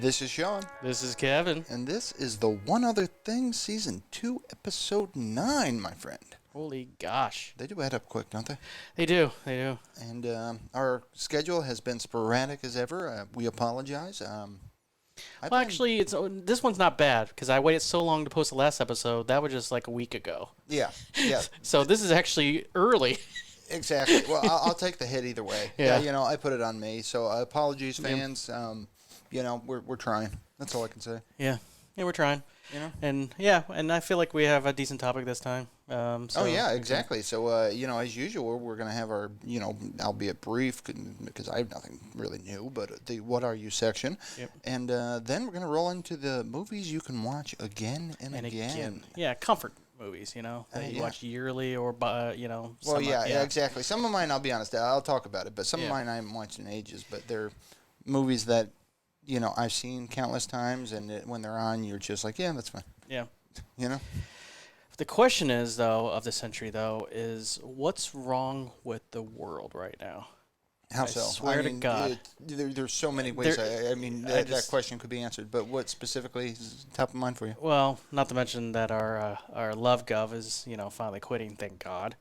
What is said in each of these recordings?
This is Sean. This is Kevin. And this is the One Other Thing, Season 2, Episode 9, my friend. Holy gosh. They do add up quick, don't they? They do. And our schedule has been sporadic as ever. We apologize. Actually, this one's not bad because I waited so long to post the last episode. That was just like a week ago. Yeah. So this is actually early. Exactly. Well, I'll take the hit either way. Yeah. I put it on me. So apologies, fans. We're trying. That's all I can say. Yeah, we're trying. And I feel like we have a decent topic this time. Exactly. So, as usual, we're going to have our, albeit brief, because I have nothing really new, but the What Are You section. Yep. And then we're going to roll into the movies you can watch again and again. Yeah, comfort movies, that you watch yearly or, Well, yeah, exactly. Some of mine, I'll be honest, I'll talk about it, but some of mine I haven't watched in ages, but they're movies that, I've seen countless times, and when they're on, you're just like, yeah, that's fine. Yeah. The question is, though, of the century, is what's wrong with the world right now? How so? I swear to God. There's so many ways. That question could be answered, but what specifically is top of mind for you? Well, not to mention that our Love Gov is, finally quitting, thank God.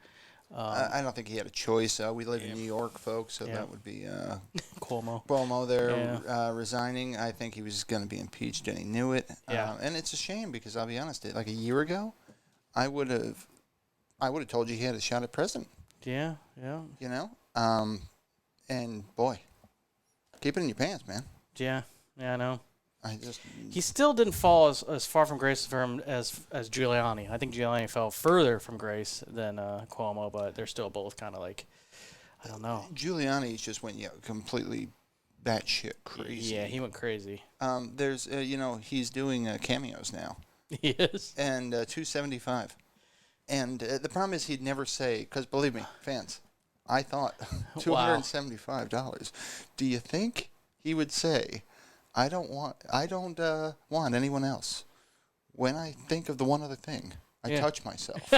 I don't think he had a choice. We live in New York, folks, so that would be Cuomo there resigning. I think he was going to be impeached, and he knew it. Yeah. And it's a shame because I'll be honest, like a year ago, I would have told you he had a shot at president. Yeah. And boy, keep it in your pants, man. Yeah, I know. He He still didn't fall as far from grace as Giuliani. I think Giuliani fell further from grace than Cuomo, but they're still both kind of like, I don't know. Giuliani just went completely batshit crazy. Yeah, he went crazy. There's he's doing cameos now. He is. And $275. And the problem is he'd never say, because believe me, fans, I thought $275. Do you think he would say, I don't want anyone else. When I think of the one other thing, I touch myself.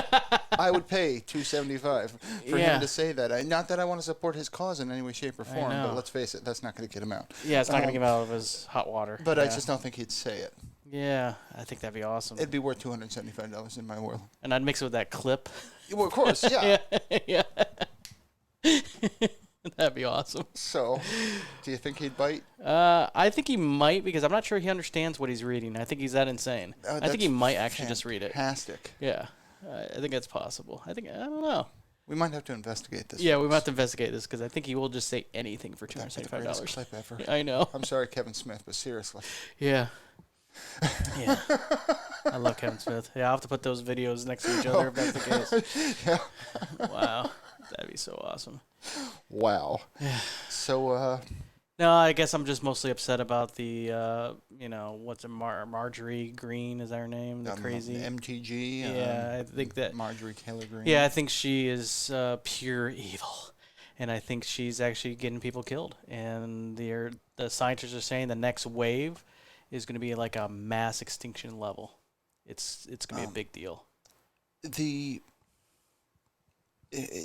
I would pay $275 for him to say that. Not that I want to support his cause in any way, shape, or form, but let's face it, that's not going to get him out. Yeah, it's not going to get him out of his hot water. But I just don't think he'd say it. Yeah, I think that'd be awesome. It'd be worth $275 in my world. And I'd mix it with that clip. Well, of course, yeah. Yeah. That'd be awesome. So, do you think he'd bite? I think he might because I'm not sure he understands what he's reading. I think he's that insane. I think he might actually just read it. Fantastic. Yeah, I think that's possible. I don't know. We might have to investigate this. Yeah, we might have to investigate this because I think he will just say anything for $275. That's the greatest clip ever. I know. I'm sorry, Kevin Smith, but seriously. Yeah. Yeah. I love Kevin Smith. Yeah, I'll have to put those videos next to each other if that's the case. Yeah. Wow. That'd be so awesome. Wow. Yeah. So, no, I guess I'm just mostly upset about the, what's it, Marjorie Green, is that her name? The crazy. MTG. Yeah, I think that. Marjorie Taylor Green. Yeah, I think she is pure evil. And I think she's actually getting people killed. And the scientists are saying the next wave is going to be like a mass extinction level. It's going to be a big deal.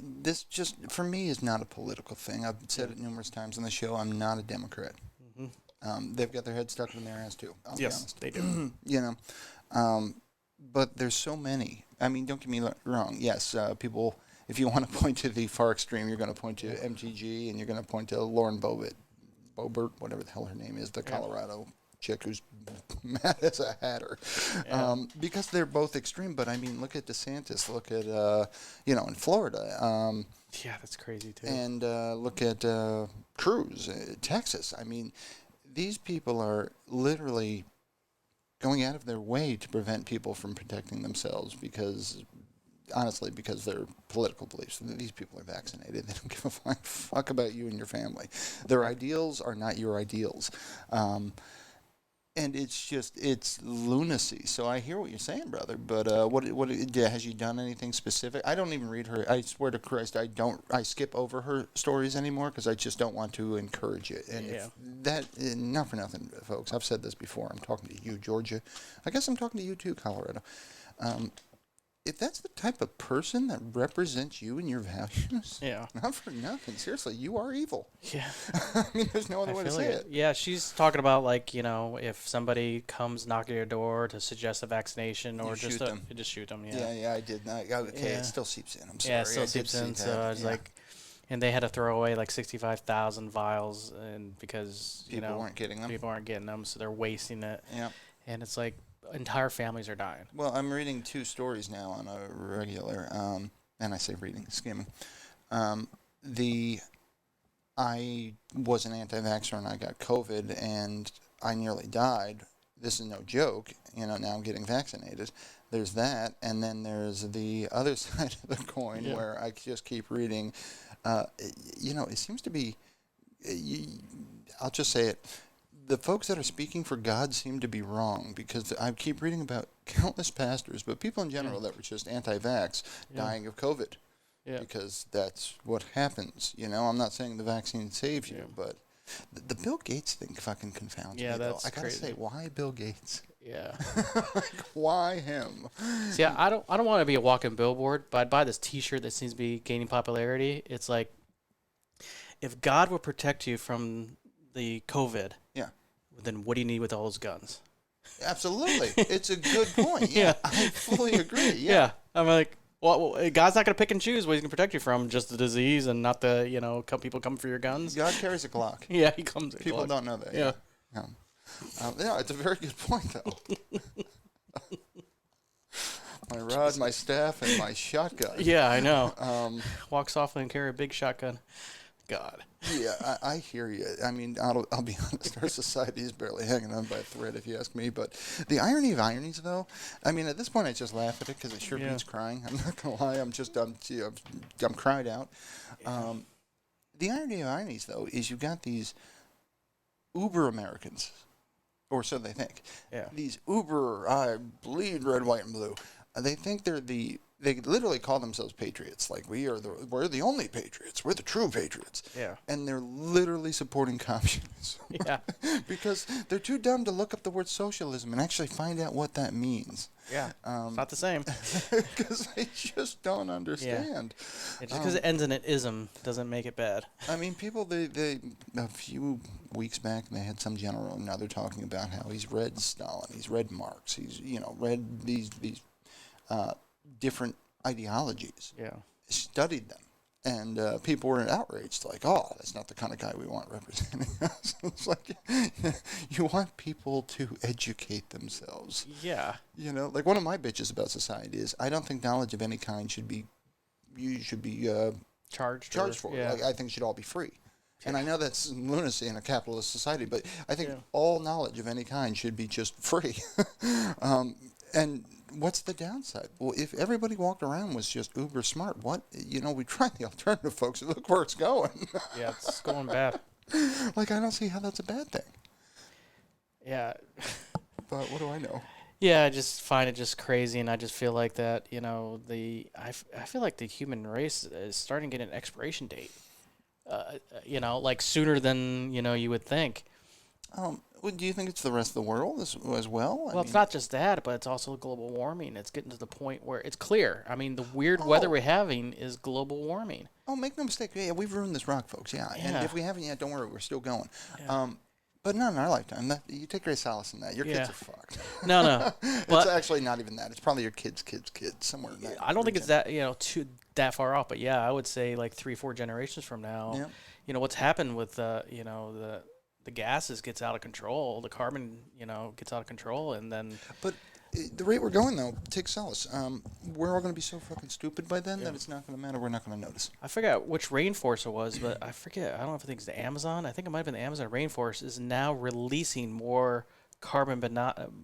This just, for me, is not a political thing. I've said it numerous times on the show. I'm not a Democrat. Mm-hmm. They've got their head stuck in their ass, too. I'll be honest. They do. But there's so many. I mean, don't get me wrong. Yes, people, if you want to point to the far extreme, you're going to point to MTG, and you're going to point to Lauren Boebert, whatever the hell her name is, the Colorado chick who's mad as a hatter. Because they're both extreme. But, I mean, look at DeSantis. Look at, in Florida. Yeah, that's crazy, too. And look at Cruz, Texas. I mean, these people are literally going out of their way to prevent people from protecting themselves because their political beliefs. These people are vaccinated. They don't give a fuck about you and your family. Their ideals are not your ideals. And it's lunacy. So I hear what you're saying, brother. But what has she done anything specific? I don't even read her. I swear to Christ, I skip over her stories anymore because I just don't want to encourage it. And if that, not for nothing, folks. I've said this before. I'm talking to you, Georgia. I guess I'm talking to you too, Colorado. if that's the type of person that represents you and your values, Yeah. not for nothing. Seriously, you are evil. Yeah. I mean, there's no other I way to feel say like it. Yeah, she's talking about like, if somebody comes knocking at your door to suggest a vaccination or shoot them. just shoot them. Yeah, yeah, I did not. Okay, Yeah. it still seeps in. I'm sorry. Yeah, it still I did seeps see in. that. So I was Yeah. like, and they had to throw away like 65,000 vials, and because People weren't getting them. people aren't getting them, so they're wasting it. Yeah. And it's like entire families are dying. Well, I'm reading 2 stories now on a regular, and I say reading, skimming. I was an anti-vaxxer and I got COVID and I nearly died. This is no joke. Now I'm getting vaccinated. There's that, and then there's the other side of the coin where I just keep reading. It seems to be. I'll just say it. The folks that are speaking for God seem to be wrong, because I keep reading about countless pastors, but people in general that were just anti-vax dying of COVID. Yeah. Because that's what happens. I'm not saying the vaccine saves you, but the Bill Gates thing fucking confounds me. That's I gotta crazy. say, why Bill Gates? Yeah. Why him? See, I don't want to be a walking billboard, but I'd buy this T-shirt that seems to be gaining popularity. It's like, if God would protect you from the COVID, then what do you need with all those guns? Absolutely, it's a good point. Yeah, I fully agree. Yeah, I'm like, well, God's not going to pick and choose what he's going to protect you from, just the disease and not the, people come for your guns. God carries a Glock. Yeah, he comes. People don't know that. Yeah. It's a very good point, though. My rod, my staff, and my shotgun. Yeah, I know. Walk softly and carry a big shotgun. God. Yeah, I hear you. I mean, I'll be honest. Our society is barely hanging on by a thread, if you ask me. But the irony of ironies, though, I mean, at this point, I just laugh at it because it sure beats crying. I'm not gonna lie. I'm cried out. The irony of ironies, though, is you got these uber Americans, or so they think. Yeah. These uber, I bleed red, white, and blue. They think they literally call themselves patriots. Like, we're the only patriots. We're the true patriots. Yeah. And they're literally supporting communism. Yeah. Because they're too dumb to look up the word socialism and actually find out what that means. Yeah. It's not the same. Because they just don't understand. Yeah. Just because it ends in an ism doesn't make it bad. I mean, people, they a few weeks back, they had some general and now they're talking about how he's read Stalin, he's read Marx, he's, read these different ideologies, studied them, and people were outraged, like, oh, that's not the kind of guy we want representing us. It's like, you want people to educate themselves. Yeah. Like, one of my bitches about society is I don't think knowledge of any kind should be Charged for. Yeah. Like, I think it should all be free. And I know that's lunacy in a capitalist society, but I think Yeah. all knowledge of any kind should be just free. And what's the downside? Well, if everybody walked around was just uber smart, we tried the alternative, folks, and look where it's going. Yeah, it's going bad. Like, I don't see how that's a bad thing. Yeah. But what do I know? Yeah, I just find it just crazy, and I just feel like that, I feel like the human race is starting to get an expiration date. Like sooner than, you would think. Well, do you think it's the rest of the world as well? Well, it's not just that, but it's also global warming. It's getting to the point where it's clear. I mean, the weird weather we're having is global warming. Oh, make no mistake. Yeah, we've ruined this rock, folks. Yeah. And if we haven't yet, don't worry. We're still going. Yeah. But not in our lifetime. You take great solace in that. Your kids are fucked. No. It's actually not even that. It's probably your kids' somewhere in that. I don't think it's that, that far off. But, yeah, I would say like 3-4 generations from now, what's happened with, the gases gets out of control, the carbon, gets out of control, and then... But the rate we're going, though, take solace. We're all going to be so fucking stupid by then that it's not going to matter. We're not going to notice. I forgot which rainforest it was, but I forget. I don't know if I think it's the Amazon. I think it might have been the Amazon rainforest is now releasing more carbon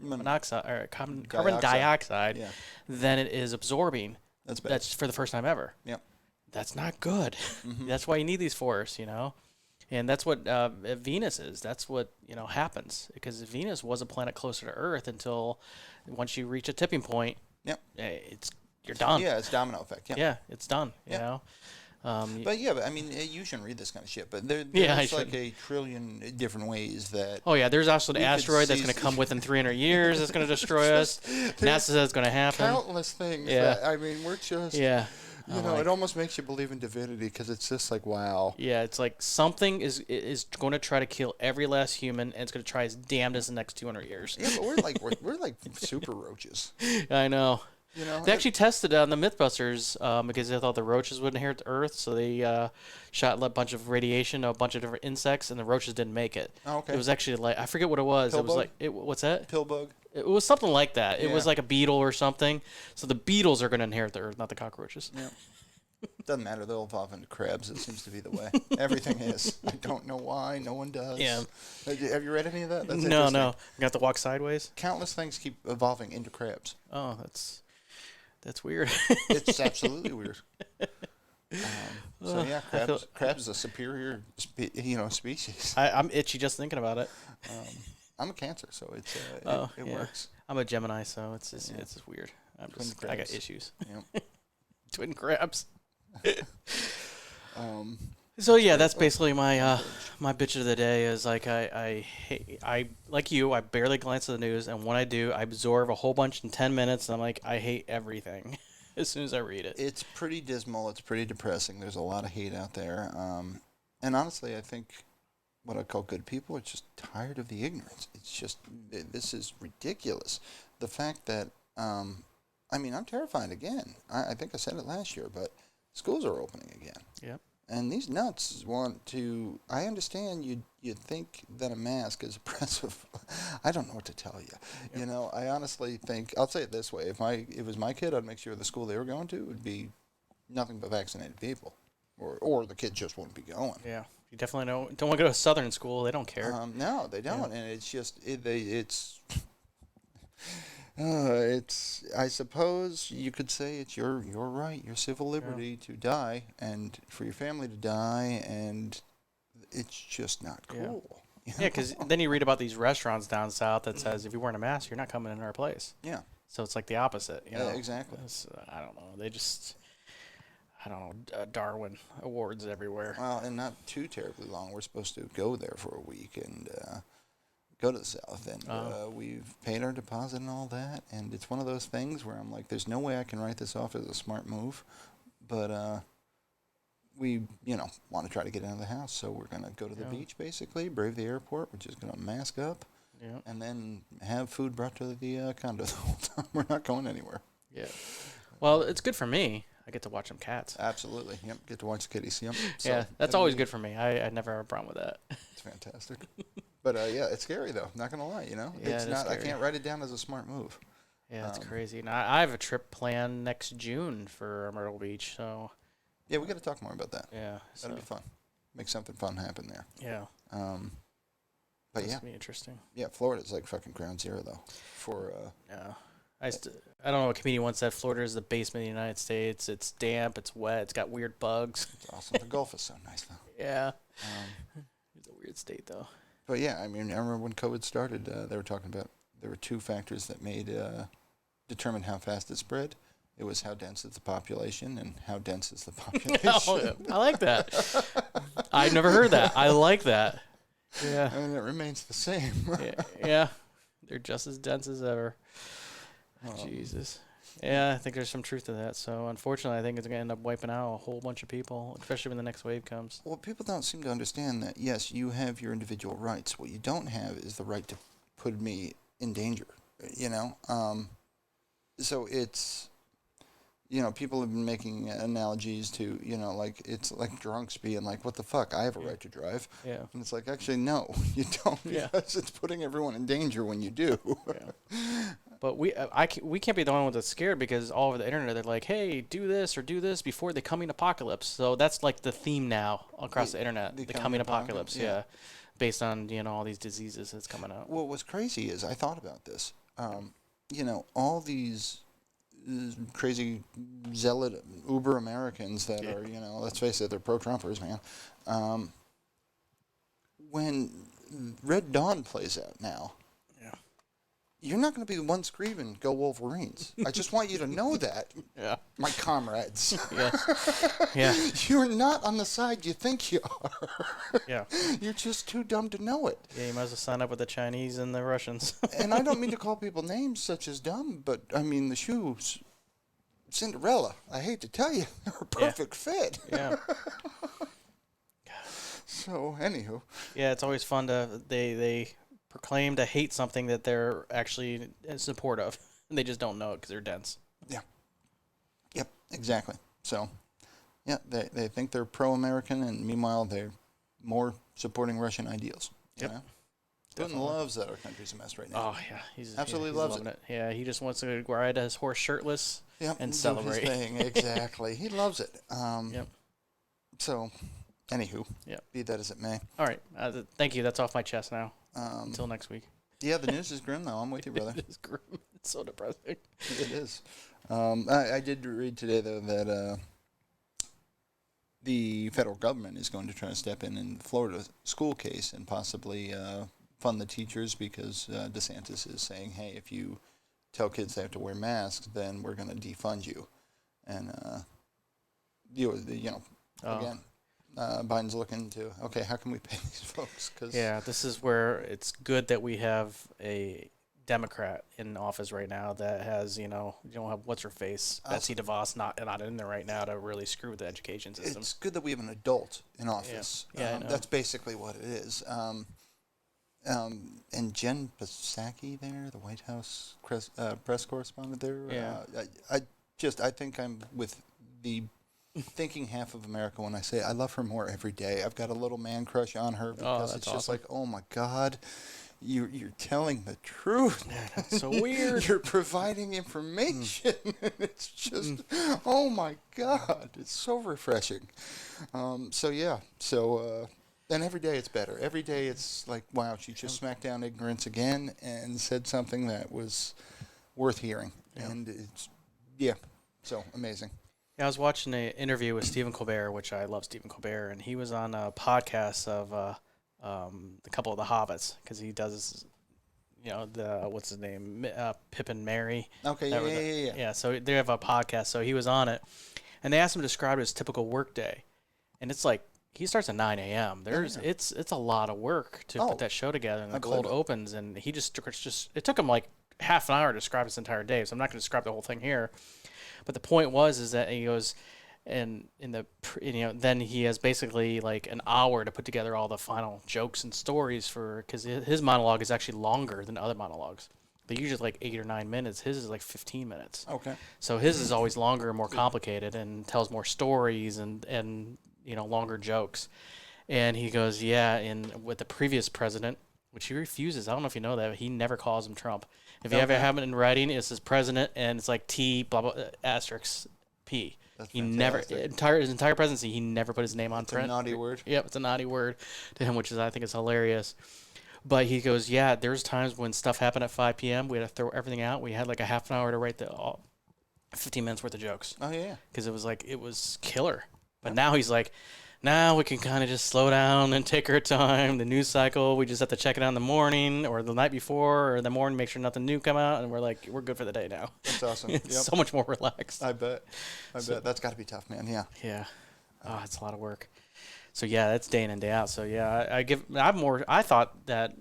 monoxide or carbon dioxide than it is absorbing. That's bad. That's for the first time ever. Yep. That's not good. Mm-hmm. That's why you need these forests, And that's what Venus is. That's what, happens. Because Venus was a planet closer to Earth until once you reach a tipping point, you're done. Yeah, it's domino effect. Yeah. Yeah, it's done, you know. But I mean, you shouldn't read this kind of shit. But Yeah, I there's like shouldn't. a trillion different ways that. Oh yeah, there's also an we could asteroid that's seize- going to come within 300 years. That's going to destroy us. NASA there's says it's going to happen. countless things. Yeah. That, I mean, we're just. Yeah. You know, it almost makes you believe in divinity because it's just like, wow. Yeah, it's like something is going to try to kill every last human, and it's going to try its damnedest in the next 200 years. Yeah, but we're like super roaches. I know. You know, They actually tested it on the MythBusters because they thought the roaches would inherit the Earth, so they shot a bunch of radiation to a bunch of different insects, and the roaches didn't make it. Oh, okay. It was actually like, I forget what it was. It was like, what's that? Pillbug. It was something like that. It was Yeah. like a beetle or something. So the beetles are going to inherit the Earth, not the cockroaches. Yeah. Doesn't matter. They'll evolve into crabs. It seems to be the way. Everything is. I don't know why. No one does. Yeah. Have you read any of that? That's No. interesting. We got to walk sideways. Countless things keep evolving into crabs. Oh, that's weird. It's absolutely weird. So yeah, crabs is a superior, species. I'm itchy just thinking about it. I'm a Cancer, so it's it yeah. works. I'm a Gemini, so it's just weird. I got crabs. issues. Yep. Twin crabs. Um, So yeah, that's basically my my bitch of the day is like I like you, I barely glance at the news, and when I do, I absorb a whole bunch in 10 minutes, and I'm like, I hate everything as soon as I read it. It's pretty dismal. It's pretty depressing. There's a lot of hate out there. And honestly, I think what I call good people are just tired of the ignorance. It's just, this is ridiculous. The fact that, I mean, I'm terrified again. I think I said it last year, but schools are opening again. Yep. And these nuts want to. I understand you think that a mask is oppressive. I don't know what to tell you. Yep. You know, I honestly think, I'll say it this way: if it was my kid, I'd make sure the school they were going to would be nothing but vaccinated people, or the kid just wouldn't be going. Yeah, you definitely don't want to go to a southern school. They don't care. No, they don't, and it's just it's. I suppose you could say it's your right, your civil liberty to die, and for your family to die, and it's just not cool. Yeah, because then you read about these restaurants down south that says if you're wearing a mask, you're not coming in our place. Yeah. So it's like the opposite. You know? Exactly. I don't know. They just, I don't know, Darwin awards everywhere. Well, and not too terribly long. We're supposed to go there for a week and go to the South, and we've paid our deposit and all that, and it's one of those things where I'm like, there's no way I can write this off as a smart move, but we, want to try to get out of the house, so we're going to go to the beach, basically, brave the airport, we're just going to mask up, and then have food brought to the condo the whole time. We're not going anywhere. Yeah. Well, it's good for me. I get to watch them cats. Absolutely. Yep. Get to watch the kitties. Yep. So Yeah, that's always good for me. I never have a problem with that. It's fantastic. But yeah, it's scary though. Not gonna lie, Yeah, it's it is not. I scary. caned write it down as a smart move. Yeah, it's crazy. And I have a trip planned next June for Myrtle Beach, so Yeah, we got to talk more about that. yeah, That'll be fun. Make something fun happen there. Yeah. But That's yeah, gonna be interesting. yeah, Florida's like fucking ground zero though. For Yeah. I don't know. A comedian once said Florida is the basement of the United States. It's damp. It's wet. It's got weird bugs. it's awesome. The Gulf is so nice though. Yeah. It's a weird state though. But yeah, I mean, I remember when COVID started, they were talking about there were two factors that determined how fast it spread. It was how dense is the population and how dense is the population. I like that. I've never heard that. I like that. Yeah. And it remains the same. Yeah. They're just as dense as ever. Jesus. Yeah, I think there's some truth to that. So, unfortunately, I think it's going to end up wiping out a whole bunch of people, especially when the next wave comes. Well, people don't seem to understand that, yes, you have your individual rights. What you don't have is the right to put me in danger, So it's, people have been making analogies to, like, it's like drunks being like, what the fuck, I have a right to drive. Yeah. And it's like, actually, no, you don't, because it's putting everyone in danger when you do. Yeah. But we can't be the one that's scared because all over the internet they're like, hey, do this or do this before the coming apocalypse. So that's like the theme now across the internet, the coming apocalypse. Yeah. Based on, all these diseases that's coming out. Well, what's crazy is I thought about this. All these crazy zealot uber Americans that are, let's face it, they're pro-Trumpers, man. When Red Dawn plays out now, you're not going to be the one screaming, "Go Wolverines." I just want you to know that, Yeah. my comrades. Yes. Yeah. You're not on the side you think you are. Yeah. You're just too dumb to know it. Yeah, you might as well sign up with the Chinese and the Russians. And I don't mean to call people names such as dumb, but I mean the shoes. Cinderella, I hate to tell you, they're a perfect fit. Yeah. So, anywho. Yeah, it's always fun to they proclaim to hate something that they're actually in support of, and they just don't know it because they're dense. Yeah. Yep, exactly. So, yeah, they think they're pro-American, and meanwhile they're more supporting Russian ideals. Yep. You know? Putin loves that our country's a mess right now. Oh yeah, he's Absolutely he's loves loving it. Yeah, he just wants to ride his horse shirtless Yep, and do celebrate. his thing. Exactly. He loves it. Yep. So, anywho, Yep. be that as it may. All right. Thank you. That's off my chest now. Until next week. Yeah, the news is grim, though. I'm with you, brother. It is grim. It's so depressing. It is. I did read today, though, that the federal government is going to try to step in the Florida school case and possibly fund the teachers because DeSantis is saying, hey, if you tell kids they have to wear masks, then we're going to defund you. And, again, Biden's looking to, okay, how can we pay these folks? Yeah, this is where it's good that we have a Democrat in office right now that has, you don't have what's her face, Betsy DeVos not in there right now to really screw with the education system. It's good that we have an adult in office. Yeah, I know. That's basically what it is. And Jen Psaki there, the White House press correspondent there. Yeah. I think I'm with the thinking half of America when I say I love her more every day. I've got a little man crush on her because it's just like, oh my God, you're telling the truth. That's so weird. You're providing information. It's just, oh my God, it's so refreshing. And every day it's better. Every day it's like, wow, she just smacked down ignorance again and said something that was worth hearing. Yeah. And it's, so amazing. Yeah, I was watching an interview with Stephen Colbert, which I love Stephen Colbert, and he was on a podcast of a couple of the Hobbits because he does, what's his name, Pip and Merry. Okay, yeah. Yeah, so they have a podcast, so he was on it, and they asked him to describe his typical work day, and it's like he starts at 9 a.m. It's a lot of work to put that show together, and the cold opens, and he it took him like half an hour to describe his entire day, so I'm not going to describe the whole thing here. But the point is that he goes, and then he has basically like an hour to put together all the final jokes and stories because his monologue is actually longer than other monologues. They're usually like 8 or 9 minutes. His is like 15 minutes. Okay. So his is always longer and more complicated and tells more stories and longer jokes. And he goes, and with the previous president, which he refuses. I don't know if you know that, but he never calls him Trump. If you ever have it in writing, it says president, and it's like T, blah, blah, asterisk, P. That's he fantastic. his entire presidency, he never put his name on print. It's a naughty word. Yep, it's a naughty word to him, which I think is hilarious. But he goes, there's times when stuff happened at 5 p.m. We had to throw everything out. We had like a half an hour to write 15 minutes worth of jokes. Oh, yeah. Because it was killer. But now he's like, now we can kind of just slow down and take our time. The news cycle, we just have to check it out in the morning or the night before or the morning, make sure nothing new come out, and we're good for the day now. That's awesome. It's so much more relaxed. I bet. That's got to be tough, man. Yeah. Yeah. Oh, it's a lot of work. So yeah, that's day in and day out. So yeah, I thought that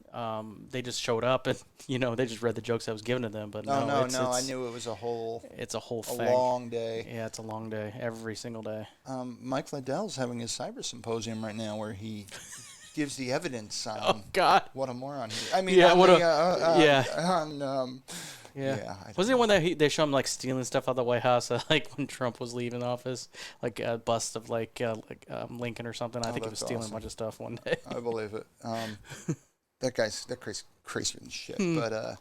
they just showed up and they just read the jokes that was given to them, but no. I knew it was a whole thing. long day. Yeah, it's a long day every single day. Mike Liddell's having his cyber symposium right now where he gives the evidence on oh God, what a moron he is. I mean, yeah, yeah. Wasn't it one that they show him like stealing stuff out of the White House, like when Trump was leaving office, like a bust of Lincoln or something? I think he was stealing a bunch of stuff one day. I believe it. That guy's crazy than shit. But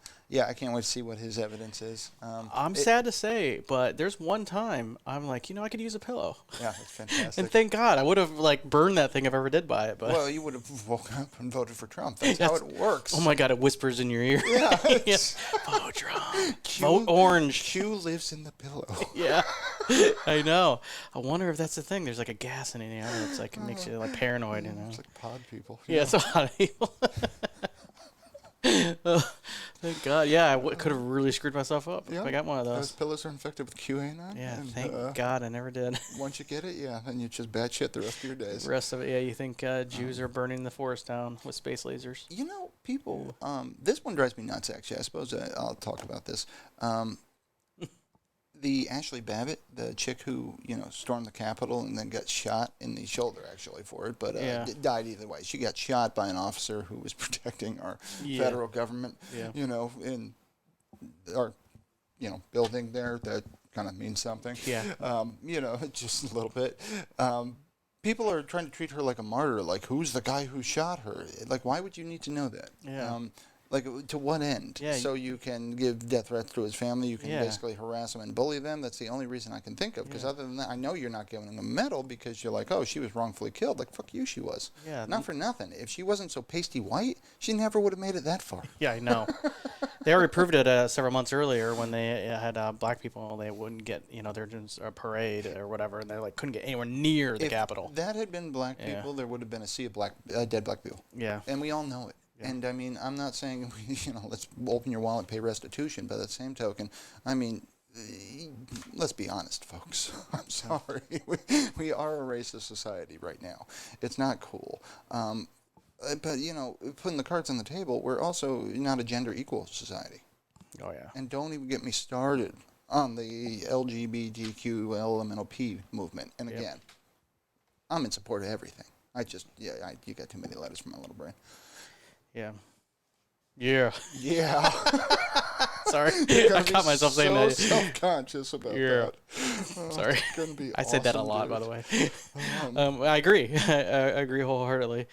I can't wait to see what his evidence is. I'm sad to say, but there's one time I'm like, I could use a pillow. Yeah, that's fantastic. And thank God, I would have burned that thing if I ever did buy it. But well, you would have woken up and voted for Trump. That's how it works. Oh my God, it whispers in your ear. Yeah. Vote Trump. Vote orange. Q lives in the pillow. Yeah, I know. I wonder if that's the thing. There's like a gas in it. It's like it makes you like paranoid. It's like pod people. Yeah, it's a lot of people. Thank God. Yeah, I could have really screwed myself up if I got one of Those those. pillows are infected with QAnon. Yeah, and, thank God I never did. Once you get it, then you just bad shit the rest of your days. The rest of it, yeah, you think Jews are burning the forest down with space lasers? People, this one drives me nuts, actually. I suppose I'll talk about this. The Ashley Babbitt, the chick who, stormed the Capitol and then got shot in the shoulder, actually, for it, but died either way. She got shot by an officer who was protecting our federal government, in our, building there. That kind of means something. Yeah. Just a little bit. People are trying to treat her like a martyr. Like, who's the guy who shot her? Like, why would you need to know that? Yeah. To what end? Yeah. So you can give death threats to his family. You can basically harass them and bully them. That's the only reason I can think of. Because other than that, I know you're not giving them a medal because you're like, oh, she was wrongfully killed. Like, fuck you, she was. Yeah. Not for nothing. If she wasn't so pasty white, she never would have made it that far. Yeah, I know. They already proved it several months earlier when they had black people. They wouldn't get, they're doing a parade or whatever, and they couldn't get anywhere near the Capitol. If that had been black people, there would have been a sea of dead black people. Yeah. And we all know it. Yeah. And I mean, I'm not saying, let's open your wallet, pay restitution. But at the same token, I mean, let's be honest, folks. I'm sorry. We are a racist society right now. It's not cool. But, putting the cards on the table, we're also not a gender equal society. Oh, yeah. And don't even get me started on the LGBTQLMNOP movement. And again, I'm in support of everything. You got too many letters for my little brain. Yeah. Yeah. Yeah. Sorry. I caught myself saying that. So self-conscious about that. Sorry. It's gonna be I said that a lot, by the way. I agree. I agree wholeheartedly.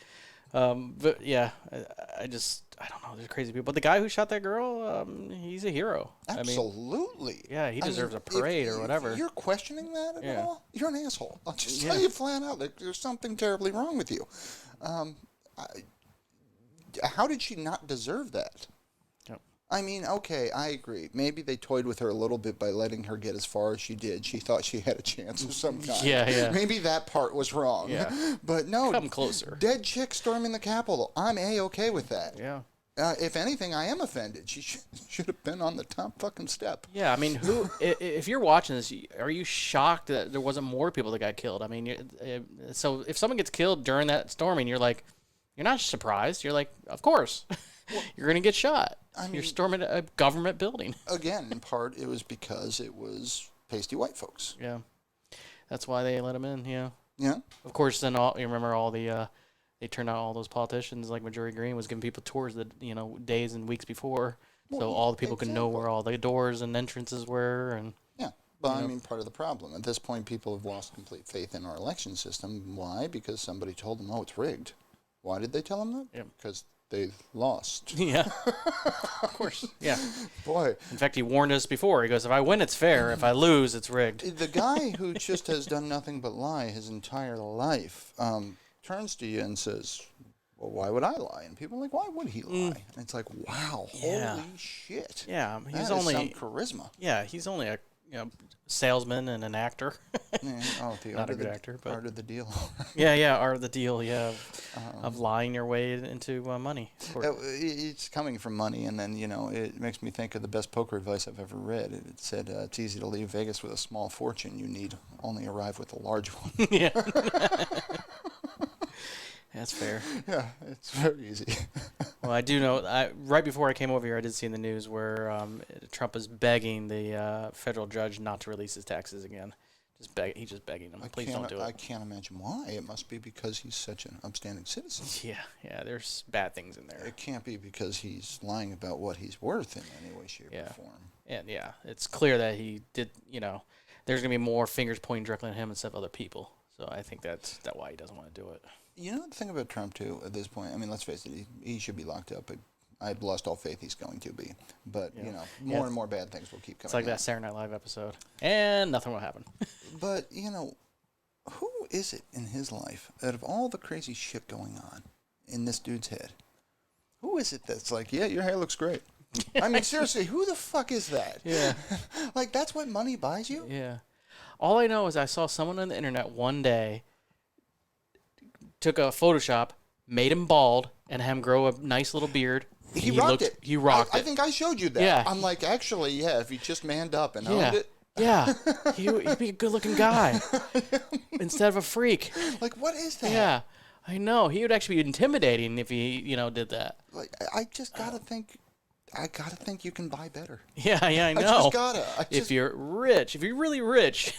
But yeah, I don't know. There's crazy people. But the guy who shot that girl, he's a hero. Absolutely. He deserves a parade or whatever. If you're questioning that at all, you're an asshole. I'll just tell you flat out. There's something terribly wrong with you. How did she not deserve that? Yep. I mean, okay, I agree. Maybe they toyed with her a little bit by letting her get as far as she did. She thought she had a chance of some kind. Yeah. Maybe that part was wrong. Yeah. But no. Come closer. Dead chick storming the Capitol. I'm A-okay with that. Yeah. If anything, I am offended. She should have been on the top fucking step. Yeah, I mean, if you're watching this, are you shocked that there wasn't more people that got killed? I mean, so if someone gets killed during that storming, you're not surprised. You're like, of course. Well, you're going to get shot. You're storming a government building. Again, in part, it was because it was pasty white folks. Yeah. That's why they let them in, yeah. Yeah. Of course, then you remember all the, they turned out all those politicians, like Marjorie Green was giving people tours days and weeks before. Well, so all the people could know where all the doors and entrances were. And yeah. But I mean, part of the problem. At this point, people have lost complete faith in our election system. Why? Because somebody told them, oh, it's rigged. Why did they tell them that? Yeah. Because they lost. Yeah. Of course. Yeah. Boy. In fact, he warned us before. He goes, if I win, it's fair. If I lose, it's rigged. The guy who just has done nothing but lie his entire life turns to you and says, well, why would I lie? And people are like, why would he lie? And it's like, wow, holy shit. Yeah. He's only some charisma. Yeah. He's only a salesman and an actor. Not a good actor, but art of the deal. Art of the deal. Yeah, of lying your way into money. It's coming from money, and then it makes me think of the best poker advice I've ever read. It said it's easy to leave Vegas with a small fortune. You need only arrive with a large one. Yeah. That's fair. Yeah, it's very easy. Well, I do know. Right before I came over here, I did see in the news where Trump is begging the federal judge not to release his taxes again. He's just begging them. Please don't do it. I can't imagine why. It must be because he's such an upstanding citizen. Yeah. There's bad things in there. It can't be because he's lying about what he's worth in any way, shape, or form. And it's clear that he did. There's gonna be more fingers pointing directly at him instead of other people. So I think that's why he doesn't want to do it. The thing about Trump, too, at this point, I mean, let's face it, he should be locked up. I've lost all faith he's going to be. But, more and more bad things will keep coming. It's like that Saturday Night Live episode. And nothing will happen. But, who is it in his life, out of all the crazy shit going on in this dude's head, who is it that's like, yeah, your hair looks great? I mean, seriously, who the fuck is that? Yeah. Like, that's what money buys you? Yeah. All I know is I saw someone on the internet one day took a Photoshop, made him bald, and had him grow a nice little beard, He rocked it. He rocked I it. think I showed you that. Yeah. I'm like, actually, yeah, if he just manned up and Yeah. owned it. Yeah. He'd be a good-looking guy instead of a freak. Like, what is that? Yeah. I know. He would actually be intimidating if he, did that. Like, I just gotta think. I gotta think you can buy better. Yeah, I know. I just gotta. If you're rich, if you're really rich.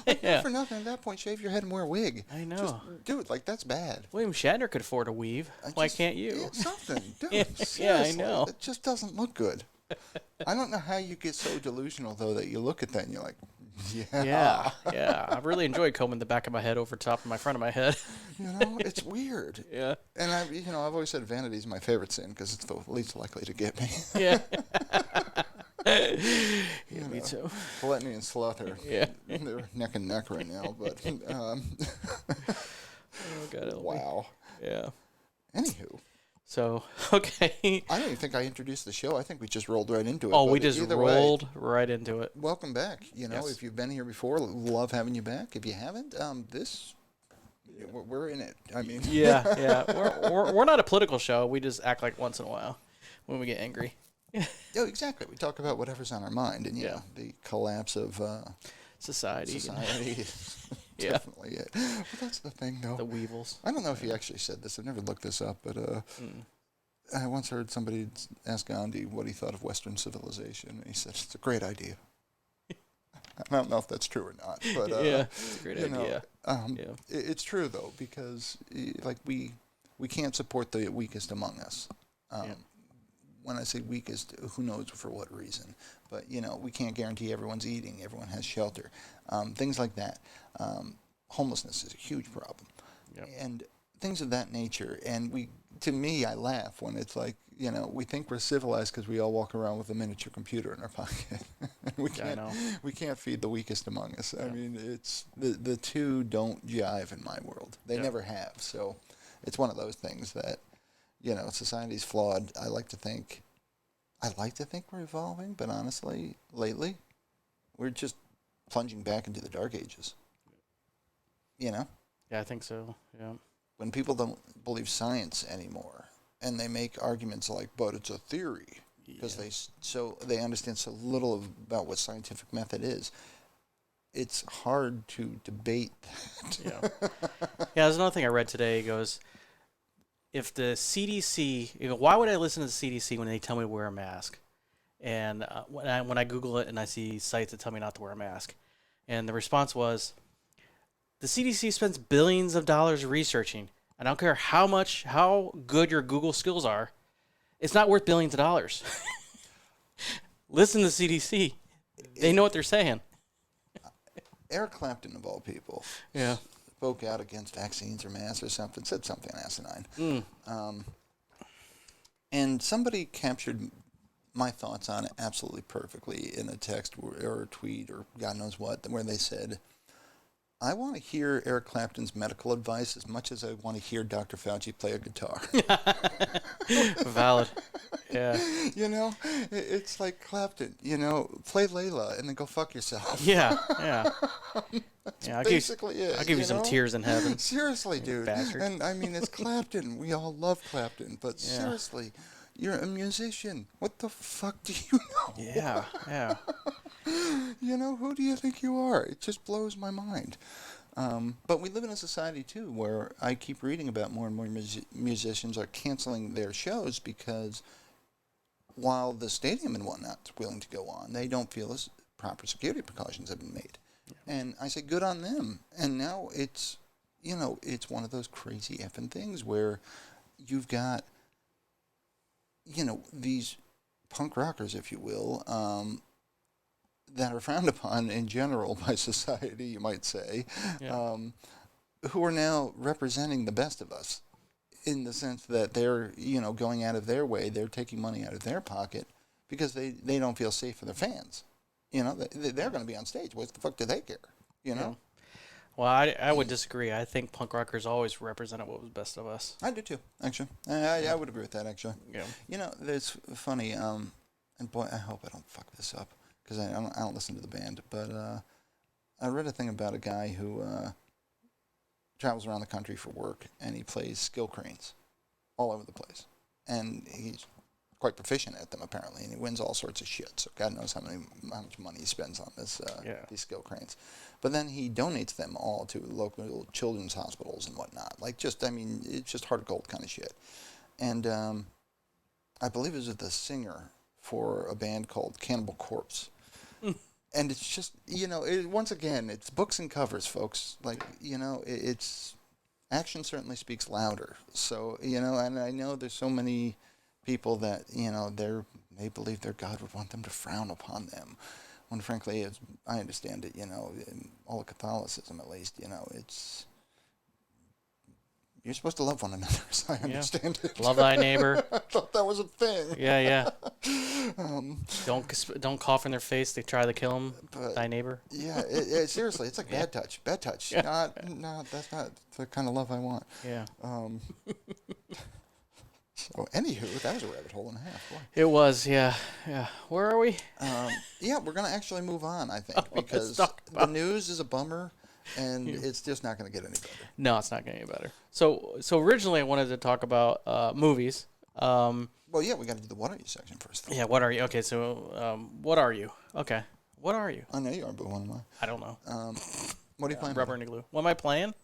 Not for nothing, at that point, shave your head and wear a wig. I know. Just do it. Like, that's bad. William Shatner could afford a weave. Why can't you? Yeah, something. Dude, Yeah, seriously. I know. It just doesn't look good. I don't know how you get so delusional, though, that you look at that and you're like, yeah. Yeah. I really enjoy combing the back of my head over top of my front of my head. It's weird. Yeah. And I've always said vanity is my favorite sin because it's the least likely to get me. Yeah. Me too. Gluttony and sloth are Yeah. they're neck and neck right now. But Oh, God, wow. Yeah. Anywho. So, okay. I don't even think I introduced the show. I think we just rolled right into it. Oh, but we just rolled right into it. Welcome back. Yes. If you've been here before, love having you back. If you haven't, we're in it. I mean, Yeah. We're not a political show. We just act like once in a while when we get angry. Oh, exactly. We talk about whatever's on our mind, and the collapse of society. is definitely it. But that's the thing, though. The weevils. I don't know if he actually said this. I've never looked this up, but I once heard somebody ask Gandhi what he thought of Western civilization, and he said it's a great idea. I don't know if that's true or not, but it's a great idea. It's true though, because we can't support the weakest among us. When I say weakest, who knows for what reason? But we can't guarantee everyone's eating, everyone has shelter, things like that. Homelessness is a huge problem, and things of that nature. And to me, I laugh when it's like we think we're civilized because we all walk around with a miniature computer in our pocket. We can't feed the weakest among us. I mean, it's the two don't jive in my world. They never have. So it's one of those things that society's flawed. I like to think we're evolving, but honestly, lately, we're just plunging back into the dark ages. Yeah, I think so. Yeah. When people don't believe science anymore, and they make arguments like, "But it's a theory," because they understand so little about what scientific method is. It's hard to debate that. Yeah, there's another thing I read today. It goes, if the CDC, why would I listen to the CDC when they tell me to wear a mask? And when I Google it and I see sites that tell me not to wear a mask, and the response was, the CDC spends billions of dollars researching. I don't care how good your Google skills are, it's not worth billions of dollars. Listen to the CDC. They know what they're saying. Eric Clapton, of all people, spoke out against vaccines or masks or something, said something asinine. And somebody captured my thoughts on it absolutely perfectly in a text or a tweet or God knows what, where they said, I want to hear Eric Clapton's medical advice as much as I want to hear Dr. Fauci play a guitar. Valid. Yeah. It's like Clapton, play Layla and then go fuck yourself. Yeah. That's basically it. I'll give you some tears in heaven. Seriously, dude. Bastard. And I mean, it's Clapton. We all love Clapton. But seriously, you're a musician. What the fuck do you know? Yeah. Who do you think you are? It just blows my mind. But we live in a society, too, where I keep reading about more and more musicians are canceling their shows because while the stadium and whatnot's willing to go on, they don't feel as proper security precautions have been made. Yeah. And I say, good on them. And now it's one of those crazy effing things where you've got, these punk rockers, if you will, that are frowned upon in general by society, you might say, who are now representing the best of us in the sense that they're, going out of their way, they're taking money out of their pocket because they don't feel safe for their fans. They're going to be on stage. What the fuck do they care? Yeah. Well, I would disagree. I think punk rockers always represented what was best of us. I do too, actually. I would agree with that, actually. Yeah. It's funny, and boy, I hope I don't fuck this up, because I don't listen to the band, but I read a thing about a guy who travels around the country for work, and he plays skill cranes all over the place. And he's quite proficient at them apparently, and he wins all sorts of shit. So God knows how much money he spends on these skill cranes. But then he donates them all to local children's hospitals and whatnot. Like it's just heart of gold kind of shit. And I believe it was the singer for a band called Cannibal Corpse. And it's just, once again, it's books and covers, folks. Like, it's action certainly speaks louder. So, and I know there's so many people that, they believe their God would want them to frown upon them. When frankly, as I understand it, in all of Catholicism at least, it's, you're supposed to love one another, as I understand it. Love thy neighbor. I thought that was a thing. Yeah. Don't cough in their face. They try to kill them. Thy neighbor. Yeah, seriously, it's like bad touch. Bad touch. Yeah. No, that's not the kind of love I want. Yeah. So, anywho, that was a rabbit hole and a half. Boy. It was, yeah. Where are we? We're gonna actually move on, I think, because the news is a bummer. And it's just not going to get any better. No, it's not going to get better. So originally I wanted to talk about movies. We got to do the what are you section first, though. Yeah, what are you? Okay, so what are you? Okay, what are you? I know you are, but what am I? I don't know. What are you playing? Rubber and glue. What am I playing?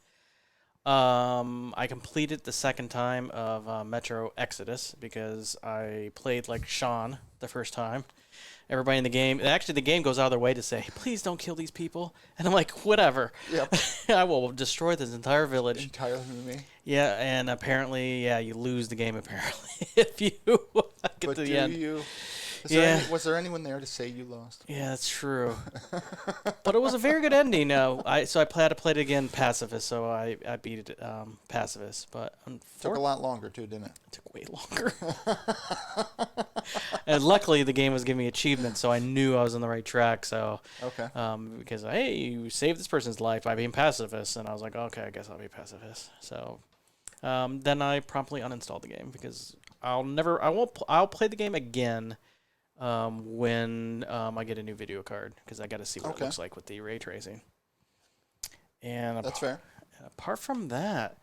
I completed the second time of Metro Exodus because I played like Sean the first time. Everybody in the game, actually the game goes out of their way to say, please don't kill these people. And I'm like, whatever. Yep. I will destroy this entire village. Entirely me. Yeah, and apparently, you lose the game apparently if you get to the end. Was there anyone there to say you lost? Yeah, that's true. But it was a very good ending. I had to play it again pacifist, so I beat it pacifist. But took a lot longer too, didn't it? It took way longer. And luckily, the game was giving me achievements, so I knew I was on the right track. So okay. Because hey, you saved this person's life by being pacifist, and I was like, okay, I guess I'll be pacifist. So then I promptly uninstalled the game because I'll play the game again. When I get a new video card, because I got to see what it looks like with the ray tracing. And that's fair. Apart from that,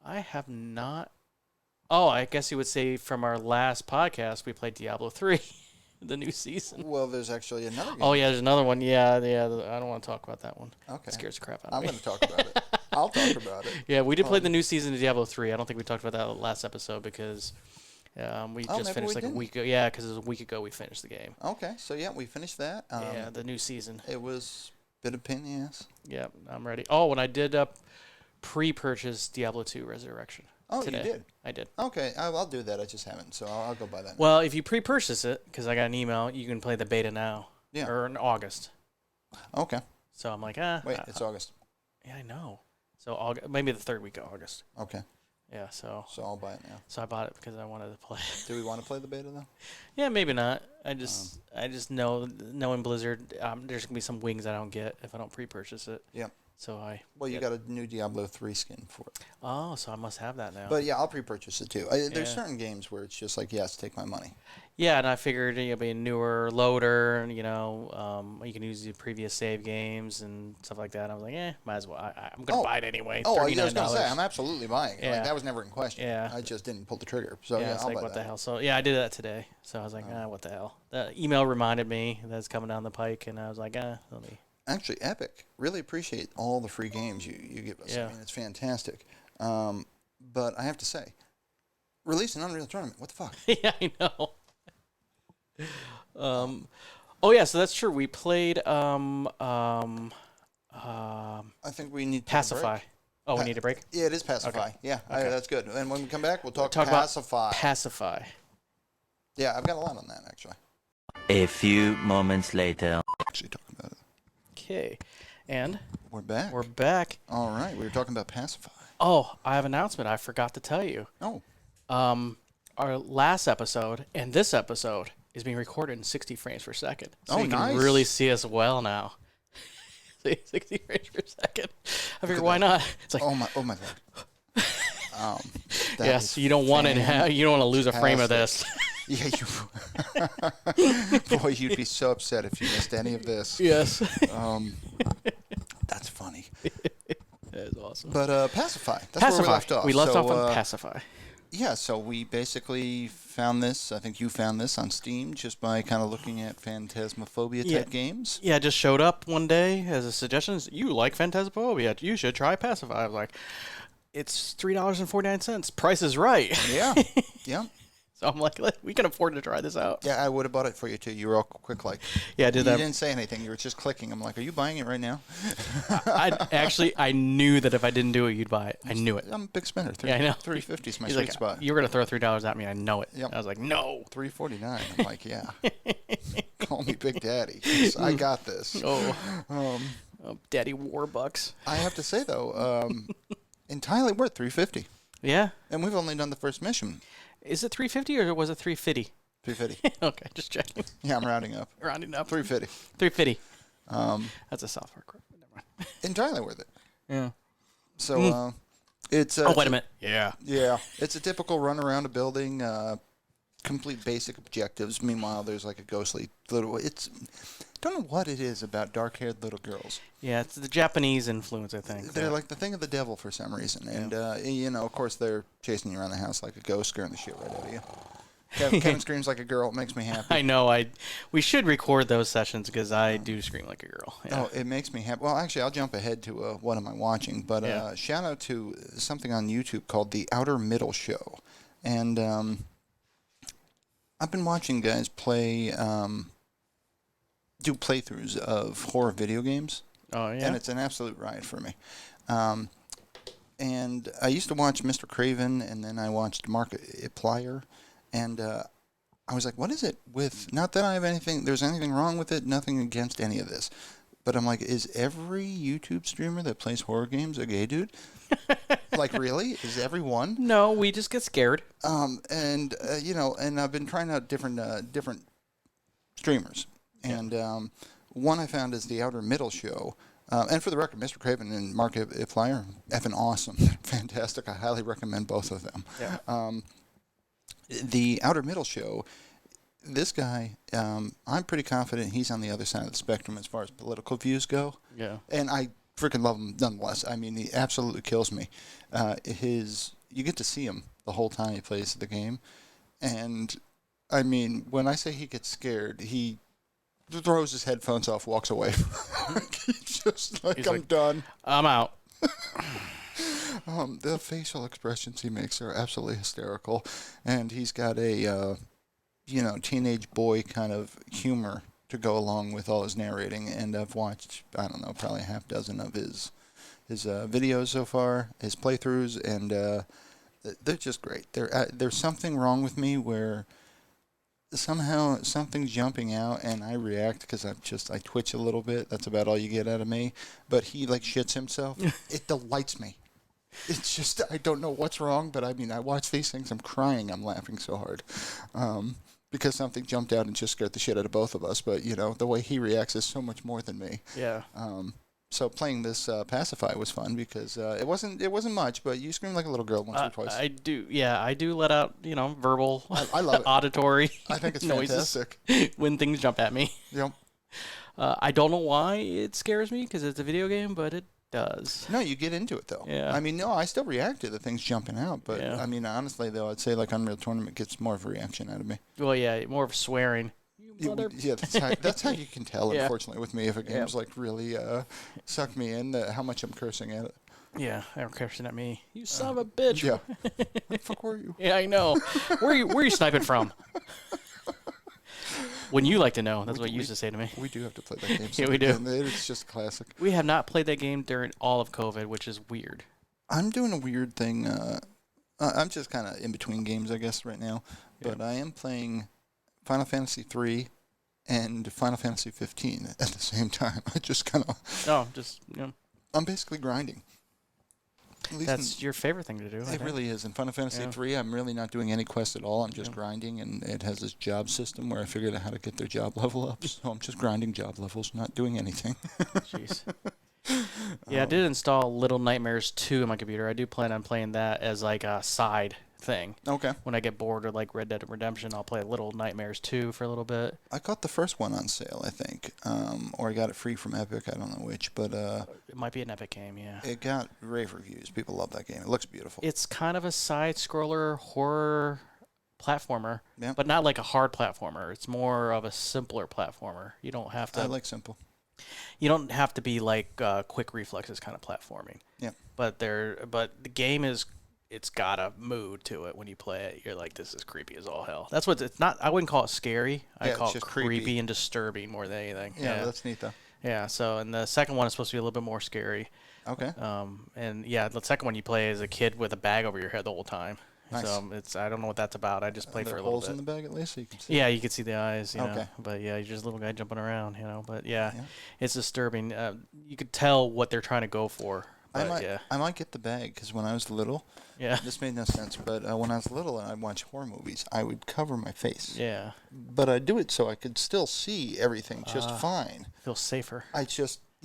I have not. Oh, I guess you would say from our last podcast, we played Diablo 3, the new season. Well, there's actually another game. Oh, yeah, there's another one. Yeah, I don't want to talk about that one. Okay. It scares the crap out of I'm me. going to talk about it. I'll talk about it. Yeah, we did play the new season of Diablo 3. I don't think we talked about that last episode because... we just finished like a week ago. Yeah, because it was a week ago we finished the game. Okay, so we finished that. The new season. It was a bit of pain in the ass. Yeah, I'm ready. Oh, and I did pre-purchase Diablo 2 Resurrection. Oh, today. You did? I did. Okay, I'll do that. I just haven't, so I'll go buy that. Well, if you pre-purchase it, because I got an email, you can play the beta now. Yeah. Or in August. Okay. So I'm like, Wait, it's August. Yeah, I know. So maybe the third week of August. Okay. Yeah, so I'll buy it now. So I bought it because I wanted to play. Do we want to play the beta though? Yeah, maybe not. I just know, knowing Blizzard, there's gonna be some wings I don't get if I don't pre-purchase it. Yeah. So you got a new Diablo 3 skin for it. Oh, so I must have that now. But yeah, I'll pre-purchase it too. There's certain games where it's just like, yes, take my money. Yeah, and I figured it'll be a newer loader, and you can use the previous save games and stuff like that. I was like, might as well. I'm gonna buy it anyway. Oh, I was gonna say, I'm absolutely buying it. Yeah. Like, that was never in question. Yeah. I just didn't pull the trigger. So yeah, it's I'll like, buy what that. the hell? So yeah, I did that today. So I was like, what the hell? The email reminded me that it's coming down the pike, and I was like, let me. Actually, Epic. Really appreciate all the free games you give us. Yeah. I mean, it's fantastic. But I have to say, release an Unreal Tournament. What the fuck? Yeah, I know. Oh yeah, so that's true. We played I think we need to Pacify. Oh, we need a break? Yeah, it is Pacify. Okay. Yeah, Okay. that's good. And when we come back, we'll talk Pacify. about Pacify. Yeah, I've got a lot on that actually. A few moments later. Actually talking about it. Okay. And We're back. we're back. All right, we were talking about Pacify. Oh, I have an announcement I forgot to tell you. Oh. Our last episode and this episode is being recorded in 60 frames per second. So you nice. can really see us well now. 60 frames per second. I figured, why not? It's like, Oh my God. That yes, is you don't want to lose a frame of this. Yeah, you. Boy, you'd be so upset if you missed any of this. Yes. That's funny. That is awesome. But Pacify. That's Pacify. where we left off. We left off on Pacify. Yeah, so we basically found this. I think you found this on Steam just by kind of looking at Phantasmaphobia type games. Yeah, just showed up one day as a suggestion. You like Phantasmaphobia? You should try Pacified. I was like, it's $3.49. Price is right. Yeah, yeah. So I'm like, we can afford to try this out. Yeah, I would have bought it for you too. You were all quick like. Yeah, I did that. You didn't say anything. You were just clicking. I'm like, are you buying it right now? I knew that if I didn't do it, you'd buy it. I knew it. I'm a big spender. Yeah, I know. $3.50 is my He's sweet like, spot. You were gonna throw $3 at me. I know it. Yep. I was like, no. $3.49. I'm like, yeah. Call me Big Daddy. 'Cause I got this. Oh, Daddy Warbucks. I have to say though, entirely worth $3.50. Yeah. And we've only done the first mission. Is it $3.50 or was it $3.50? $3.50. Okay, just checking. Yeah, I'm rounding up. Rounding up. $3.50. $3.50. That's a South Park. Never mind. Entirely worth it. Yeah. So it's. Oh, wait a minute. Yeah. Yeah, it's a typical run around a building, complete basic objectives. Meanwhile, there's like a ghostly little. Don't know what it is about dark-haired little girls. Yeah, it's the Japanese influence, I think. They're like the thing of the devil for some reason, and of course, they're chasing you around the house like a ghost, scaring the shit right out of you. Kevin screams like a girl. It makes me happy. I know. We should record those sessions because I do scream like a girl. Yeah. Oh, it makes me happy. Well, actually, I'll jump ahead to what am I watching? But shout out to something on YouTube called The Outer Middle Show, and I've been watching guys play. Do playthroughs of horror video games. Oh, yeah? And it's an absolute riot for me. And I used to watch Mr. Craven, and then I watched Markiplier, and I was like, what is it with, not that I have there's anything wrong with it, nothing against any of this, but I'm like, is every YouTube streamer that plays horror games a gay dude? Like, really? Is everyone? No, we just get scared. And I've been trying out different streamers. And one I found is The Outer Middle Show. And for the record, Mr. Craven and Markiplier, effing awesome. Fantastic. I highly recommend both of them. Yeah. The Outer Middle Show, this guy, I'm pretty confident he's on the other side of the spectrum as far as political views go. Yeah. And I freaking love him nonetheless. I mean, he absolutely kills me. You get to see him the whole time he plays the game. And, I mean, when I say he gets scared, he throws his headphones off, walks away. He's just like, I'm done. I'm out. The facial expressions he makes are absolutely hysterical, and he's got a teenage boy kind of humor to go along with all his narrating. And I've watched, I don't know, probably a half dozen of his videos so far, his playthroughs, and they're just great. There's something wrong with me where somehow something's jumping out and I react because I twitch a little bit. That's about all you get out of me. But he like shits himself. It delights me. It's just, I don't know what's wrong, but I mean, I watch these things, I'm crying, I'm laughing so hard. Because something jumped out and just scared the shit out of both of us. But, the way he reacts is so much more than me. Yeah. So playing this Pacified was fun because it wasn't much, but you screamed like a little girl once or twice. I do. Yeah, I do let out, verbal, I love it. auditory I think it's noises fantastic. when things jump at me. Yep. I don't know why it scares me because it's a video game, but it does. No, you get into it though. Yeah. I mean, no, I still react to the things jumping out, but Yeah. I mean, honestly though, I'd say like Unreal Tournament gets more of a reaction out of me. Well, yeah, more of swearing. Yeah, that's how you can tell, Yeah. Unfortunately, with me if a game's like really sucked me in, how much I'm cursing at it. Yeah, they're cursing at me. You son of a bitch. Yeah. What the fuck were you? Yeah, I know. Where are you sniping from? When you like to know, that's what you used to say to me. We do have to play that game. Yeah, we do. And it's just a classic. We have not played that game during all of COVID, which is weird. I'm doing a weird thing. I'm just kind of in between games, I guess, right now. But I am playing Final Fantasy 3 and Final Fantasy 15 at the same time. I just kind of... No, I'm basically grinding. That's your favorite thing to do. It really is. In Final Fantasy 3, I'm really not doing any quests at all. I'm just grinding, and it has this job system where I figured out how to get their job level up. So I'm just grinding job levels, not doing anything. Jeez. Yeah, I did install Little Nightmares 2 on my computer. I do plan on playing that as like a side thing. Okay. When I get bored of like Red Dead Redemption, I'll play Little Nightmares 2 for a little bit. I caught the first one on sale, I think, or I got it free from Epic. I don't know which, but It might be an Epic game, yeah. it got rave reviews. People love that game. It looks beautiful. It's kind of a side-scroller horror platformer, Yeah. but not like a hard platformer. It's more of a simpler platformer. You don't have to. I like simple. You don't have to be like quick reflexes kind of platforming. Yeah. But the game it's got a mood to it when you play it. You're like, this is creepy as all hell. That's what it's not. I wouldn't call it scary. I Yeah, call it's it just creepy creepy. and disturbing more than anything. Yeah, well, that's neat though. Yeah. So, and the second one is supposed to be a little bit more scary. Okay. And yeah, the second one you play as a kid with a bag over your head the whole time. Nice. So I don't know what that's about. I just played for a little holes bit. in the bag at least, so you can see. Yeah, you can see the eyes, you know. Okay. But yeah, you're just a little guy jumping around, you know. But yeah, Yeah. it's disturbing. You could tell what they're trying to go for. But I might get the bag because when I was little, yeah, this made no sense. But when I was little and I'd watch horror movies, I would cover my face. yeah, But I'd do it so I could still see everything just fine. feels safer.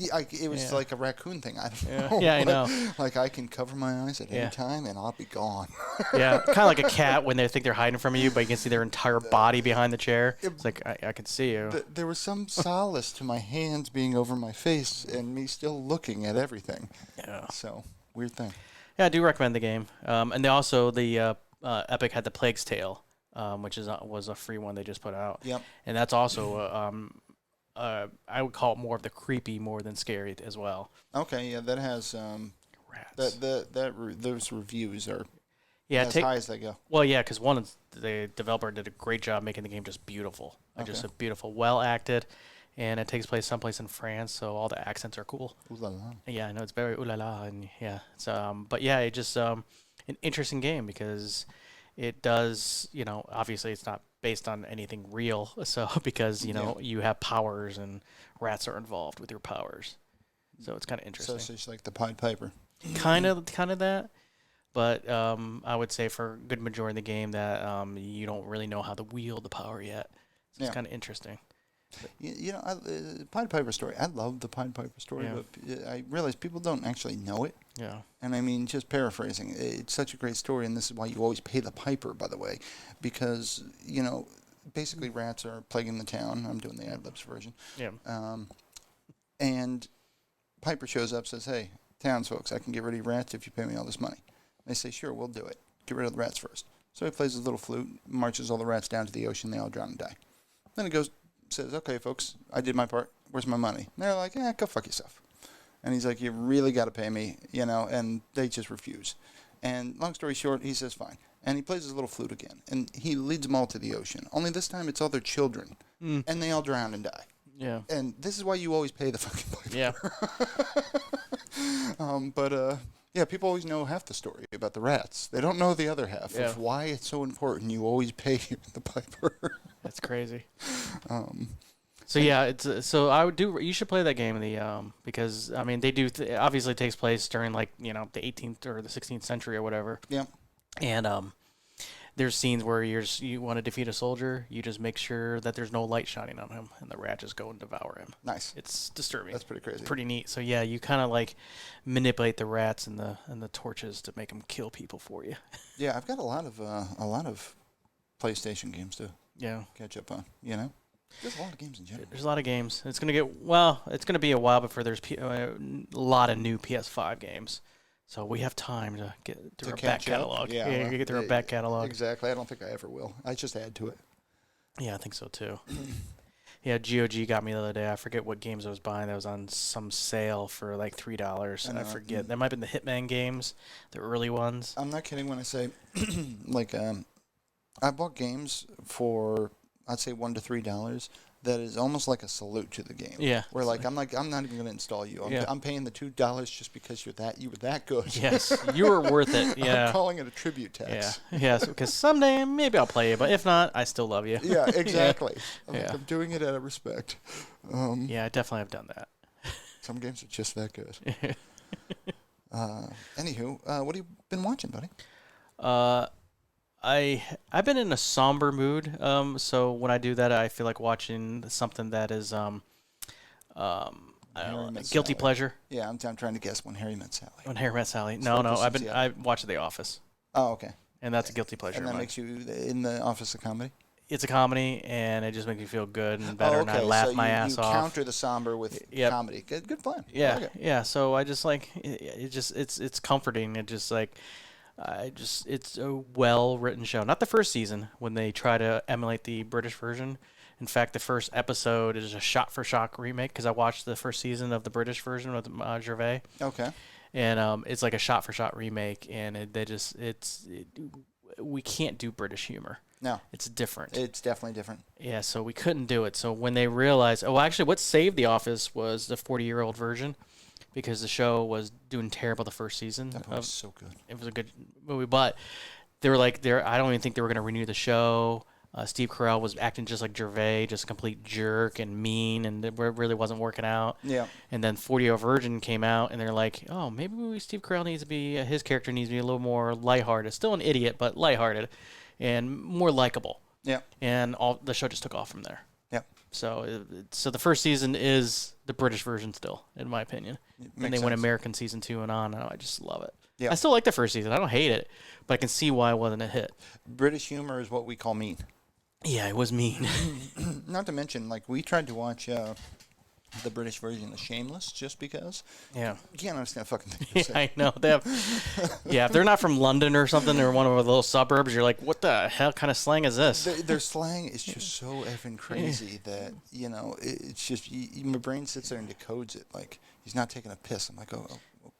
It was Yeah. like a raccoon thing. I don't Yeah. know. Yeah, I but, know. Like I can cover my eyes at Yeah. any time and I'll be gone. Yeah, kind of like a cat when they think they're hiding from you, but you can see their entire body behind the chair. It's like I can see you. There was some solace to my hands being over my face and me still looking at everything. Yeah. So weird thing. Yeah, I do recommend the game. And they also the Epic had the Plague's Tale, which was a free one they just put out. Yep. And that's also I would call it more of the creepy more than scary as well. Okay. Yeah, that has Rats. those reviews are Yeah, as high as they go. well, yeah, because one of the developer did a great job making the game just beautiful, just a beautiful, well acted, and it takes place someplace in France, so all the accents are cool. Ooh la la. Yeah, I know it's very ooh la la, and yeah, so but yeah, it just an interesting game because it does, you know, obviously it's not based on anything real, so because you know you have powers and rats are involved with your powers, so it's kind of So interesting. it's just like the Pied Piper. Kind of that. But I would say for a good majority of the game that you don't really know how to wield the power yet. So it's kind of interesting. You know, Pied Piper story. I love the Pied Piper story, Yeah. but I realize people don't actually know it. Yeah. And I mean, just paraphrasing, it's such a great story, and this is why you always pay the piper, by the way, because, you know, basically rats are plaguing the town. I'm doing the ad-libs version. Yeah. And Piper shows up, says, hey, townsfolk, I can get rid of your rats if you pay me all this money. They say, sure, we'll do it. Get rid of the rats first. So he plays his little flute, marches all the rats down to the ocean, they all drown and die. Then he goes, says, okay, folks, I did my part. Where's my money? And they're like, go fuck yourself. And he's like, you really got to pay me, you know, and they just refuse. And long story short, he says, fine. And he plays his little flute again. And he leads them all to the ocean. Only this time it's all their children. And they all drown and die. Yeah. And this is why you always pay the fucking piper. Yeah. Yeah, people always know half the story about the rats. They don't know the other half Yeah. of why it's so important. You always pay the piper. That's crazy. So yeah, it's so I would do. You should play that game, because I mean they do. Obviously, it takes place during like the 18th or the 16th century or whatever. Yeah. And there's scenes where you want to defeat a soldier, you just make sure that there's no light shining on him, and the rat just go and devour him. Nice. It's disturbing. That's pretty crazy. Pretty neat. So yeah, you kind of like manipulate the rats and the torches to make them kill people for you. Yeah, I've got a lot of PlayStation games to catch up on. You know, there's a lot of games in general. There's a lot of games. It's gonna be a while before there's a lot of new PS5 games. So we have time to get through our back catalog. Yeah, get through our back catalog. Exactly. I don't think I ever will. I just add to it. Yeah, I think so too. Yeah, GOG got me the other day. I forget what games I was buying. That was on some sale for like $3. I forget. That might have been the Hitman games, the early ones. I'm not kidding when I say, like, I bought games for, I'd say $1 to $3. That is almost like a salute to the game. Yeah. Where I'm not even going to install you. I'm paying the $2 just because you were that good. Yes, you were worth it. Yeah. I'm calling it a tribute tax. Yeah. Yes, because someday maybe I'll play you, but if not, I still love you. Yeah, exactly. Yeah. I'm doing it out of respect. Yeah, I definitely have done that. Some games are just that good. Anywho, what have you been watching, buddy? I've been in a somber mood. So when I do that, I feel like watching something that is I don't know, guilty pleasure. Yeah, I'm trying to guess When Harry Met Sally. When Harry Met Sally. So No, this is, I watched The Office. Oh, okay. and that's a guilty pleasure. And that makes you in the office of comedy? It's a comedy, and it just makes me feel good and better, and I laugh my ass off. You counter the somber with comedy. Good plan. Yeah, yeah. So I just like it. Just it's comforting. It just like it's a well written show. Not the first season when they try to emulate the British version. In fact, the first episode is a shot-for-shot remake because I watched the first season of the British version with Gervais. Okay. And it's like a shot-for-shot remake, and we can't do British humor. No. It's different. It's definitely different. Yeah, so we couldn't do it. So when they realized, actually, what saved The Office was the 40-year-old version because the show was doing terrible the first season. That was so good. It was a good movie, but they were like, I don't even think they were going to renew the show. Steve Carell was acting just like Gervais, just a complete jerk and mean, and it really wasn't working out. Yeah. And then 40-Year-Old Virgin came out, and they're like, oh, maybe Steve Carell needs to be, his character needs to be a little more lighthearted. Still an idiot, but lighthearted and more likable. Yeah. And the show just took off from there. Yeah. So the first season is the British version still, in my opinion. And they went American season 2 and on, and I just love it. Yeah. I still like the first season. I don't hate it, but I can see why it wasn't a hit. British humor is what we call mean. Yeah, it was mean. Not to mention, like, we tried to watch the British version of Shameless just because. Yeah. You can't understand fucking thing. Yeah, I know. They have, if they're not from London or something or one of the little suburbs, you're like, what the hell kind of slang is this? Their slang is just so effing crazy that, it's just, my brain sits there and decodes it. Like, he's not taking a piss. I'm like, oh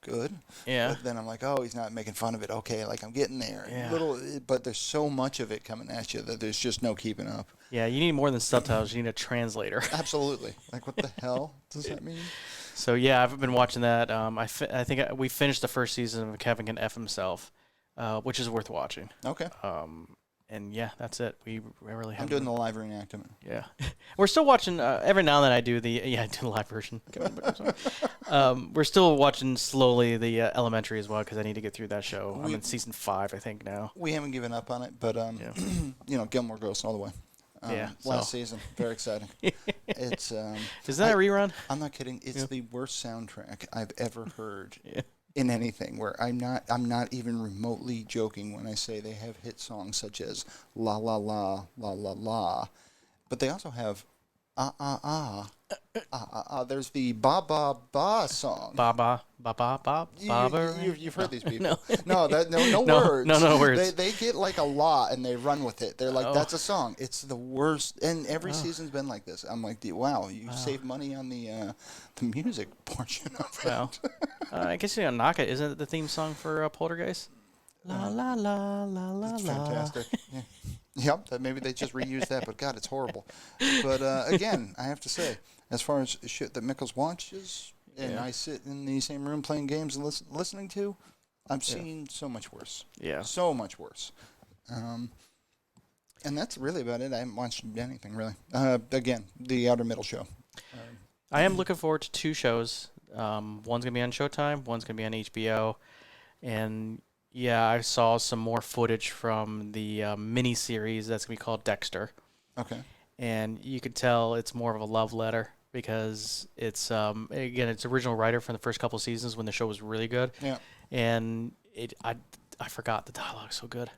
good. Yeah. But then I'm like, oh, he's not making fun of it. Okay, like I'm getting there. Yeah. But there's so much of it coming at you that there's just no keeping up. Yeah, you need more than subtitles. You need a translator. Absolutely. Like, what the hell does that mean? So yeah, I've been watching that. I think we finished the first season of Kevin Can F Himself, which is worth watching. Okay. And yeah, that's it. We really have. I'm doing the live reenactment. Yeah, we're still watching. Every now and then I do the live version. We're still watching slowly the Elementary as well because I need to get through that show. I'm in season 5, I think now. We haven't given up on it, but Gilmore Girls all the way. Last season, very exciting. It's is that a rerun? I'm not kidding. It's the worst soundtrack I've ever heard. In anything, where I'm not even remotely joking when I say they have hit songs such as La La La La La La, but they also have There's the Ba Ba Ba song. Ba Ba Ba Ba Ba Ba. You've heard these people. No, no words. No words. They get like a la and they run with it. They're like, that's a song. It's the worst. And every season's been like this. I'm like, wow, you save money on the music portion of it. Well, I guess you gotta knock it. Isn't it the theme song for Poltergeist? La la la la la. It's fantastic. Yeah. Yep, maybe they just reused that, but God, it's horrible. But again, I have to say, as far as shit that Mickles watches, and I sit in the same room playing games and listening to, I've seen so much worse. Yeah. So much worse. And that's really about it. I haven't watched anything, really. Again, the Outer Middle Show. I am looking forward to 2 shows. One's going to be on Showtime, one's going to be on HBO. And yeah, I saw some more footage from the mini-series that's going to be called Dexter. Okay. And you could tell it's more of a love letter because it's, again, it's original writer from the first couple seasons when the show was really good. Yeah. And I forgot the dialogue so good.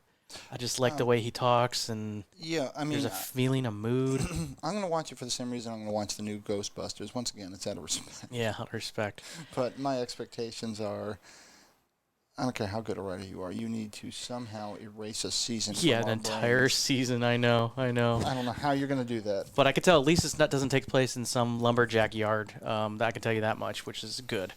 I just like the way he talks, and there's a feeling, a mood. I'm going to watch it for the same reason I'm going to watch the new Ghostbusters. Once again, it's out of respect. Yeah, out of respect. But my expectations are, I don't care how good a writer you are, you need to somehow erase a season. Yeah, an entire season. I know. I don't know how you're going to do that. But I can tell at least it doesn't take place in some lumberjack yard. I can tell you that much, which is good.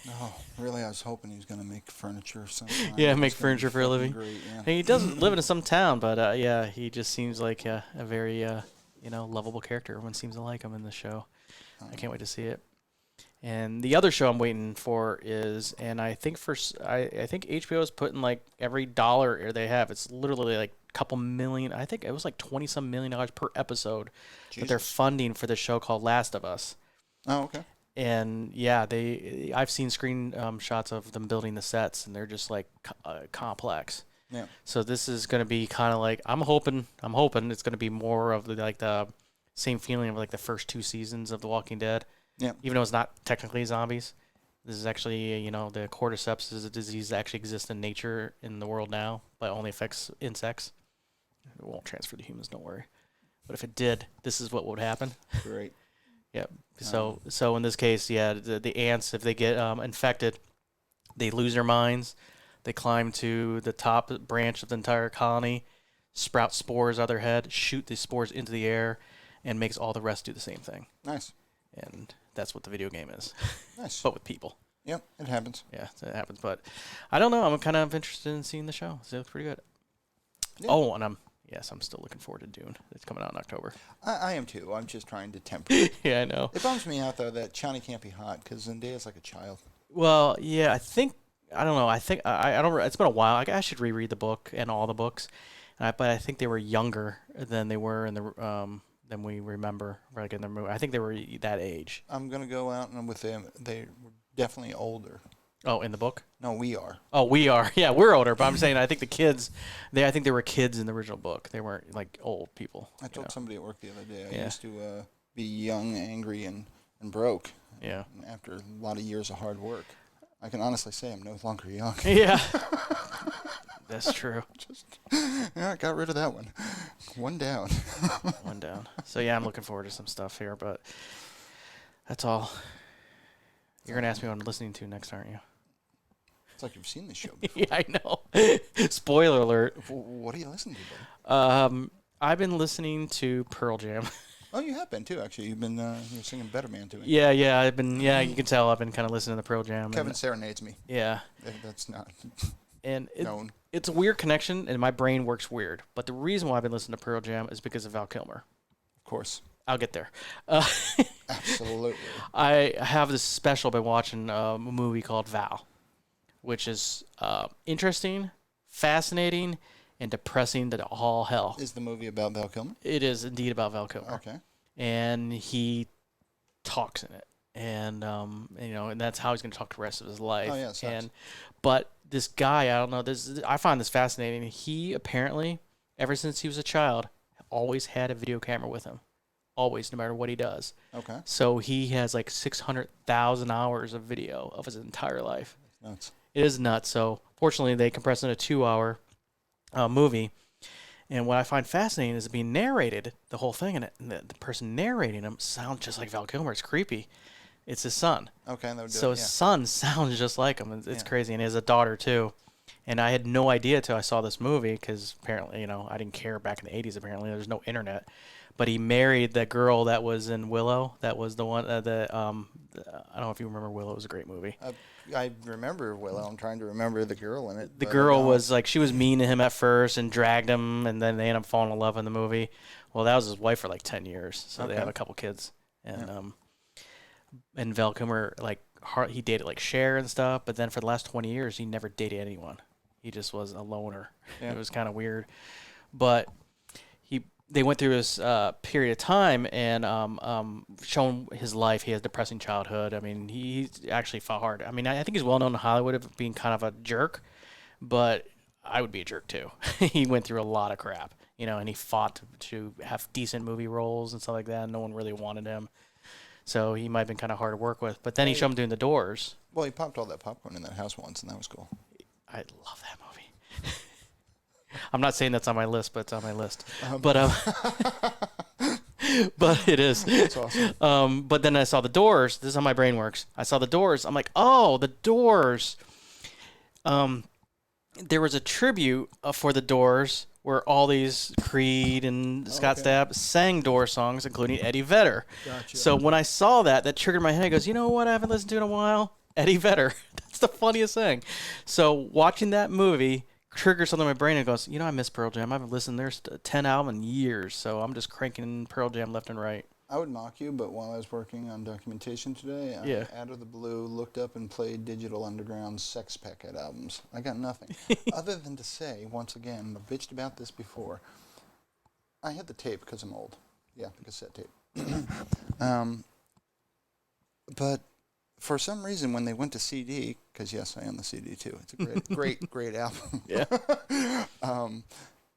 Oh, really? I was hoping he was going to make furniture or something. Yeah, make furniture for a living. Great, yeah. He doesn't live in some town, but he just seems like a very lovable character. Everyone seems to like him in the show. I can't wait to see it. And the other show I'm waiting for is, and I think I think HBO is putting like every dollar they have. It's literally like a couple million. I think it was like $20-some million per episode that they're funding for the show called Last of Us. Oh, okay. And yeah, I've seen screen shots of them building the sets, and they're just like complex. Yeah. So this is going to be kind of like I'm hoping it's going to be more of the same feeling of like the first 2 seasons of The Walking Dead. Yeah. Even though it's not technically zombies, This is actually, the cordyceps is a disease that actually exists in nature in the world now, but only affects insects. It won't transfer to humans, don't worry. But if it did, this is what would happen. Great. Yeah. So in this case, the ants, if they get infected, they lose their minds. They climb to the top branch of the entire colony, sprout spores out of their head, shoot the spores into the air, and makes all the rest do the same thing. Nice. And that's what the video game is. Nice. But with people. Yep, it happens. Yeah, it happens. But I don't know. I'm kind of interested in seeing the show. So it looks pretty good. Yeah. Oh, and I'm still looking forward to Dune. It's coming out in October. I am too. I'm just trying to temper it. Yeah, I know. It bums me out, though, that Chani can't be hot because Zendaya's like a child. Well, yeah, I don't know. I don't. It's been a while. I should reread the book and all the books, but I think they were younger than they were in the than we remember. Like in the movie, I think they were that age. I'm gonna go out and with them. They were definitely older. Oh, in the book? No, we are. Oh, we are. Yeah, we're older. But I'm saying I think the kids. I think they were kids in the original book. They weren't like old people. I told somebody at work the other day. I Yeah. used to be young, angry, and broke. Yeah. After a lot of years of hard work, I can honestly say I'm no longer young. Yeah. That's true. I got rid of that one. One down. One down. So yeah, I'm looking forward to some stuff here, but that's all. You're gonna ask me what I'm listening to next, aren't you? It's like you've seen this show before. Yeah, I know. Spoiler alert. What are you listening to, buddy? I've been listening to Pearl Jam. Oh, you have been too. Actually, you've been you're singing Better Man to it. Yeah, I've been. Yeah, you can tell I've been kind of listening to the Pearl Jam. Kevin serenades me. Yeah. That's not And known. It's a weird connection, and my brain works weird. But the reason why I've been listening to Pearl Jam is because of Val Kilmer. Of course. I'll get there. Absolutely. I have this special. Been watching a movie called Val, which is interesting, fascinating, and depressing to all hell. Is the movie about Val Kilmer? It is indeed about Val Kilmer. Okay. And he talks in it, and and that's how he's going to talk the rest of his life. Oh, yeah, it sucks. But this guy, I don't know. I find this fascinating. He apparently, ever since he was a child, always had a video camera with him. Always, no matter what he does. Okay. So he has like 600,000 hours of video of his entire life. Nuts. It is nuts. So fortunately, they compressed it in a 2-hour movie. And what I find fascinating is being narrated, the whole thing, and the person narrating him sounds just like Val Kilmer. It's creepy. It's his son. Okay, that would do So it, his son sounds just like him. It's crazy. And he has a daughter, too. And I had no idea till I saw this movie because apparently, I didn't care back in the 80s, apparently. There's no internet. But he married the girl that was in Willow. That was the one, I don't know if you remember Willow. It was a great movie. I remember Willow. I'm trying to remember the girl in it. The girl was like, she was mean to him at first and dragged him, and then they ended up falling in love in the movie. Well, that was his wife for like 10 years. So they have a couple kids. And and Val Kilmer, he dated like Cher and stuff, but then for the last 20 years, he never dated anyone. He just was a loner. Yeah. It was kind of weird. But they went through this period of time and shown his life. He has a depressing childhood. I mean, he actually fought hard. I mean, I think he's well known in Hollywood of being kind of a jerk, but I would be a jerk too. He went through a lot of crap, and he fought to have decent movie roles and stuff like that. No one really wanted him. So he might have been kind of hard to work with. But then he showed him doing The Doors. Well, he popped all that popcorn in that house once, and that was cool. I love that movie. I'm not saying that's on my list, but it's on my list. But it is. That's awesome. But then I saw The Doors. This is how my brain works. I saw The Doors. I'm like, oh, The Doors. There was a tribute for The Doors where all these Creed and Scott Stapp sang Doors songs, including Eddie Vedder. Gotcha. So when I saw that triggered my head. It goes, you know what I haven't listened to in a while? Eddie Vedder. That's the funniest thing. So watching that movie triggers something in my brain and goes, I miss Pearl Jam. I haven't listened to their 10 album in years, so I'm just cranking Pearl Jam left and right. I would mock you, but while I was working on documentation today, I, out of the blue, looked up and played Digital Underground's Sex Packet albums. I got nothing. Other than to say, once again, I bitched about this before, I had the tape because I'm old. Yeah, the cassette tape. But for some reason, when they went to CD, because yes, I own the CD too. It's a great, great album. Yeah.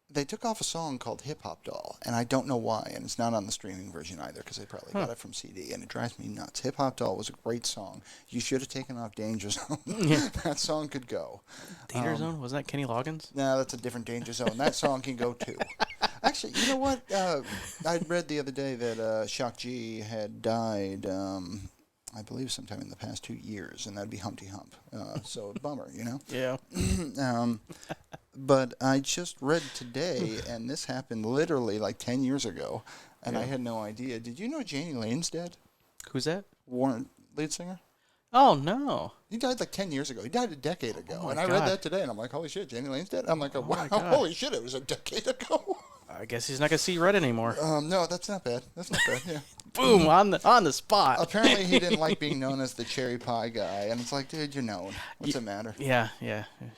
they took off a song called Hip Hop Doll, and I don't know why, and it's not on the streaming version either because they probably got it from CD, and it drives me nuts. Hip Hop Doll was a great song. You should have taken off Danger Zone. That song could go. Danger Zone? Wasn't that Kenny Loggins? No, that's a different Danger Zone. That song can go too. Actually, you know what? I read the other day that Shock G had died, I believe sometime in the past 2 years, and that'd be Humpty Hump. So, bummer, you know? Yeah. But I just read today, and this happened literally like 10 years ago, and I had no idea. Did you know Janie Lane's dead? Who's that? Warren, lead singer? Oh, no. He died like 10 years ago. He died a decade ago. Oh, and I read that today, and I'm like, holy shit, Janie Lane's dead? I'm like, wow, holy shit, it was a decade ago. I guess he's not going to see Red anymore. No, that's not bad. That's not bad, yeah. Boom, on the spot. Apparently he didn't like being known as the cherry pie guy, and it's like, dude, you're known. What's it matter? Yeah.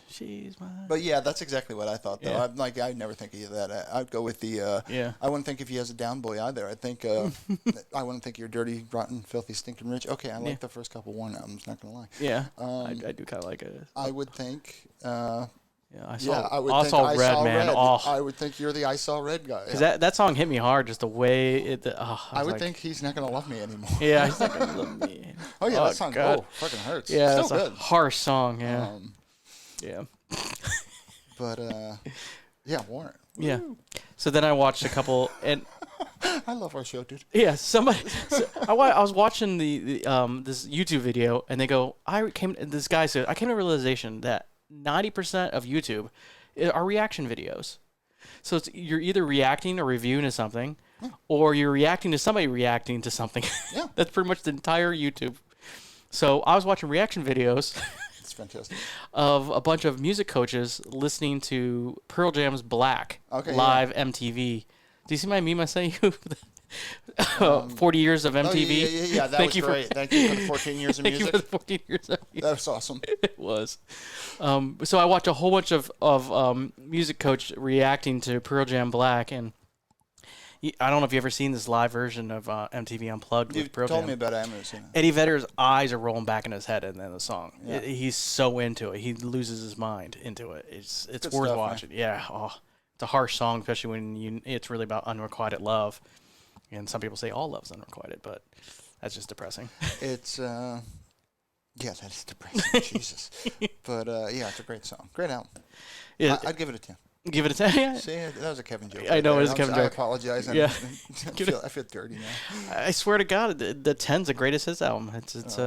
She's mine. But yeah, that's exactly what I thought, though. Yeah. I'd never think of that. I'd go with the, Yeah. I wouldn't think if he has a down boy either. I think, I wouldn't think you're dirty, rotten, filthy, stinking rich. Okay, I like the first couple Warren albums, not going to lie. Yeah, I do kind of like it. I would think, I saw Red, man. Red. Oh. I would think you're the I Saw Red guy. Because that song hit me hard, just the way it. I would think he's not going to love me anymore. Yeah, he's not going to love me. Oh, yeah, that song fucking hurts. Yeah, Still it's good. a harsh song, yeah. Yeah. But, yeah, Warren. Yeah. So then I watched a couple, and I love our show, dude. yeah, I was watching the this YouTube video, and they go, this guy said, I came to the realization that 90% of YouTube are reaction videos. So you're either reacting or reviewing to something, or you're reacting to somebody reacting to something. Yeah. That's pretty much the entire YouTube. So I was watching reaction videos It's fantastic. of a bunch of music coaches listening to Pearl Jam's Black live MTV. Do you see my meme I sent you? 40 years of MTV. Yeah, that was great. Thank you for the 14 years of music. Thank you for the 14 years of music. That was awesome. It was. So I watched a whole bunch of music coach reacting to Pearl Jam Black, and I don't know if you've ever seen this live version of MTV Unplugged with Pearl Jam. You told me about it. I haven't seen it. Eddie Vedder's eyes are rolling back in his head in the song. Yeah. He's so into it. He loses his mind into it. It's Good worth stuff, watching. Man. Yeah. Oh, it's a harsh song, especially when it's really about unrequited love. And some people say all love's unrequited, but that's just depressing. It's, yeah, that is depressing. Jesus. But, yeah, it's a great song. Great album. Yeah, I'd give it a 10. Give it a 10. Yeah. See, that was a Kevin joke. I know right it was a there. Kevin I joke. apologize. Yeah. I feel dirty now. I swear to God, the 10's the greatest his album. It is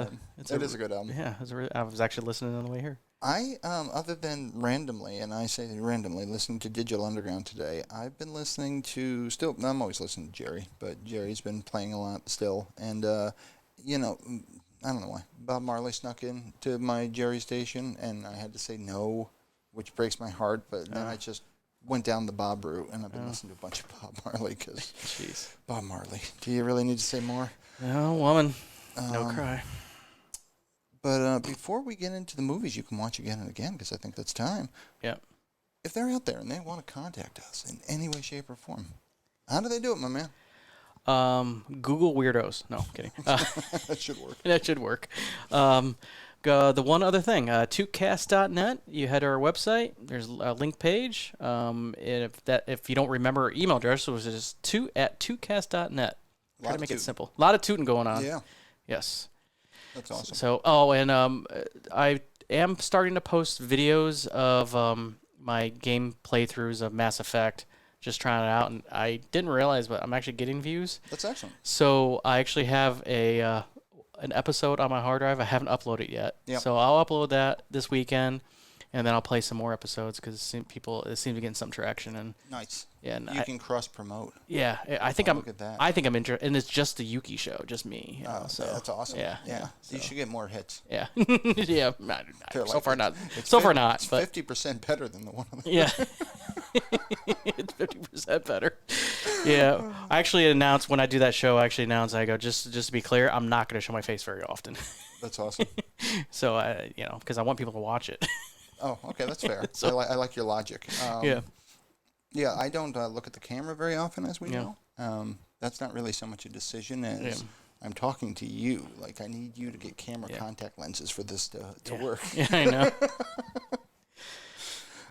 a good album. Yeah, I was actually listening on the way here. I, other than randomly, and I say randomly, listening to Digital Underground today, I've been listening to, I'm always listening to Jerry, but Jerry's been playing a lot still. And, you know, I don't know why. Bob Marley snuck in to my Jerry station, and I had to say no, which breaks my heart, but then I just went down the Bob route, and I've been listening to a bunch of Bob Marley, because Bob Marley. Do you really need to say more? No, woman. No cry. But before we get into the movies you can watch again and again, because I think that's time. Yeah. If they're out there and they want to contact us in any way, shape, or form, how do they do it, my man? Google weirdos. No, kidding. That should work. That should work. The one other thing, tootcast.net, you head to our website. There's a link page. If you don't remember our email address, it was just tootcast.net. Try to make it simple. A lot of tooting going on. Yeah. Yes. That's awesome. So, I am starting to post videos of my game playthroughs of Mass Effect, just trying it out, and I didn't realize, but I'm actually getting views. That's excellent. So I actually have an episode on my hard drive. I haven't uploaded yet. Yep. So I'll upload that this weekend, and then I'll play some more episodes because it seems to be getting some traction. And nice. Yeah, and you can cross promote. Yeah, I think look at that. I think I'm interested, and it's just the Yuki show, just me. You know, so that's awesome. Yeah. So. You should get more hits. Yeah, yeah. So far not. It's 50% better than the one. Yeah, it's 50% better. Yeah, I actually announced when I do that show. I go just to be clear, I'm not going to show my face very often. That's awesome. So because I want people to watch it. Oh, okay, that's fair. So, I like your logic. Yeah. Yeah, I don't look at the camera very often, as we know. That's not really so much a decision as I'm talking to you. Like, I need you to get camera contact lenses for this to work. Yeah, I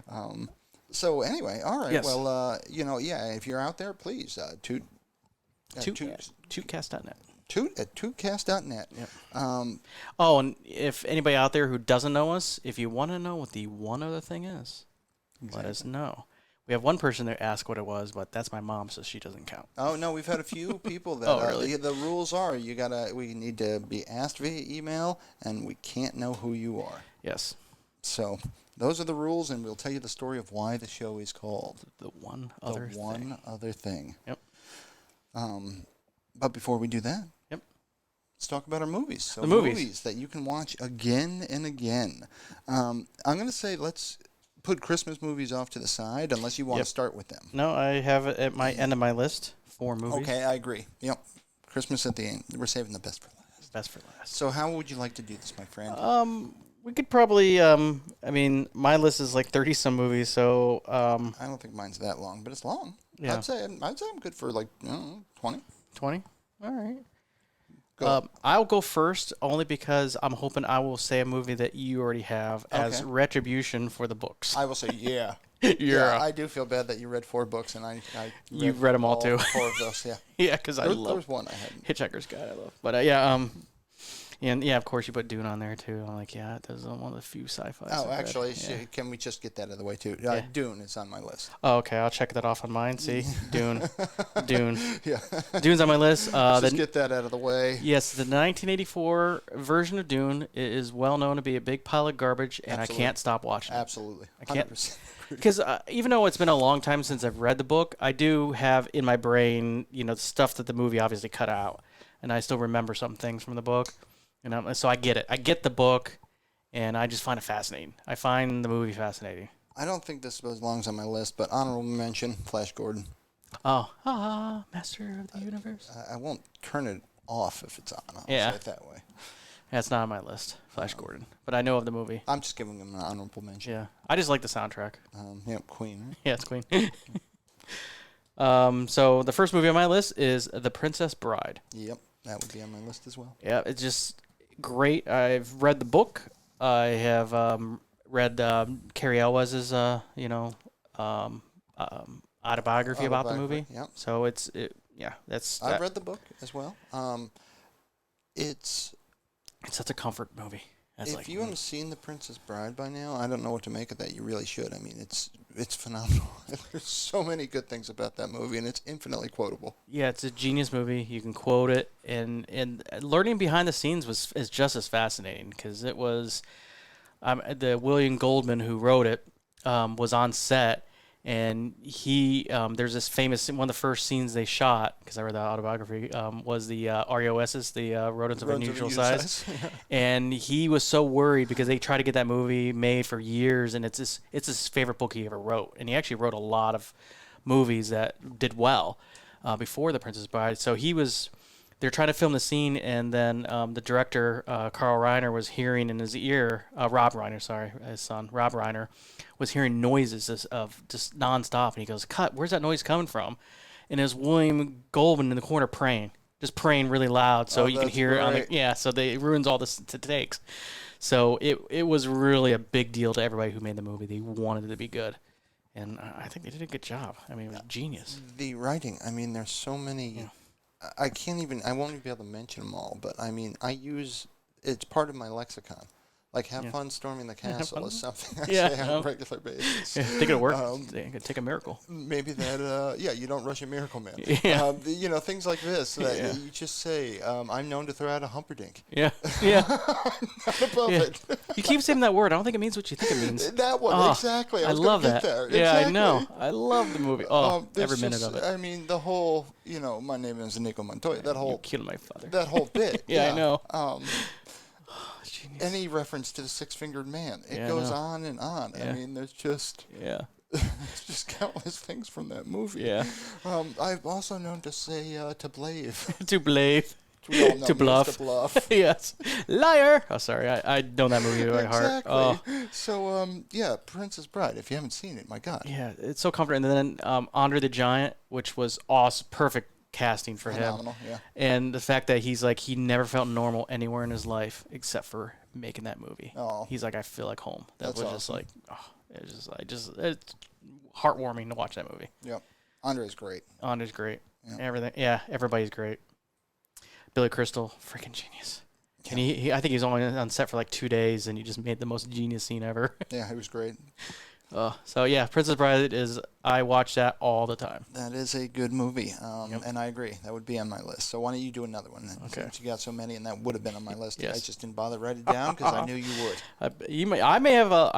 know. So anyway, all right. Yes. Well, if you're out there, please toot. Tootcast.net. Toot at tootcast.net. Yep. Oh, and if anybody out there who doesn't know us, if you want to know what the one other thing is, let us know. We have one person that asked what it was, but that's my mom, so she doesn't count. Oh no, we've had a few people that. Really? The rules are we need to be asked via email, and we can't know who you are. Yes. So those are the rules, and we'll tell you the story of why the show is called The One Other Thing. Yep. But before we do that, let's talk about our movies. So the movies that you can watch again and again. I'm going to say let's put Christmas movies off to the side unless you want to start with them. No, I have it at my end of my list, 4 movies. Okay, I agree. Yep. Christmas at the end. We're saving the best for last. Best for last. So how would you like to do this, my friend? We could probably, my list is like 30-some movies, so... I don't think mine's that long, but it's long. Yeah. I'd say I'm good for 20. 20? All right. Go. I'll go first only because I'm hoping I will say a movie that you already have as retribution for the books. I will say, yeah. Yeah. I do feel bad that you read 4 books, and I You've read them all too. 4 of those, yeah. Yeah, because I love... There was one I hadn't. Hitchhiker's Guide, I love. But, and of course you put Dune on there too. I'm like, that is one of the few sci-fi. Oh, actually, can we just get that out of the way too? Dune is on my list. Oh, okay. I'll check that off on mine. See, Dune. Yeah. Dune's on my list. Just get that out of the way. Yes, the 1984 version of Dune is well known to be a big pile of garbage, and Absolutely. I can't stop watching it. Absolutely. I can't. 100%. Because even though it's been a long time since I've read the book, I do have in my brain, the stuff that the movie obviously cut out, and I still remember some things from the book. So I get it. I get the book, and I just find it fascinating. I find the movie fascinating. I don't think this belongs on my list, but honorable mention, Flash Gordon. Oh, Master of the Universe. I won't turn it off if it's on. I'll say it that way. That's not on my list, Flash Gordon. But I know of the movie. I'm just giving him an honorable mention. Yeah. I just like the soundtrack. Queen. Right? Yeah, it's Queen. So the first movie on my list is The Princess Bride. Yep, that would be on my list as well. Yeah, it's just great. I've read the book. I have read Cary Elwes's, autobiography about the movie. Yep. So I've read the book as well. It's such a comfort movie. If you haven't seen The Princess Bride by now, I don't know what to make of that. You really should. I mean, it's phenomenal. There's so many good things about that movie, and it's infinitely quotable. Yeah, it's a genius movie. You can quote it, and learning behind the scenes is just as fascinating because it was the William Goldman who wrote it was on set. And he, there's this famous, one of the first scenes they shot, because I read the autobiography, was the REOSs, the rodents of unusual size. And he was so worried because they tried to get that movie made for years, and it's his favorite book he ever wrote. And he actually wrote a lot of movies that did well before The Princess Bride. So they're trying to film the scene, and then the director, Carl Reiner, was hearing in his ear, Rob Reiner, his son, Rob Reiner, was hearing noises of just nonstop, and he goes, "Cut! Where's that noise coming from?" And it was William Goldman in the corner praying really loud, so you can hear it. So it ruins all the takes. So it was really a big deal to everybody who made the movie. They wanted it to be good, and I think they did a good job. I mean, it was genius. The writing. I mean, there's so many. Yeah. I won't even be able to mention them all, but I mean, it's part of my lexicon. Like, have fun storming the castle is something I say on a regular basis. Yeah, think it'll work. It could take a miracle. Maybe that, you don't rush a miracle, man. Yeah. Things like this that you just say, I'm known to throw out a humperdinck. Yeah. Not above it. You keep saying that word. I don't think it means what you think it means. That one, exactly. I love that. There. Yeah, exactly. I know. I love the movie. Every minute of it. I mean, the whole, my name is Nico Montoya. That whole, you killed my father. That whole bit. I know. Any reference to the six-fingered man. It goes on and on. Yeah. I mean, there's just there's just countless things from that movie. Yeah. I've also known to say to blave. To blave. We all know to bluff. To bluff. Yes. Liar. Oh, sorry. I know that movie by heart. Oh. So, Princess Bride. If you haven't seen it, my God. Yeah, it's so comforting. And then Andre the Giant, which was awesome. Perfect casting for Phenomenal, him. Yeah. And the fact that he's like, he never felt normal anywhere in his life except for making that movie. Oh. He's like, I feel like home. That That's was awesome. just like, it's heartwarming to watch that movie. Yep. Andre's great. Andre's great. Yeah. Everybody's great. Billy Crystal, freaking genius. Yeah. And he, I think he's only on set for like 2 days, and he just made the most genius scene ever. Yeah, he was great. So yeah, Princess Bride I watch that all the time. That is a good movie, and I agree. That would be on my list. So why don't you do another one then? Okay. Since you got so many, and that would have been on my list. Yes. I just didn't bother to write it down because I knew you would. I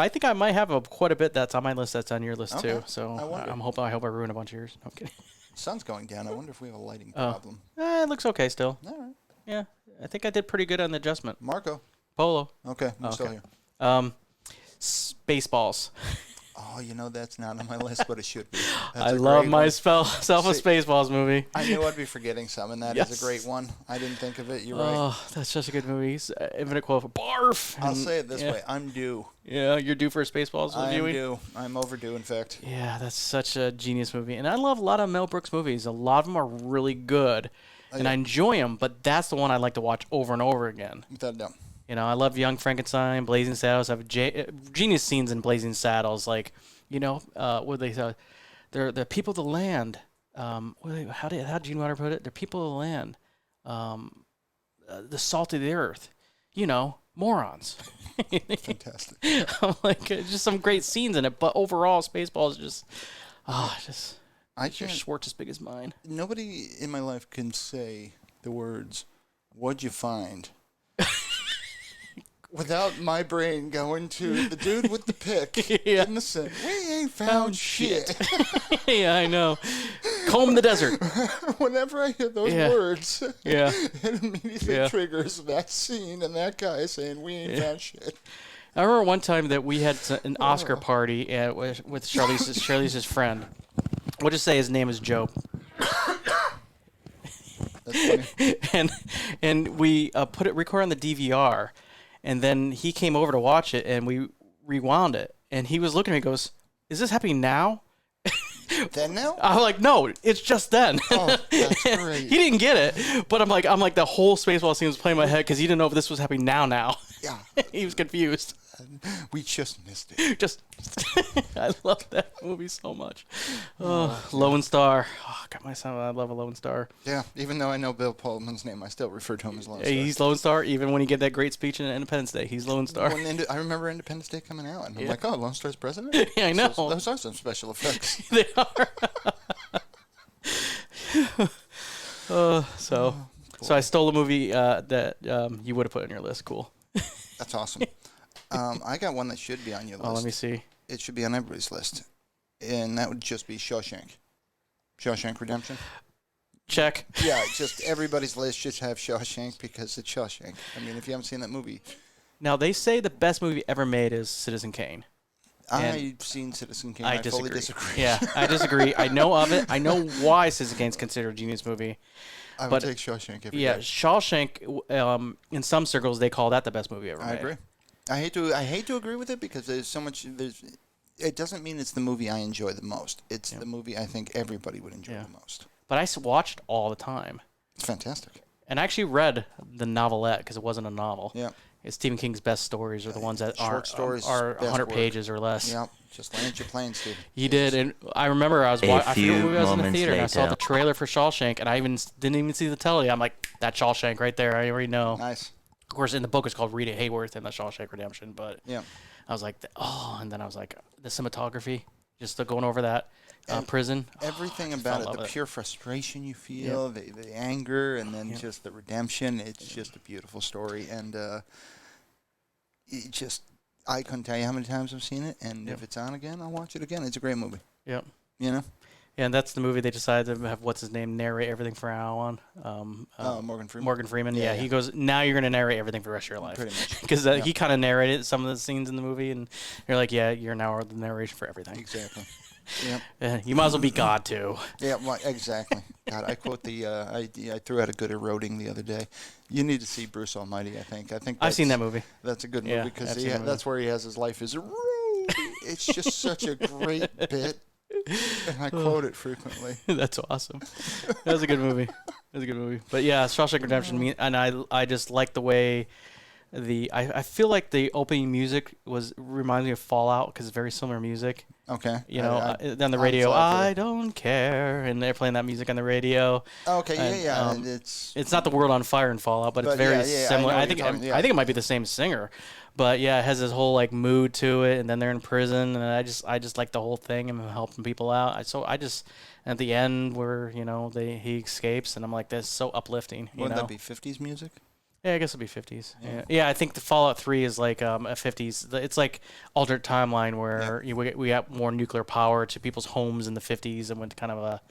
think I might have quite a bit that's on my list that's on your list too. So I hope I ruin a bunch of yours. No, I'm kidding. Sun's going down. I wonder if we have a lighting problem. It looks okay still. All right. Yeah, I think I did pretty good on the adjustment. Marco. Polo. Okay, I'm still here. Spaceballs. Oh, that's not on my list, but it should be. That's I a love great my one. Self a Spaceballs movie. I knew I'd be forgetting some, and that is Yes. a great one. I didn't think of it. You're right. Oh, that's such a good movie. Infinite quote for barf. I'll And, say it this yeah. way. I'm due. Yeah, you're due for a Spaceballs I'm viewing. due. I'm overdue, in fact. Yeah, that's such a genius movie. And I love a lot of Mel Brooks movies. A lot of them are really good. And I enjoy them, but that's the one I like to watch over and over again. Without a doubt. I love Young Frankenstein, Blazing Saddles. I have genius scenes in Blazing Saddles, like, what they say, they're people of the land. How did Gene Wilder put it? They're people of the land, the salt of the earth. Morons. Fantastic. I'm like, just some great scenes in it, but overall, Spaceballs is just. I Your can't. Schwartz as big as mine. Nobody in my life can say the words, "What'd you find?" without my brain going to the dude with the pick in the sun. We ain't found shit. Yeah, I know. Comb the desert. Whenever I hear those words, it immediately triggers that scene and that guy saying, "We ain't found shit." I remember one time that we had an Oscar party with Charlize's friend. We'll just say his name is Joe. That's funny. and we record on the DVR, and then he came over to watch it, and we rewound it, and he was looking at me and goes, "Is this happening now?" Then now? I'm like, "No, it's just then." Oh, that's great. He didn't get it, but I'm like the whole Spaceball scene was playing in my head because he didn't know if this was happening now. Yeah. He was confused. We just missed it. I love that movie so much. Lone Star. Oh, God, I love a Lone Star. Yeah, even though I know Bill Pullman's name, I still refer to him as Lone Star. He's Lone Star, even when he get that great speech in Independence Day. He's Lone Star. I remember Independence Day coming out, and I'm like, oh, Lone Star's president? Yeah, I know. Those are some special effects. They are. So I stole a movie that you would have put on your list. Cool. That's awesome. I got one that should be on your list. Oh, let me see. It should be on everybody's list, and that would just be Shawshank. Shawshank Redemption. Check. Yeah, just everybody's list should have Shawshank because it's Shawshank. I mean, if you haven't seen that movie. Now, they say the best movie ever made is Citizen Kane. I've seen Citizen Kane. I fully disagree. Yeah, I disagree. I know of it. I know why Citizen Kane's considered a genius movie. I would take Shawshank every day. Shawshank, in some circles, they call that the best movie ever made. I agree. I hate to agree with it because there's so much. It doesn't mean it's the movie I enjoy the most. It's the movie I think everybody would enjoy the most. But I watched all the time. It's fantastic. And I actually read the novelette because it wasn't a novel. Yeah. It's Stephen King's best stories are the ones that Short stories, are 100 best pages or less. Yeah, just land your plane, Steve. He did, and I remember I forget what movie I was in the theater, and I saw later. the trailer for Shawshank, and I didn't even see the telly. I'm like, that's Shawshank right there. I already know. Nice. Of course, in the book it's called Rita Hayworth and the Shawshank Redemption, but Yeah. I was like, and then I was like, the cinematography, just going over that prison. Everything I just about fell in it, love the pure frustration you feel, the anger, and then just the redemption. It's just a beautiful story, and I couldn't tell you how many times I've seen it, and if it's on again, I'll watch it again. It's a great movie. Yep. You know? Yeah, and that's the movie they decided to have what's his name narrate everything from now on. Morgan Freeman. Morgan Freeman. Yeah, Yeah, yeah. he goes, now you're going to narrate everything for the rest of your life. Pretty much. Because he kind of narrated some of the scenes in the movie, and you're like, yeah, you're now the narration for everything. Exactly. Yeah. You might as well be God, too. Yeah, well, exactly. God, I quote I threw out a good eroding the other day. You need to see Bruce Almighty, I think. I've seen that movie. That's a good Yeah, movie because I've seen the movie. that's where he has his life is eroding. It's just such a great bit, and I quote it frequently. That's awesome. That was a good movie. But yeah, Shawshank Redemption, and I just like the way I feel like the opening music reminds me of Fallout because it's very similar music. Okay. You know, on the radio, I don't care, and they're playing that music on the radio. Okay, And, yeah. It's not the world on fire in Fallout, but it's very similar. I think it might be the same singer, but yeah, it has this whole like mood to it, and then they're in prison, and I just like the whole thing and helping people out. At the end where he escapes, and I'm like, that's so uplifting. Wouldn't that be 50s music? Yeah, I guess it'd be 50s. Yeah, I think the Fallout 3 is like a 50s. It's like alternate timeline where we got more nuclear power to people's homes in the 50s and went kind of a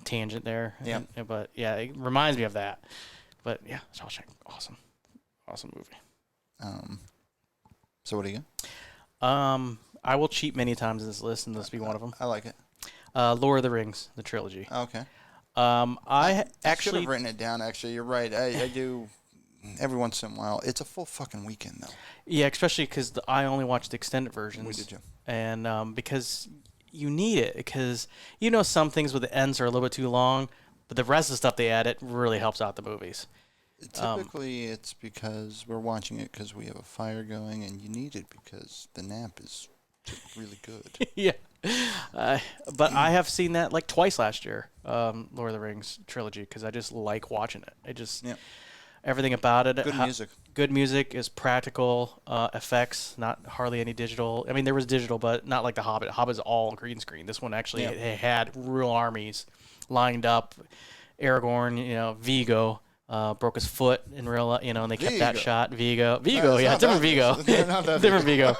tangent there. Yeah. But yeah, it reminds me of that. But yeah, Shawshank, awesome movie. So what do you got? I will cheat many times in this list, and this will be one of them. I like it. Lord of the Rings, the trilogy. Okay. I should have written it down. Actually, you're right. I do. Every once in a while, it's a full fucking weekend though. Yeah, especially because I only watched the extended versions. We did, too. And because you need it, because some things with the ends are a little bit too long, but the rest of the stuff they added really helps out the movies. Typically, it's because we're watching it because we have a fire going, and you need it because the nap is really good. Yeah. But I have seen that like twice last year, Lord of the Rings trilogy, because I just like watching it. Everything about it. Good music is practical effects, not hardly any digital. I mean, there was digital, but not like The Hobbit. Hobbit's all green screen. This one actually it had real armies lined up. Aragorn, Vigo. Broke his foot in real, and they kept that shot. Vigo, different Vigo, different Vigo.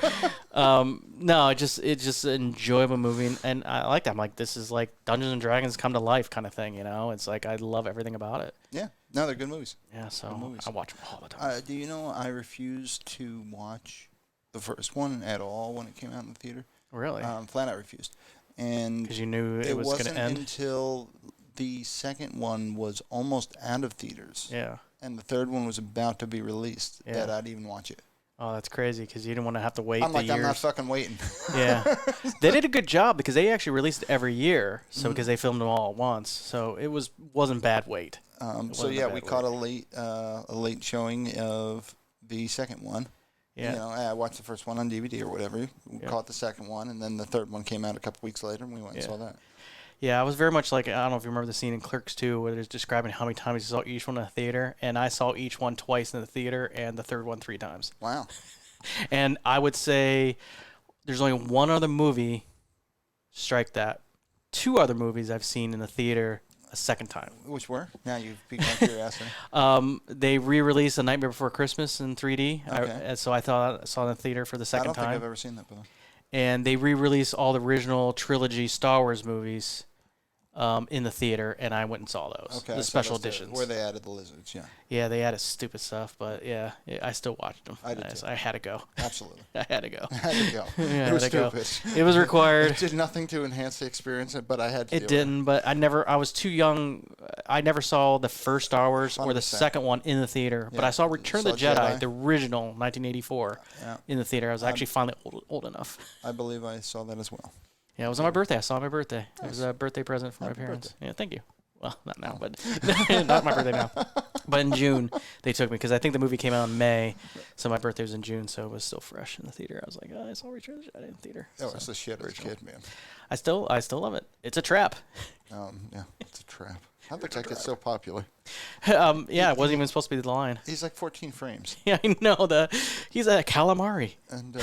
No, it's just an enjoyable movie, and I like that. I'm like, this is like Dungeons and Dragons come to life kind of thing, It's like I love everything about it. Yeah, no, they're good movies. Yeah, so I watch them all the time. Do you know I refused to watch the first one at all when it came out in the theater? Really? Flat out refused, and because you knew it was going to end until the second one was almost out of theaters. Yeah. And the third one was about to be released that I'd even watch it. Oh, that's crazy because you didn't want to have to wait. I'm not fucking waiting. Yeah. They did a good job because they actually released it every year. So because they filmed them all at once, so it wasn't bad wait. We caught a late showing of the second one. Yeah. I watched the first one on DVD or whatever. We caught the second one, and then the third one came out a couple weeks later, and we went and saw that. Yeah, I was very much like, I don't know if you remember the scene in Clerks 2 where it's describing how many times you saw each one in the theater, and I saw each one twice in the theater and the third one 3 times. Wow. And I would say there's only one other movie, strike that, 2 other movies I've seen in the theater a second time. Which were? Now you've piqued my curiosity. They re-released A Nightmare Before Christmas in 3D, okay. So I saw it in the theater for the second time. I don't think I've ever seen that before. And they re-released all the original trilogy Star Wars movies in the theater, and I went and saw those. Okay, the special editions. Where they added the lizards, yeah. Yeah, they added stupid stuff, but yeah, I still watched them. I did too. I had to go. Absolutely. I had to go. I had to go. Yeah, it was stupid. It was required. It did nothing to enhance the experience, but I had to. It didn't, but I was too young. I never saw the first Star Wars 100%. Or the second one in the theater, but I saw Return of the Jedi, the original 1984, in the theater. I was actually finally old enough. I believe I saw that as well. Yeah, it was on my birthday. I saw it on my birthday. Nice. It was a birthday present for my parents. Birthday. Yeah, thank you. Well, not now, but not my birthday now. But in June, they took me because I think the movie came out in May, so my birthday was in June, so it was still fresh in the theater. I was like, I saw Return of the Jedi in the theater. Oh, it's a shit rich kid, man. I still love it. It's a trap. Yeah, it's a trap. How did that get so popular? Yeah, it wasn't even supposed to be the line. He's like 14 frames. Yeah, I know. He's a calamari. And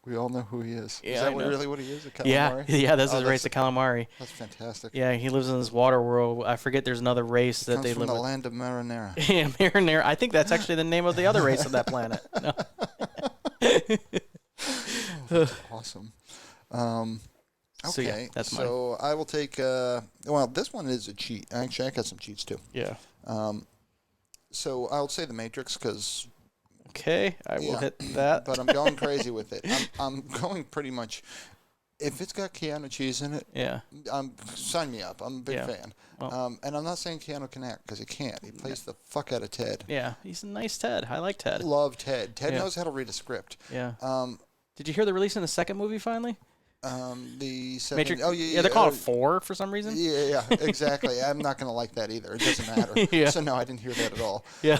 we all know who he is. Yeah, is that really what he is, a calamari? Yeah, that's his race, a calamari. That's fantastic. Yeah, he lives in this water world. I forget the's another race that they live in. From the land of Marinara. Yeah, Marinara. I think that's actually the name of the other race of that planet. No. That's awesome. Okay, so yeah, that's mine. So I will take. This one is a cheat. Actually, I got some cheats too. Yeah. So I'll say The Matrix because. Okay, I will hit that. But I'm going crazy with it. I'm going pretty much. If it's got Keanu Cheese in it, sign me up. I'm a big fan. Well, and I'm not saying Keanu can act because he can't. He plays the fuck out of Ted. Yeah, he's a nice Ted. I like Ted. Love Ted. Ted knows how to read a script. Yeah. Did you hear they're releasing the second movie finally? The second, Matrix. Oh yeah. They're calling it 4 for some reason. Yeah, exactly. I'm not gonna like that either. It doesn't matter. Yeah. So no, I didn't hear that at all. Yeah.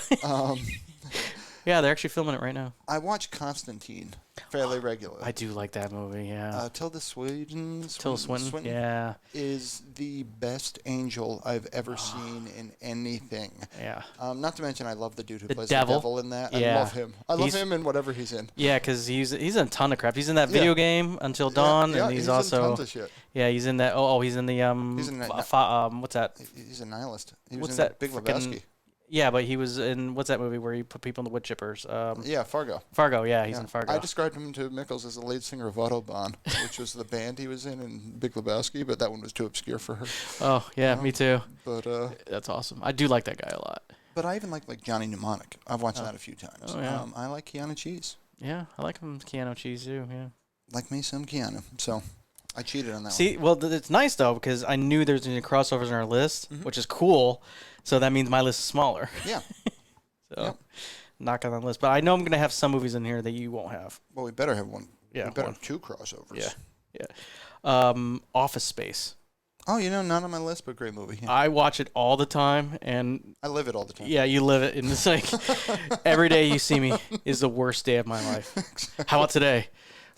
Yeah, they're actually filming it right now. I watch Constantine fairly regularly. I do like that movie. Yeah. Tilda Swinton. Tilda Swinton. Yeah. Is the best angel I've ever seen in anything. Yeah. Not to mention, I love the dude who The plays devil. the devil in that. Yeah. I love him. I love him in whatever he's in. Yeah, because he's in a ton of crap. He's in that video game Until Dawn, and he's also in tons of shit. Yeah, he's in that. He's in the He's in that, what's that? He's a nihilist. He was What's in that Big frickin'- Lebowski. Yeah, but he was in what's that movie where he put people in the wood chippers? Fargo. Fargo. Yeah, he's in Fargo. I described him to Mickles as the lead singer of Autobahn, which was the band he was in Big Lebowski, but that one was too obscure for her. Oh yeah, me too. But that's awesome. I do like that guy a lot. But I even like Johnny Mnemonic. I've watched that a few times. Oh, yeah. I like Keanu Cheese. Yeah, I like him, Keanu Cheese too. Yeah. Like me some Keanu. So I cheated on that one. See, well, it's nice though because I knew there's any crossovers in our list, which is cool. So that means my list is smaller. Yeah. So knock on the list, but I know I'm gonna have some movies in here that you won't have. Well, we better have one. Yeah, we better one. have two crossovers. Yeah. Office Space. Oh, not on my list, but great movie. Yeah. I watch it all the time, and I live it all the time. yeah, you live it. And it's like every day you see me is the worst day of my life. How about today?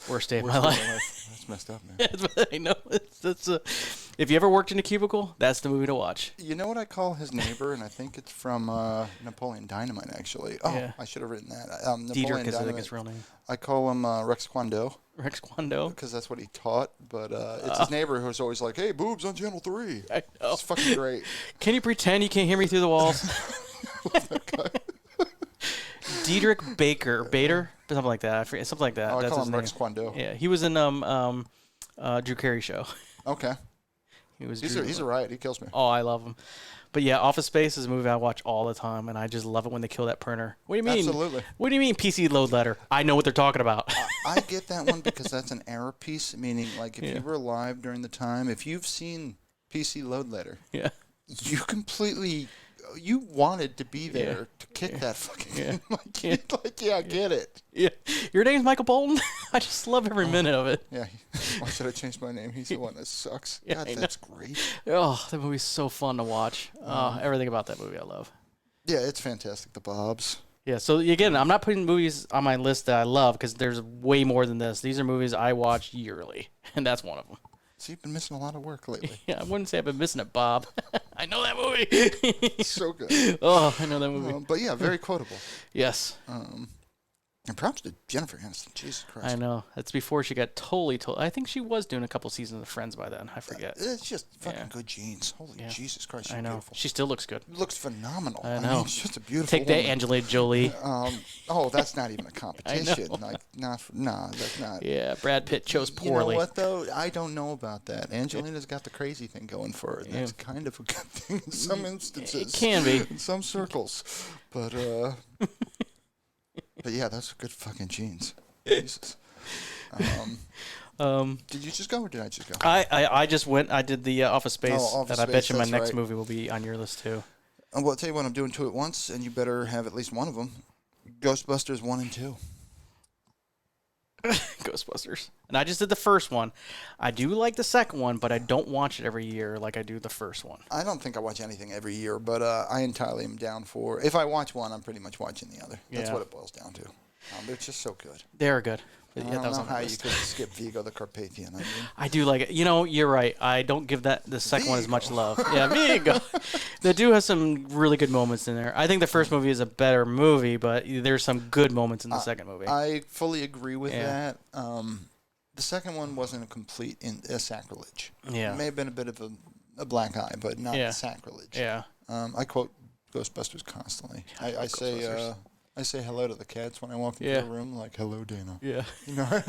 Worst day of my life. That's messed up, man. I know. If you ever worked in a cubicle, that's the movie to watch. You know what I call his neighbor, and I think it's from Napoleon Dynamite, actually. Oh, Yeah. I should have written that. Diedrich is I think Dynamite. his real name. I call him Rex Kwando Rex Kwando. because that's what he taught. But it's his neighbor who's always like, "Hey, boobs on Channel 3." I know. It's fucking great. Can you pretend you can't hear me through the walls? Diedrich Bader, something like that. I forget, something like that. Oh, I That's call his him name. Rex Kwando. Yeah, he was in Drew Carey show. Okay. He was. He's a riot. He kills me. Oh, I love him. But yeah, Office Space is a movie I watch all the time, and I just love it when they kill that printer. What do you mean? Absolutely. What do you mean PC load letter? I know what they're talking about. I get that one because that's an error piece, meaning like if you were alive during the time, if you've seen PC Load Letter, Yeah. you wanted to be there to kick that fucking thing. I get it. Yeah. Your name's Michael Bolton? I just love every minute of it. Yeah. Why should I change my name? He's the one that sucks. Yeah, God, I know. that's great. Oh, that movie's so fun to watch. Everything about that movie I love. Yeah, it's fantastic. The Bobs. Yeah, so again, I'm not putting movies on my list that I love because there's way more than this. These are movies I watch yearly, and that's one of them. So you've been missing a lot of work lately. Yeah, I wouldn't say I've been missing it, Bob. I know that movie. So good. Oh, I know that movie. But yeah, very quotable. Yes. And props to Jennifer Aniston. Jesus Christ. I know. That's before she got totally told. I think she was doing a couple seasons of Friends by then. I forget. It's just fucking Yeah. good genes. Holy Yeah. Jesus Christ, she's I know. beautiful. She still looks good. Looks phenomenal. I know. mean, she's just a beautiful Take that, woman. Angelina Jolie. That's not even a competition. Like, that's not. Yeah, Brad Pitt chose You know poorly. what though? I don't know about that. Angelina's got the crazy thing going for her. And that's kind of a good thing in some instances. It can be. In some circles, but but yeah, that's good fucking genes. Jesus. Did you just go or did I just go? I just went. I did the Office Space, Office and I bet Space, you my that's next right. movie will be on your list too. Well, I'll tell you what, I'm doing two at once, and you better have at least one of them. Ghostbusters 1 and 2. Ghostbusters. And I just did the first one. I do like the second one, but I don't watch it every year like I do the first one. I don't think I watch anything every year, but I entirely am down for. If I watch one, I'm pretty much watching the other. That's Yeah. what it boils down to. They're just so good. They're good. But I yeah, don't that was know on my how you list. could skip Vigo the Carpathian. I mean, I do like it. You know, you're right. I don't give the second one as much love. Yeah, Vigo. They do have some really good moments in there. I think the first movie is a better movie, but there's some good moments in the second movie. I fully agree with Yeah. that. The second one wasn't a complete sacrilege. Yeah. It may have been a bit of a black eye, but not Yeah. sacrilege. Yeah. I quote Ghostbusters constantly. I say Ghostbusters. I say hello to the cats when I walk into Yeah. the room, like hello, Dana. Yeah. You know.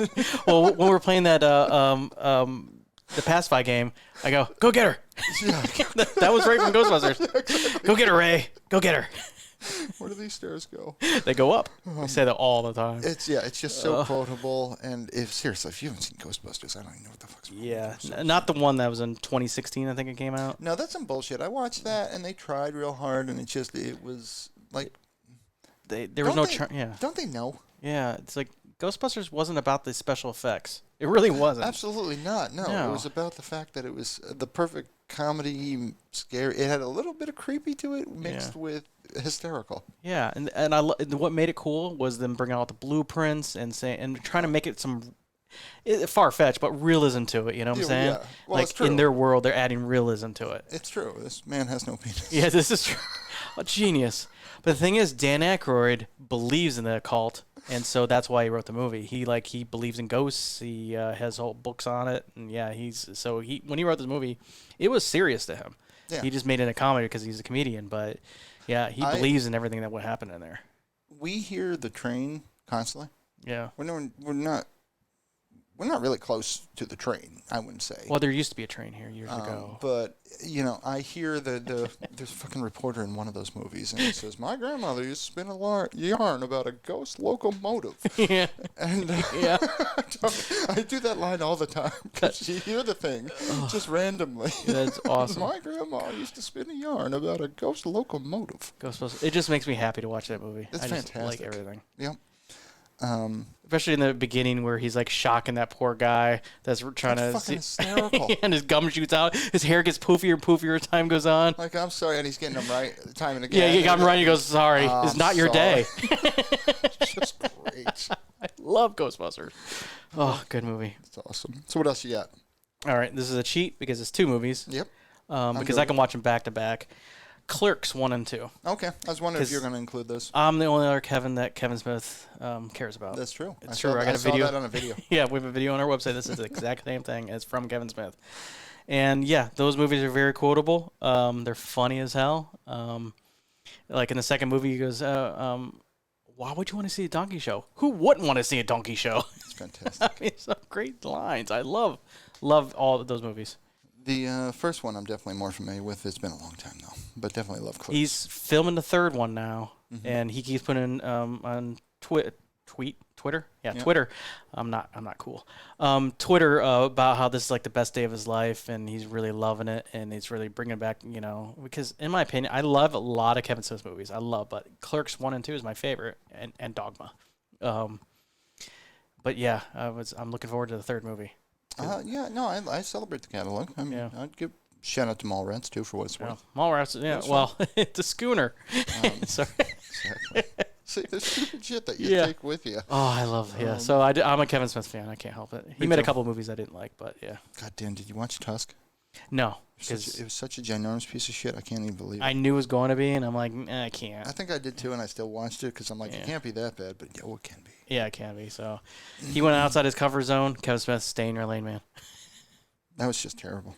Well, when we were playing that the Pacified game, I go get her. Yeah. That was right from Ghostbusters. Go get her, Ray. Go get her. Where do these stairs go? They go up. We say that all the time. It's just so quotable. And if you haven't seen Ghostbusters, I don't even know what the fuck's wrong with Yeah, you. not the one that was in 2016. I think it came out. No, that's some bullshit. I watched that, and they tried real hard, and it was like There was no Don't they- charm. Yeah, Don't they know? yeah. It's like Ghostbusters wasn't about the special effects. It really wasn't. Absolutely not. No, No. it was about the fact that it was the perfect comedy, scary. It had a little bit of creepy to it mixed with hysterical. Yeah, and what made it cool was them bringing out the blueprints and trying to make it far fetched, but realism to it. You know what I'm saying? Yeah. Well, it's true. In their world, they're adding realism to it. It's true. This man has no penis. Yeah, this is true. A genius. But the thing is, Dan Aykroyd believes in the occult, and so that's why he wrote the movie. He believes in ghosts. He has whole books on it, and yeah, when he wrote this movie, it was serious to him. Yeah. He just made it a comedy because he's a comedian, but yeah, he believes in everything that would happen in there. We hear the train constantly. Yeah. We're not really close to the train, I wouldn't say. Well, there used to be a train here years ago. But, I hear there's a fucking reporter in one of those movies, and he says, my grandmother used to spin a yarn about a ghost locomotive. Yeah. And Yeah. I do that line all the time, because you hear the thing just randomly. That's awesome. My grandma used to spin a yarn about a ghost locomotive. Ghostbusters. It just makes me happy to watch that movie. It's I fantastic. just like everything. Yep. Especially in the beginning where he's like shocking that poor guy that's trying to fucking hysterical. and his gum shoots out. His hair gets poofier and poofier as time goes on. Like, I'm sorry, and he's getting them right time and again. Yeah, he got him right. He goes, sorry, it's not your day. Just great. I love Ghostbusters. Oh, good movie. It's awesome. So what else you got? All right, this is a cheat because it's 2 movies. Yep. Because I can watch them back to back. Clerks 1 and 2. Okay. I was wondering if you're going to include those. I'm the only other Kevin that Kevin Smith cares about. That's true. It's true. I got a video. I saw that on a video. Yeah, we have a video on our website. This is the exact same thing. It's from Kevin Smith. And yeah, those movies are very quotable. They're funny as hell. Like in the second movie, he goes, why would you want to see a donkey show? Who wouldn't want to see a donkey show? It's fantastic. I mean, some great lines. I love all of those movies. The first one I'm definitely more familiar with. It's been a long time, though. But definitely love Clerks. He's filming the third one now, and he keeps putting on Twitter. Yeah, yep. Twitter. I'm not cool. Twitter about how this is like the best day of his life, and he's really loving it, and he's really bringing back, because in my opinion, I love a lot of Kevin Smith movies. But Clerks 1 and 2 is my favorite, and Dogma. But yeah, I'm looking forward to the third movie. I celebrate the catalog. I mean, I'd give shout out to Mallrats too for what it's worth. Mallrats, well, it's a schooner. Sorry. Exactly. See, the stupid shit that you take with you. Oh, I love So I'm a Kevin Smith fan. I can't help it. He made a couple movies I didn't like, but yeah. God damn, did you watch Tusk? No. It was such a ginormous piece of shit. I can't even believe it. I knew it was going to be, and I'm like, I can't. I think I did too, and I still watched it because I'm like, it can't be that bad, but it can be. Yeah, it can be. So he went outside his comfort zone. Kevin Smith, stay in your lane, man. That was just terrible.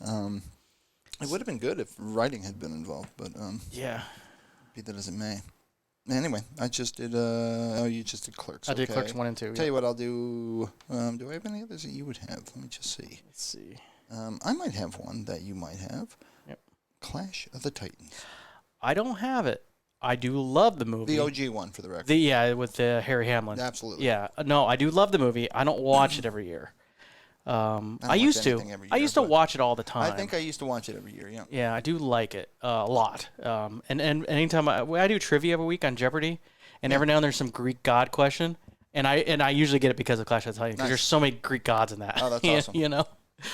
It would have been good if writing had been involved, but be that as it may. Anyway, I just did. You just did Clerks. I did Clerks 1 and 2. Tell you what, I'll do. Do I have any others that you would have? Let me just see. Let's see. I might have one that you might have. Yep. Clash of the Titans. I don't have it. I do love the movie. The OG one, for the record. With Harry Hamlin. Absolutely. Yeah. No, I do love the movie. I don't watch it every year. I used to. I used to watch it all the time. I think I used to watch it every year. Yeah. Yeah, I do like it a lot. And anytime I do trivia every week on Jeopardy, and every now and then there's some Greek god question, and I usually get it because of Clash of the Titans because there's so many Greek gods in that. Oh, that's awesome.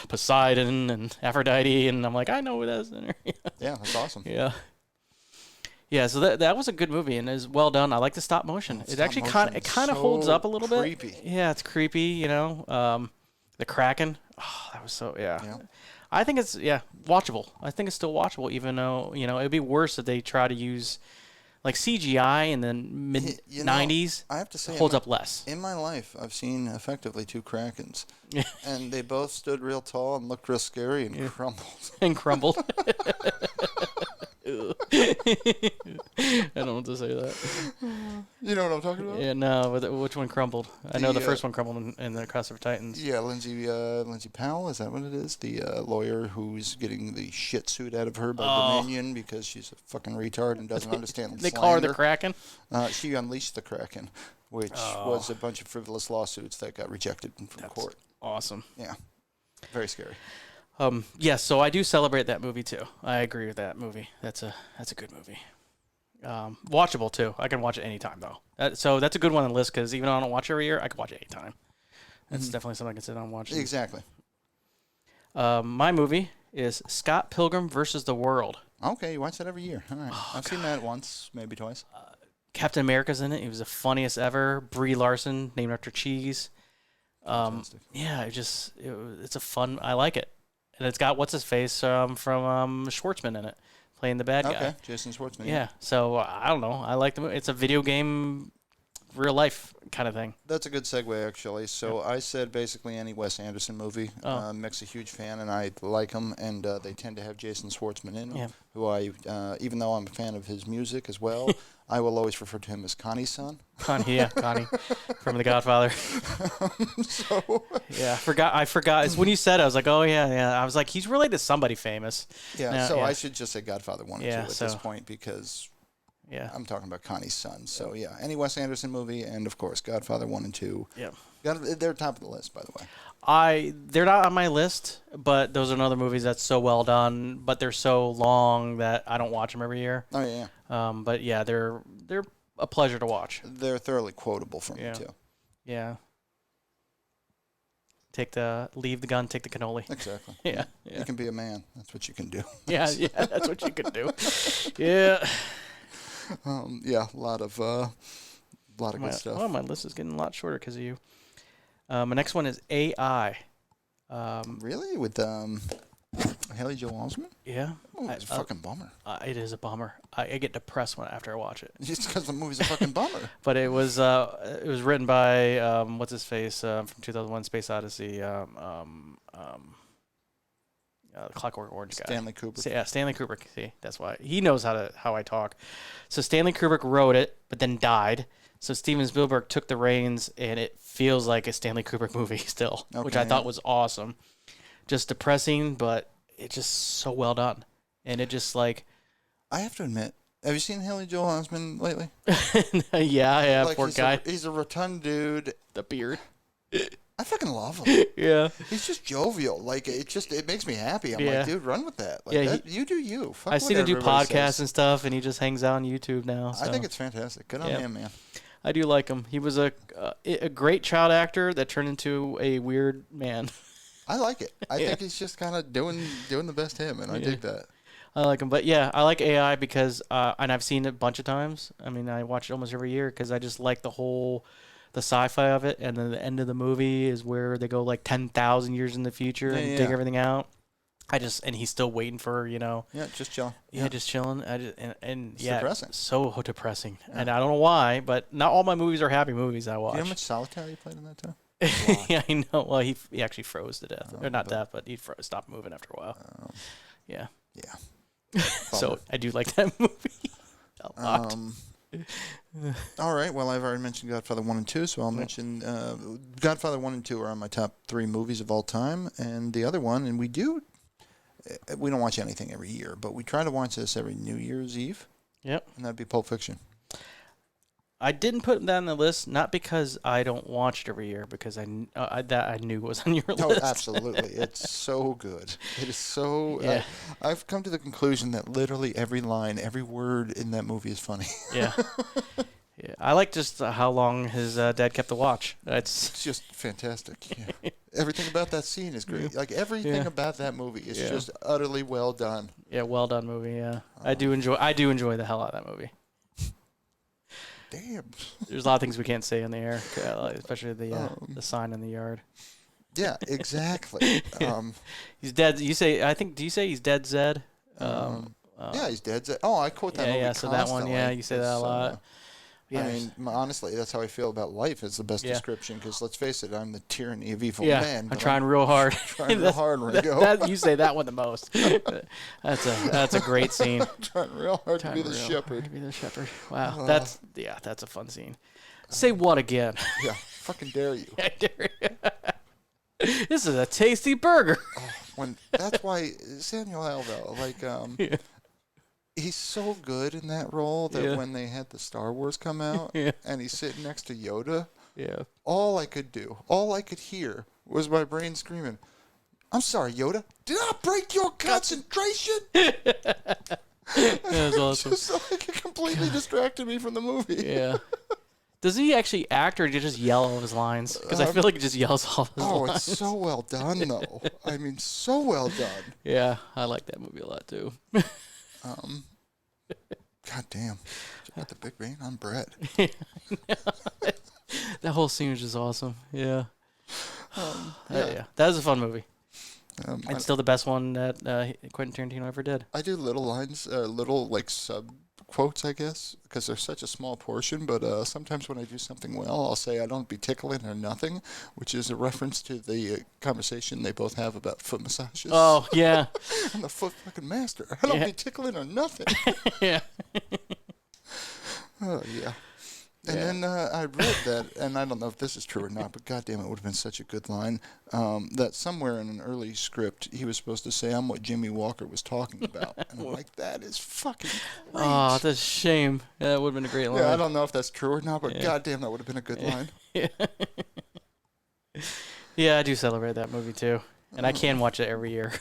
Poseidon and Aphrodite, and I'm like, I know who that is in there. Yeah, that's awesome. Yeah. Yeah, so that was a good movie and is well done. I like the stop motion. It actually kind of holds up a little bit. Creepy. Yeah, it's creepy. The Kraken. Oh, that was so yeah. I think it's watchable. I think it's still watchable, even though it'd be worse if they try to use like CGI in the mid '90s. I have to say, holds up less. In my life, I've seen effectively 2 Krakens, and they both stood real tall and looked real scary and crumbled. And crumbled. I don't know what to say to that. You know what I'm talking about? Yeah, no. But which one crumbled? I know the first one crumbled in the Clash of Titans. Yeah, Lindsay Powell, is that what it is? The lawyer who's getting the shit suit out of her by Dominion because she's a fucking retard and doesn't understand They call her the Kraken? She unleashed the Kraken, which was a bunch of frivolous lawsuits that got rejected from court. Awesome. Yeah. Very scary. Yes, so I do celebrate that movie too. I agree with that movie. That's a good movie. Watchable too. I can watch it anytime though. So that's a good one on the list because even though I don't watch it every year, I can watch it anytime. That's definitely something I can sit down and watch. Exactly. My movie is Scott Pilgrim versus the World. Okay, you watch that every year. All right. I've seen that once, maybe twice. Captain America's in it. He was the funniest ever. Brie Larson, named after cheese. Yeah, it's a fun. I like it, and it's got what's his face from Schwartzman in it, playing the bad guy. Okay, Jason Schwartzman. Yeah. So I don't know. I like the movie. It's a video game, real life kind of thing. That's a good segue, actually. So I said basically any Wes Anderson movie. Mick's a huge fan, and I like him, and they tend to have Jason Schwartzman in them, who I, even though I'm a fan of his music as well, I will always refer to him as Connie's son. Connie from The Godfather. Yeah, I forgot. It's when you said it, I was like, oh yeah. I was like, he's related to somebody famous. Yeah, I should just say Godfather 1 and 2 at this point because I'm talking about Connie's son. So yeah, any Wes Anderson movie, and of course Godfather 1 and 2. Yeah, they're top of the list, by the way. They're not on my list, but those are another movies that's so well done, but they're so long that I don't watch them every year. Oh yeah. But yeah, they're a pleasure to watch. They're thoroughly quotable for me too. Yeah. Leave the gun, take the cannoli. Exactly. Yeah. You can be a man. That's what you can do. Yeah, that's what you can do. Yeah. A lot of good stuff. Oh, my list is getting a lot shorter because of you. My next one is AI. Really? With Haley Joel Osment? Yeah. Oh, it's a fucking bummer. It is a bummer. I get depressed after I watch it. Just because the movie's a fucking bummer. But it was written by what's his face from 2001: Space Odyssey. Clockwork Orange guy. Stanley Kubrick. Yeah, Stanley Kubrick. See, that's why he knows how I talk. So Stanley Kubrick wrote it, but then died. So Steven Spielberg took the reins, and it feels like a Stanley Kubrick movie still, which I thought was awesome. Just depressing, but it's just so well done, and it just like. I have to admit, have you seen Haley Joel Osment lately? Yeah, like poor guy. He's a rotund dude. The beard. I fucking love him. Yeah. He's just jovial. Like, it makes me happy. I'm like, dude, run with that. Like, you do you. Fuck I've seen him do podcasts and stuff, and he just hangs out on YouTube now. So. I think it's fantastic. Good on him, man. I do like him. He was a great child actor that turned into a weird man. I like it. I think he's just kind of doing the best him, and I dig that. I like him. But, yeah, I like AI because, and I've seen it a bunch of times. I mean, I watch it almost every year because I just like the sci-fi of it, and then the end of the movie is where they go like 10,000 years in the future and dig everything out. And he's still waiting for, Yeah, just chilling. Yeah, just chilling. It's depressing. So depressing. Yeah. And I don't know why, but not all my movies are happy movies I watch. Do you know how much solitaire you played in that time? Yeah, I know. Well, he actually froze to death. Or not death, but he stopped moving after a while. Yeah. So I do like that movie a lot. All right. Well, I've already mentioned Godfather 1 and 2, so I'll mention Godfather 1 and 2 are on my top 3 movies of all time. And the other one, and we don't watch anything every year, but we try to watch this every New Year's Eve. Yep. And that'd be Pulp Fiction. I didn't put that on the list, not because I don't watch it every year, because I knew was on your list. Oh, absolutely. It's so good. It is so... Yeah. I've come to the conclusion that literally every line, every word in that movie is funny. Yeah. Yeah. I like just how long his dad kept the watch. It's just fantastic. Yeah. Everything about that scene is great. Like, everything about that movie is just utterly well done. Yeah, well done movie, yeah. I do enjoy the hell out of that movie. Damn. There's a lot of things we can't say on the air, especially the sign in the yard. Yeah, exactly. He's dead. Do you say he's dead, Zed? Yeah, he's dead. Zed. Oh, I quote that movie constantly. So that one, you say that a lot. Yeah. I mean, honestly, that's how I feel about life. Is the best description, because let's face it, I'm the tyranny of evil man. I'm trying real hard. Trying real hard, Ringo. You say that one the most. That's a great scene. I'm trying real hard to be the shepherd. Wow, that's a fun scene. Say what again? Yeah, fucking dare you. I dare you. This is a tasty burger. That's why Samuel L. though, he's so good in that role that when they had the Star Wars come out and he's sitting next to Yoda, all I could hear was my brain screaming, "I'm sorry, Yoda. Did I break your concentration?" That was awesome. Just like it completely distracted me from the movie. Yeah. Does he actually act or does he just yell all of his lines? Because I feel like he just yells all of his lines. It's so well done, though. I mean, so well done. Yeah, I like that movie a lot, too. God damn. Got the big vein on bread. That whole scene was just awesome. Yeah. Yeah. That was a fun movie. It's still the best one that Quentin Tarantino ever did. I do little lines, little like sub quotes, I guess, because they're such a small portion. But sometimes when I do something well, I'll say I don't be tickling or nothing, which is a reference to the conversation they both have about foot massages. Oh yeah, I'm the foot fucking master. I don't be tickling or nothing. Yeah. Oh yeah. And then I read that, and I don't know if this is true or not, but goddamn, it would have been such a good line, that somewhere in an early script, he was supposed to say, I'm what Jimmy Walker was talking about. And I'm like, that is fucking great. Oh, that's a shame. Yeah, that would have been a great line. Yeah, I don't know if that's true or not, but goddamn, that would have been a good line. Yeah. Yeah, I do celebrate that movie, too. And I can watch it every year.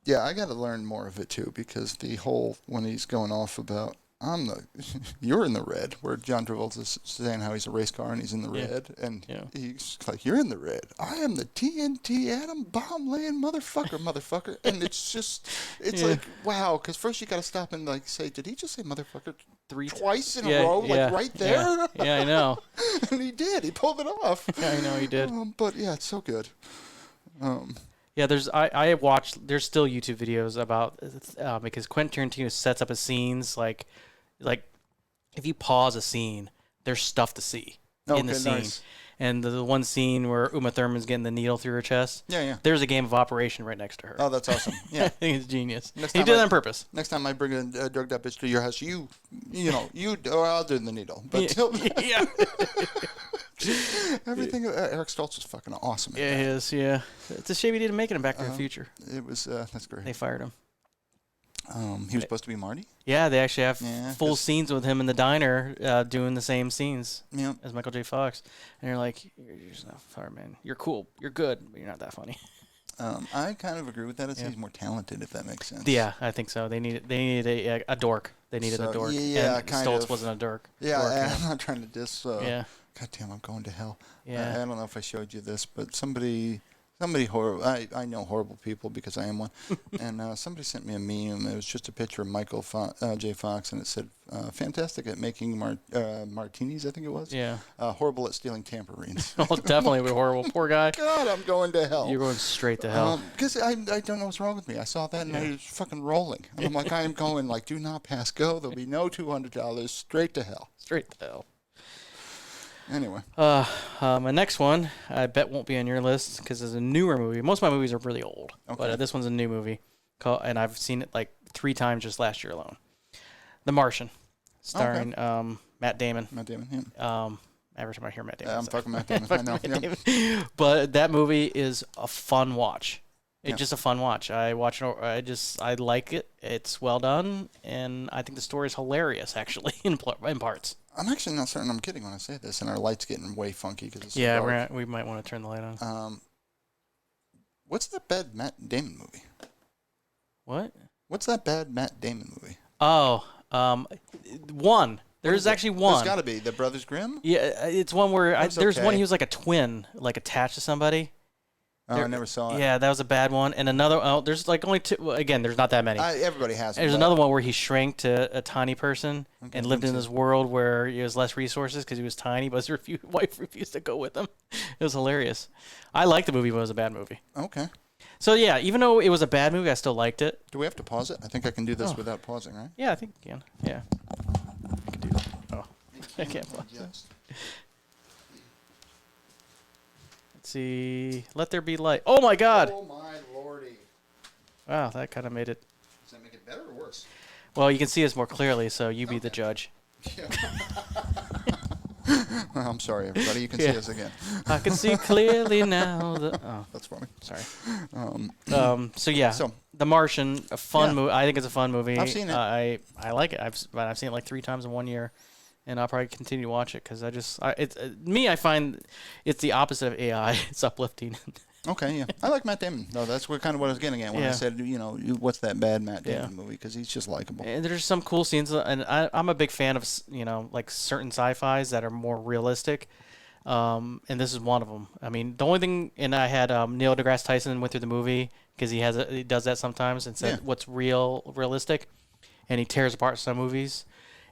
Yeah, I got to learn more of it, too, because the whole, when he's going off about, you're in the red, where John Travolta's saying how he's a race car and he's in the red, and he's like, you're in the red. I am the TNT atom bomb laying motherfucker. And it's just, it's like, wow, because first you got to stop and like say, did he just say motherfucker twice in a row, like right there? Yeah, I know. And he did. He pulled it off. Yeah, I know he did. But yeah, it's so good. Yeah, I watched. There's still YouTube videos about because Quentin Tarantino sets up his scenes like if you pause a scene, there's stuff to see in the scene. Nice. And the one scene where Uma Thurman's getting the needle through her chest. Yeah. There's a game of Operation right next to her. Oh, that's awesome. Yeah, I think it's genius. He did it on purpose. Next time I bring a drugged up bitch to your house, or I'll do the needle. But Yeah. Everything. Eric Stoltz was fucking awesome. Yeah, he is. Yeah, it's a shame he didn't make it in Back to the Future. It was. That's great. They fired him. He was supposed to be Marty. Yeah, they actually have full scenes with him in the diner doing the same scenes as Michael J. Fox. And you're like, you're just not sorry, man. You're cool. You're good, but you're not that funny. I kind of agree with that. He's more talented, if that makes sense. Yeah, I think so. They needed a dork. They needed a dork. Yeah, and kind Stoltz of. wasn't a dork. Yeah, I'm not trying to diss. Yeah. God damn, I'm going to hell. Yeah. I don't know if I showed you this, but somebody horrible. I know horrible people because I am one. And somebody sent me a meme. It was just a picture of Michael J. Fox, and it said, "Fantastic at making martinis." I think it was. Yeah. Horrible at stealing tambourines. Oh, definitely horrible. Poor guy. God, I'm going to hell. You're going straight to hell. Because I don't know what's wrong with me. I saw that and I was fucking rolling. And I'm like, I am going like, do not pass go. There'll be no $200. Straight to hell. Straight to hell. Anyway. My next one, I bet won't be on your list because it's a newer movie. Most of my movies are really old, but this one's a new movie, and I've seen it like 3 times just last year alone. The Martian, starring Matt Damon. Matt Damon, yeah. Every time I hear Matt Damon, I'm fucking Matt Damon. I know. Damon. But that movie is a fun watch. It's just a fun watch. I watch it. I like it. It's well done, and I think the story is hilarious, actually, in parts. I'm actually not certain I'm kidding when I say this, and our light's getting way funky because it's so dark. We might want to turn the light on. What's the bad Matt Damon movie? What? What's that bad Matt Damon movie? Oh, one. There's actually one. There's got to be The Brothers Grimm. Yeah, it's one where there's one he was like a twin, like attached to somebody. I never saw it. Yeah, that was a bad one. And another, there's like only 2. Well, again, there's not that many. Everybody has them. There's another one where he shrank to a tiny person and lived in this world where he has less resources because he was tiny, but his wife refused to go with him. It was hilarious. I liked the movie, but it was a bad movie. Okay. So, yeah, even though it was a bad movie, I still liked it. Do we have to pause it? I think I can do this without pausing, right? Yeah, I think you can. Yeah. I can do that. Oh, I can't pause it. See, Let There Be Light. Oh my God! Oh my lordy! Wow, that kind of made it. Does that make it better or worse? Well, you can see us more clearly, so you be the judge. Yeah. I'm sorry, everybody. You can see us again. I can see clearly now. That's funny. Sorry. So The Martian, a fun movie. I think it's a fun movie. I've seen it. I like it. I've seen it like 3 times in 1 year. And I'll probably continue to watch it because I find it's the opposite of AI. It's uplifting Okay, yeah. I like Matt Damon. No, that's kind of what I was getting at when I Yeah. said, what's that bad Matt Damon Yeah. movie? Because he's just likable. And there's some cool scenes, and I'm a big fan of like certain sci-fis that are more realistic. And this is one of them. I mean, the only thing, and I had Neil deGrasse Tyson went through the movie because he does that sometimes and said what's realistic, and he tears apart some movies.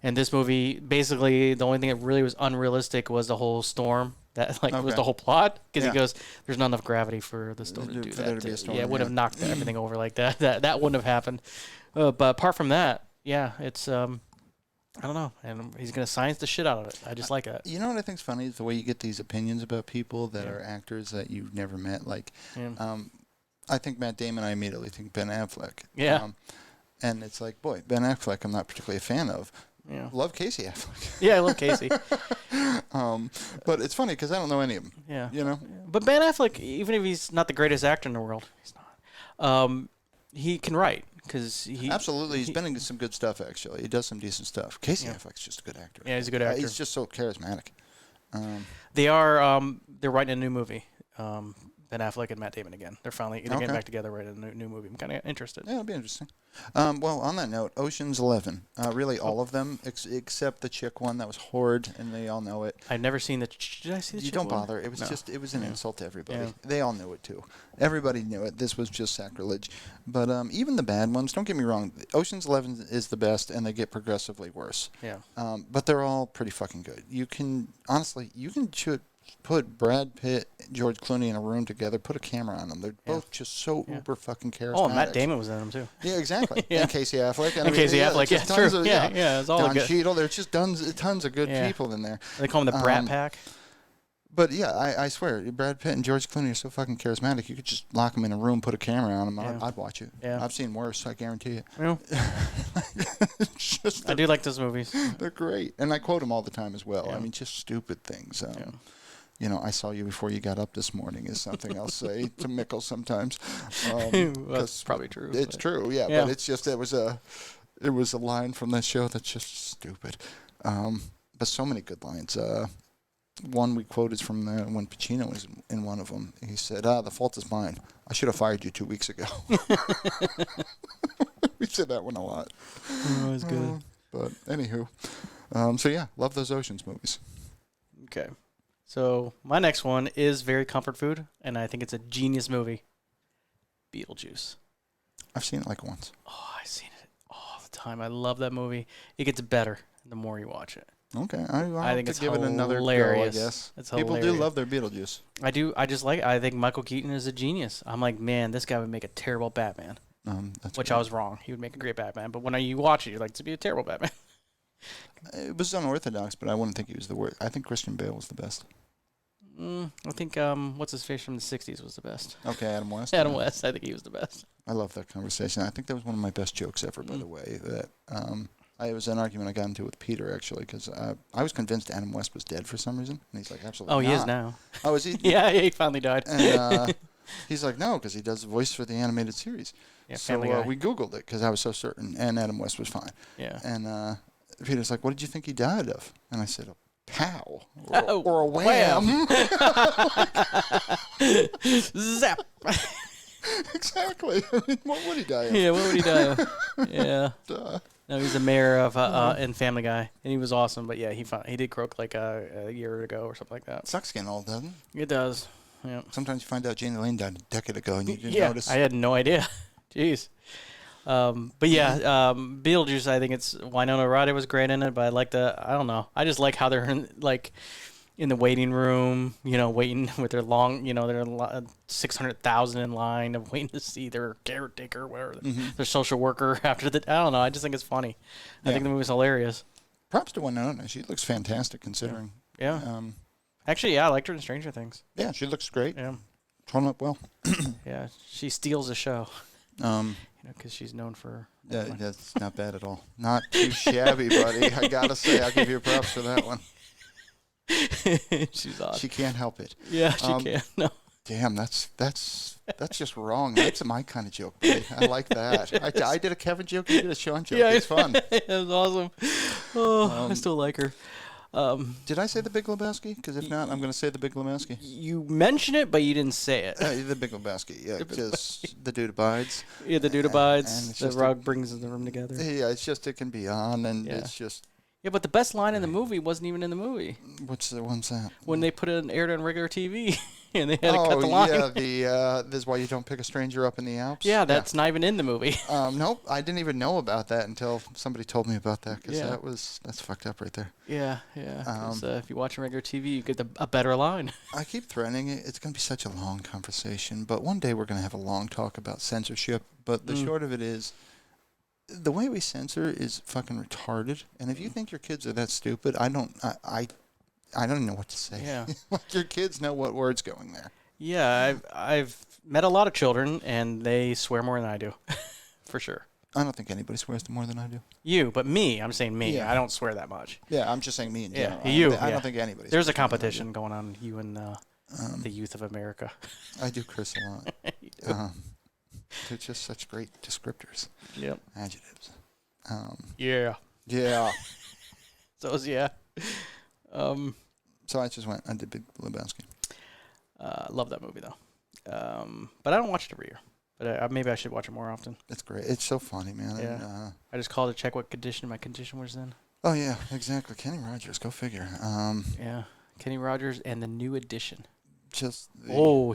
And this movie, basically, the only thing that really was unrealistic was the whole storm. That was the whole plot, because he goes, "There's not enough gravity for the storm to do For that." there to be a storm, it would have knocked everything over like that. That wouldn't have happened. But apart from that, yeah, it's I don't know, and he's gonna science the shit out of it. I just like it. You know what I think's funny is the way you get these opinions about people that are actors that you've never met. Like, I think Matt Damon. I immediately think Ben Affleck. Yeah. And it's like, boy, Ben Affleck, I'm not particularly a fan of. Yeah. Love Casey Affleck. Yeah, I love Casey. But it's funny because I don't know any of them. Yeah. You know? But Ben Affleck, even if he's not the greatest actor in the world, he's not. He can write because he Absolutely. He's been in some good stuff, actually. He does some decent stuff. Casey Affleck's just a good actor. Yeah, he's a good actor. He's just so charismatic. They're writing a new movie. Ben Affleck and Matt Damon again. They're getting back together, writing a new movie. I'm kind of interested. Yeah, it'll be interesting. Well, on that note, Ocean's 11. Really, all of them except the chick one that was horrid, and they all know it. I've never seen the. Did I see the? You chick don't one? bother. It was it was an insult to everybody. Yeah. They all knew it too. Everybody knew it. This was just sacrilege. But even the bad ones, don't get me wrong. Ocean's 11 is the best, and they get progressively worse. Yeah. But they're all pretty fucking good. You can put Brad Pitt, George Clooney in a room together, put a camera on them. They're both just so uber fucking charismatic. Oh, and Matt Damon was in them too. Yeah, exactly. And Casey Affleck. And Casey Affleck, just yeah, tons true. of- Yeah, it's all Don good. Cheadle. There's just tons of good people in there. They call him the Brat Pack. But yeah, I swear, Brad Pitt and George Clooney are so fucking charismatic. You could just lock them in a room, put a camera on them. Yeah. I'd watch it. Yeah. I've seen worse, I guarantee it. Well, It's just I do like those movies. they're great, and I quote them all the time as well. Yeah. I mean, just stupid things. I saw you before you got up this morning is something I'll say to Mickle sometimes. That's probably true. It's but- true, yeah. Yeah. But it's just it was a line from that show that's just stupid. But so many good lines. One we quote is from when Pacino was in one of them. He said, the fault is mine. I should have fired you 2 weeks ago. We said that one a lot. Oh, it's good. But anywho, so yeah, love those Oceans movies. Okay. So my next one is very comfort food, and I think it's a genius movie. Beetlejuice. I've seen it like once. Oh, I've seen it all the time. I love that movie. It gets better the more you watch it. Okay, I'll I think have it's to give it another go, I hilarious. guess. It's People do hilarious. love their Beetlejuice. I do. I just like it. I think Michael Keaton is a genius. I'm like, man, this guy would make a terrible Batman. That's Which great. I was wrong. He would make a great Batman. But when you watch it, you're like, to be a terrible Batman. It was unorthodox, but I wouldn't think he was the worst. I think Christian Bale was the best. I think what's his face from the '60s was the best. Okay, Adam West. Adam West. I think he was the best. I love that conversation. I think that was one of my best jokes ever, by the way. That it was an argument I got into with Peter, actually, because I was convinced Adam West was dead for some reason. And he's like, absolutely Oh, not. he is now. Oh, is he? Yeah, he finally died. And he's like, no, because he does the voice for the animated series. Yeah, So Family Guy. we Googled it because I was so certain, and Adam West was fine. Yeah. And Peter's like, what did you think he died of? And I said, a pow. Oh, Or a wham. Zap. Exactly. I mean, what would he die of? Yeah, what would he die of? Yeah. Duh. No, he's the mayor of in Family Guy, and he was awesome. But yeah, he did croak like a year ago or something like that. Sucks getting old, doesn't it? It does. Yeah. Sometimes you find out Jane Lane died a decade ago and you didn't Yeah, notice. I had no idea. Jeez. But yeah, Beetlejuice. I think it's Winona Ryder was great in it, but I don't know. I just like how they're in the waiting room, waiting with their their 600,000 in line of waiting to see their caretaker, whatever, their social worker after the. I don't know. I just think it's funny. I think the movie's hilarious. Props to Winona. She looks fantastic considering. Yeah. Actually, yeah, I liked her in Stranger Things. Yeah, she looks great. Yeah. Holding up well. Yeah, she steals the show. Because she's known for. That's not bad at all. Not too shabby, buddy. I gotta say, I'll give you props for that one. She's awesome. She can't help it. Yeah, she can. No. Damn, that's just wrong. That's my kind of joke, buddy. I like that. I did a Kevin joke. You did a Sean joke. Yeah, It's fun. It was awesome. Oh, I still like her. Did I say The Big Lebowski? Because if not, I'm going to say The Big Lebowski. You mentioned it, but you didn't say it. The Big Lebowski, yeah. Just the dude abides. Yeah, the dude And abides. it's The just rug brings the room together. Yeah, it's just, it can be on, and Yeah. it's just... Yeah, but the best line in the movie wasn't even in the movie. What's that? When they put it aired on regular TV, and they had to cut the line. Yeah, this is why you don't pick a stranger up in the Alps. Yeah, that's not even in the movie. Nope, I didn't even know about that until somebody told me about that, because Yeah. that's fucked up right there. Yeah. 'Cause, if you watch on regular TV, you get a better line. I keep threatening it. It's going to be such a long conversation, but one day we're going to have a long talk about censorship. But the short of it is, the way we censor is fucking retarded. And if you think your kids are that stupid, I don't know what to say. Yeah. Like, your kids know what word's going there. Yeah, I've met a lot of children, and they swear more than I do, for sure. I don't think anybody swears more than I do. You, but me. I'm saying me. Yeah. I don't swear that much. Yeah, I'm just saying me in general. I don't think anybody. There's a swears more than I do. competition going on, you and the youth of America. I do curse a lot. You do. They're just such great descriptors. Yep. Adjectives. Yeah. Yeah. Yeah. So I just went. I did Big Lebowski. Love that movie though. But I don't watch it every year. But maybe I should watch it more often. It's great. It's so funny, man. Yeah. And, I just called to check what condition my condition was in. oh yeah, exactly. Kenny Rogers. Go figure. Yeah. Kenny Rogers and the New Edition. Just.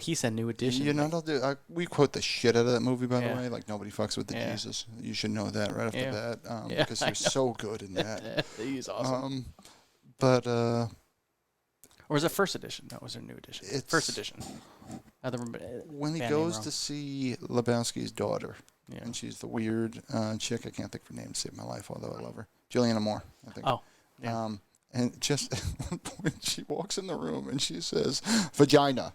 He said New Edition. You know, we quote the shit out of that movie, by Yeah. the way. Like, nobody fucks with the Yeah. Jesus. You should know that right off Yeah. the bat. Yeah, Because I you're so good in that. He's awesome. But Or was it First Edition? No, it was a New Edition. It's- First Edition. when he band goes name to see Lebowski's daughter, Yeah. and she's the weird chick, I can't think of her name to save my life, although I love her. Juliana Moore, I think. Oh. Yeah. And just at one point, she walks in the room and she says, "Vagina."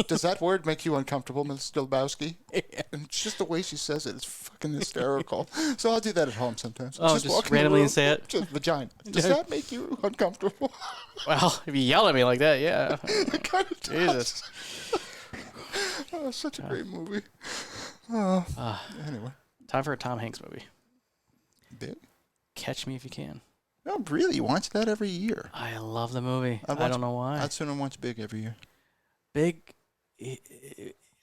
Does that word make you uncomfortable, Mr. Lebowski? Yeah. And it's just the way she says it. It's fucking hysterical. So I'll do that at home sometimes. Oh, walk just in the randomly room, say it? Just vagina. Does that make you uncomfortable? Well, if you yell at me like that, yeah. It kind of does. Jesus. Oh, such a great movie. Anyway. Time for a Tom Hanks movie. Big? Catch Me If You Can. No, really. You watch that every year. I love the movie. I don't know why. I'd sooner watch Big every year. Big.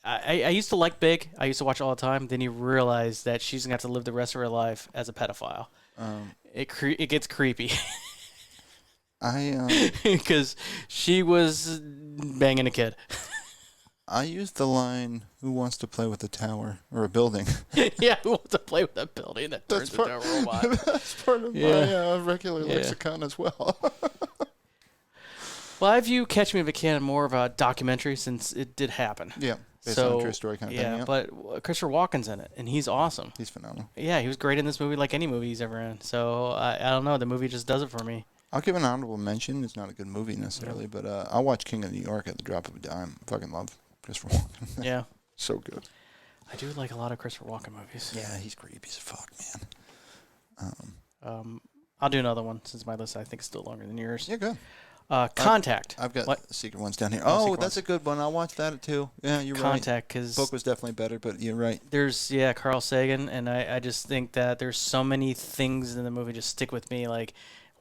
I used to like Big. I used to watch it all the time. Then you realize that she's going to have to live the rest of her life as a pedophile. It gets creepy. Because she was banging a kid. I used the line, "Who wants to play with a tower or a building?" Yeah, who wants to play with a building that turns into a robot? That's part of my regular lexicon as well. Well, I view Catch Me If You Can more of a documentary since it did happen. Yeah, based on a true story kind of thing. Yeah, but Christopher Walken's in it, and he's awesome. He's phenomenal. Yeah, he was great in this movie like any movie he's ever in. So, I don't know. The movie just does it for me. I'll give an honorable mention. It's not a good movie necessarily, but I'll watch King of New York at the drop of a dime. Fucking love Christopher Walken. Yeah. So good. I do like a lot of Christopher Walken movies. Yeah, he's creepy as fuck, man. I'll do another one since my list I think is still longer than yours. Yeah, good. Contact. I've got What? secret ones down here. Oh, Oh, secret that's ones. a good one. I'll watch that too. Yeah, you're Contact, because right. Book was definitely better, but you're right. there's Carl Sagan, and I just think that there's so many things in the movie just stick with me. Like,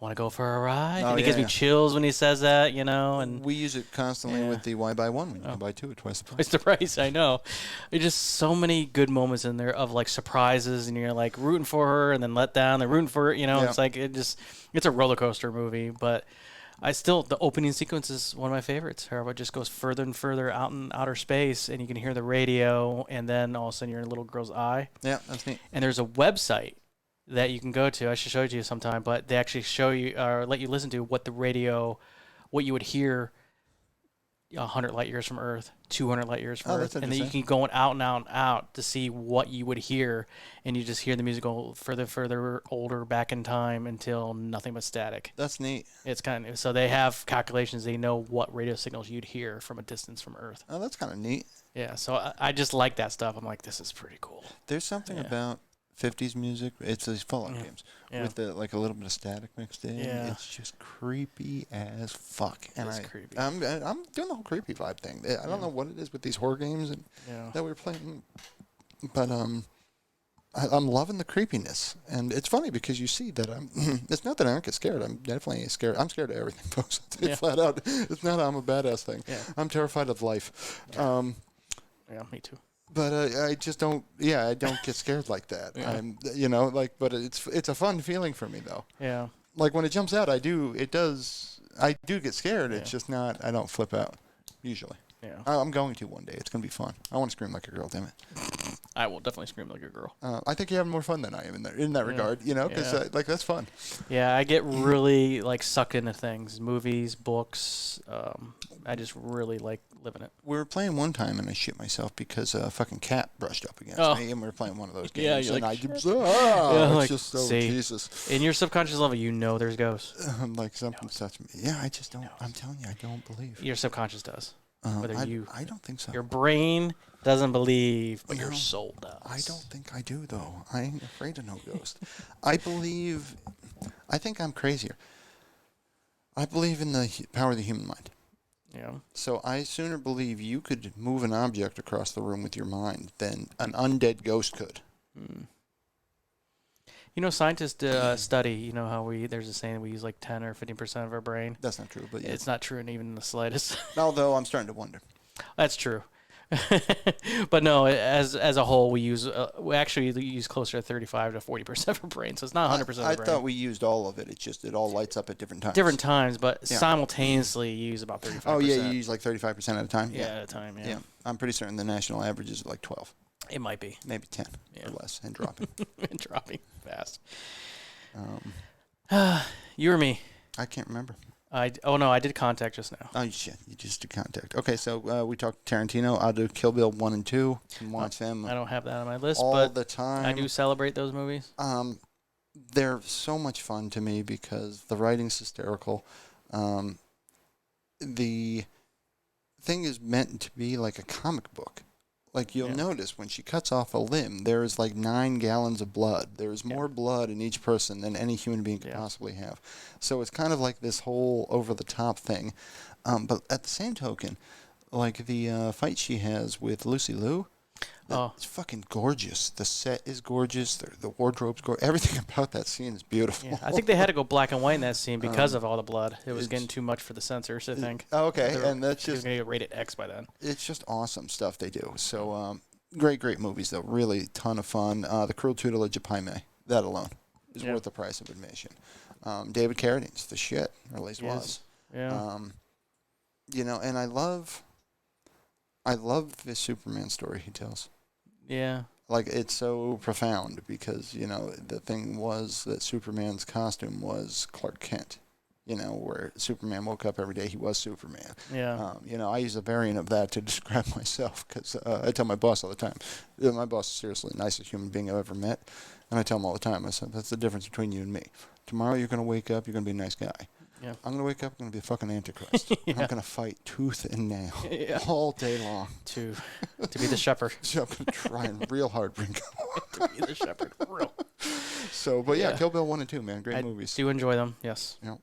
want to go for a ride? Oh, and it yeah, gives me yeah. chills when he says that, and We use it constantly Yeah. with the why buy one when you can buy two at twice the price. it's the price. I know. There's just so many good moments in there of like surprises, and you're like rooting for her, and then let down, then rooting for her. Yeah. It's like it's a roller coaster movie, but. The opening sequence is one of my favorites. How it just goes further and further out in outer space, and you can hear the radio, and then all of a sudden you're in a little girl's eye. Yeah, that's neat. And there's a website that you can go to. I should show it to you sometime, but they actually show you or let you listen to what you would hear 100 light years from Earth, 200 light years from Oh, Earth, that's and then you interesting. can go out and out and out to see what you would hear, and you just hear the music go further, older back in time until nothing but static. That's neat. It's kind of so they have calculations. They know what radio signals you'd hear from a distance from Earth. Oh, that's kind of neat. Yeah, so I just like that stuff. I'm like, this is pretty cool. There's something Yeah. about 50s music. It's these Fallout games Yeah. with a little bit of static mixed in. Yeah. It's just creepy as fuck. And It's creepy. I'm doing the whole creepy vibe thing. I don't know what it is with these horror games Yeah. that we're playing, but I'm loving the creepiness, and it's funny because you see that I'm. It's not that I don't get scared. I'm definitely scared. I'm scared of everything, folks. It's flat out. It's not I'm a badass thing. Yeah. I'm terrified of life. Yeah, me too. But I just don't. Yeah, I don't get scared like that. I'm, you know, like. But it's a fun feeling for me though. Yeah. Like when it jumps out, I do. It does. I do get scared. It's just not. I don't flip out usually. Yeah. I'm going to one day. It's gonna be fun. I want to scream like a girl. Damn it. I will definitely scream like a girl. I think you're having more fun than I am in that regard. You know, because like that's fun. Yeah, I get really like sucked into things, movies, books. I just really like living it. We were playing one time and I shit myself because a fucking cat brushed up against me, and we were playing one of those games. Yeah, you're and like, it's like, just so see, Jesus. In your subconscious level, you know there's ghosts. I'm like something's touching me. Yeah, I just don't. I'm telling you, I don't believe. Your subconscious does. Whether I don't think so. Your brain doesn't believe, but your soul does. I don't think I do though. I ain't afraid of no ghost. I believe. I think I'm crazier. I believe in the power of the human mind. Yeah. So I sooner believe you could move an object across the room with your mind than an undead ghost could. You know, scientists study. You know how there's a saying we use like 10 or 15% of our brain. That's not true, but yeah. It's not true, and even in the slightest. Although I'm starting to wonder. That's true. But no, as a whole, we actually use closer to 35 to 40% of our brain, so it's not 100% of the I brain. thought we used all of it. It's just it all lights up at different times. Different times, but simultaneously you use about 35%. Oh yeah, you use like 35% at a time. Yeah, at a time. Yeah. I'm pretty certain the national average is like 12. It might be. Maybe 10 or less, and dropping. And dropping fast. You or me? I can't remember. I did Contact just now. Oh shit, you just did Contact. Okay, so we talked Tarantino. I'll do Kill Bill 1 and 2. You can watch them. I don't have that on my list, all but the time. I do celebrate those movies. They're so much fun to me because the writing's hysterical. The thing is meant to be like a comic book. Like you'll notice when she cuts off a limb, there is like 9 gallons of blood. There's more blood in each person than any human being could possibly have. So it's kind of like this whole over-the-top thing. But at the same token, like the fight she has with Lucy Liu, it's fucking gorgeous. The set is gorgeous. The wardrobe's gorgeous. Everything about that scene is beautiful. Yeah, I think they had to go black and white in that scene because of all the blood. It was getting too much for the censors, I think. Okay, and that's It was just... going to get rated X by then. It's just awesome stuff they do. So, great movies, though. Really ton of fun. The Cruel Tutelage of Paime, that alone is worth the price of admission. David Carradine's the shit, or at least was. Yeah. You know, and I love the Superman story he tells. Yeah. Like, it's so profound because, you know, the thing was that Superman's costume was Clark Kent. You know, where Superman woke up every day, he was Superman. Yeah. You know, I use a variant of that to describe myself because I tell my boss all the time. My boss is seriously the nicest human being I've ever met. And I tell him all the time, I said, that's the difference between you and me. Tomorrow you're going to wake up, you're going to be a nice guy. Yeah. I'm going to wake up, I'm going to be a fucking Antichrist. I'm going to fight tooth and nail all day long. To be the shepherd. So I'm going to try and real hard bring To be the shepherd. Real. So, but yeah, Kill Bill 1 and 2, man. Great movies. I do enjoy them, yes. Yeah.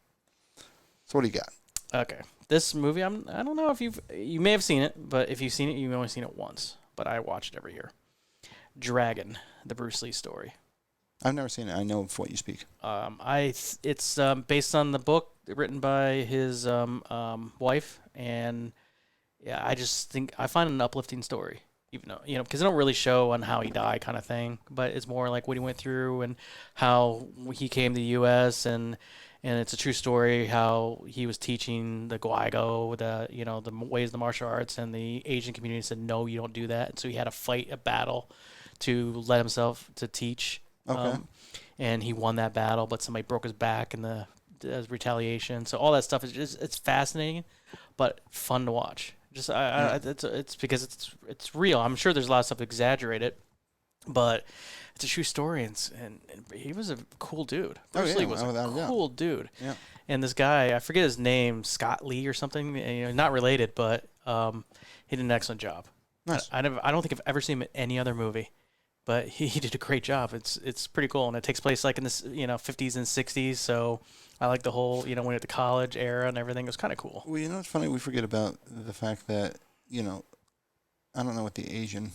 So what do you got? Okay. This movie, I don't know if you may have seen it, but if you've seen it, you've only seen it once. But I watch it every year. Dragon, the Bruce Lee story. I've never seen it. I know of what you speak. It's based on the book written by his wife, and yeah, I just think I find it an uplifting story. Even though, you know, because they don't really show on how he died, kind of thing, but it's more like what he went through and how he came to the U.S. and it's a true story how he was teaching the Guaigo, the ways of the martial arts, and the Asian community said no, you don't do that, and so he had to fight a battle to let himself to teach. Okay. And he won that battle, but somebody broke his back in the retaliation. So all that stuff is just, it's fascinating, but fun to watch. Just it's because it's real. I'm sure there's a lot of stuff exaggerated, but it's a true story, and he was a cool dude. Bruce Lee was a cool dude. Yeah. And this guy, I forget his name, Scott Lee or something. You know, not related, but he did an excellent job. Nice. I don't think I've ever seen him in any other movie. But he did a great job. It's pretty cool, and it takes place like in this 50s and 60s. So I like the whole when you're at the college era and everything. It was kind of cool. Well, it's funny we forget about the fact that I don't know what the Asian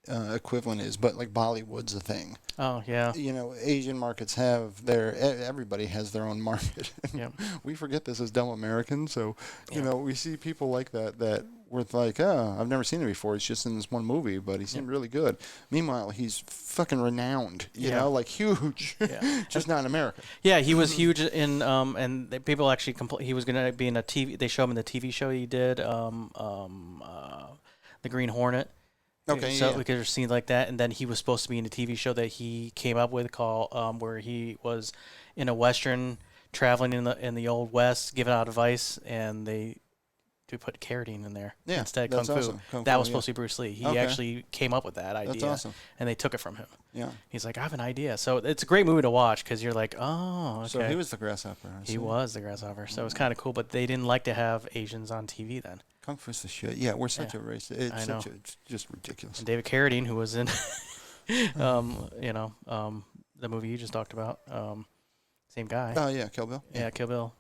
equivalent is, but like Bollywood's a thing. Oh yeah. You know, Asian markets have everybody has their own market. Yep. We forget this as dumb Americans, so you Yep. know, we see people like that we're like, oh, I've never seen him before. He's just in this one movie, but he seemed really good. Meanwhile, he's fucking renowned. You know, like huge. Yeah. Just not in America. Yeah, he was huge in people actually he was gonna be in a TV. They show him in the TV show he did, the Green Hornet. Okay, So yeah. we could have seen like that, and then he was supposed to be in a TV show that he came up with called where he was in a western traveling in the old west, giving out advice, and they put carotene in there instead of kung that's fu. awesome. Kung that fu, was supposed to be Bruce Lee. He actually came up with that idea. That's awesome. And they took it from him. Yeah. He's like, I have an idea. So it's a great movie to watch because you're like, oh, okay. So he was the grasshopper. He was the grasshopper. So it was kind of cool, but they didn't like to have Asians on TV then. Kung Fu's the shit. Yeah, we're such a race. It's it's just ridiculous. And David Carradine, who was in, the movie you just talked about, same guy. Oh yeah, Kill Bill. Yeah, Kill Bill.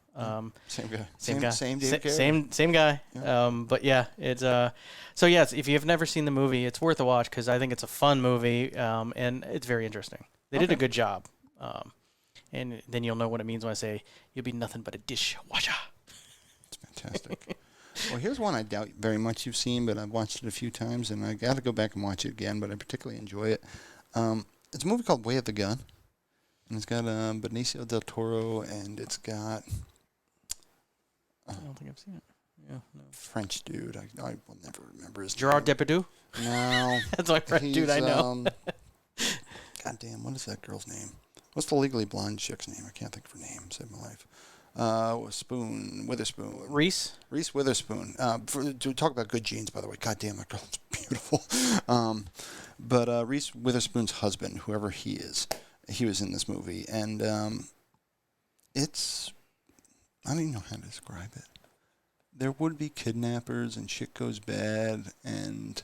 Same guy. Same guy. Same David Carradine. Same guy. Yeah. But yeah, it's so yes, if you've never seen the movie, it's worth a watch because I think it's a fun movie, and it's very interesting. They did a good job, and then you'll know what it means when I say you'll be nothing but a dishwasher. It's fantastic. Well, here's one I doubt very much you've seen, but I've watched it a few times, and I got to go back and watch it again. But I particularly enjoy it. It's a movie called Way of the Gun, and it's got Benicio del Toro, and it's got. I don't think I've seen it. Yeah, no. French dude. I will never remember his Gerard name. Depardieu? No. That's my French dude I know. God damn, what is that girl's name? What's the Legally Blonde chick's name? I can't think of her name. Saved my life. Witherspoon. Reese Witherspoon. To talk about good genes, by the way. God damn, that girl's beautiful. But Reese Witherspoon's husband, whoever he is, he was in this movie. And it's... I don't even know how to describe it. There would be kidnappers and shit goes bad, and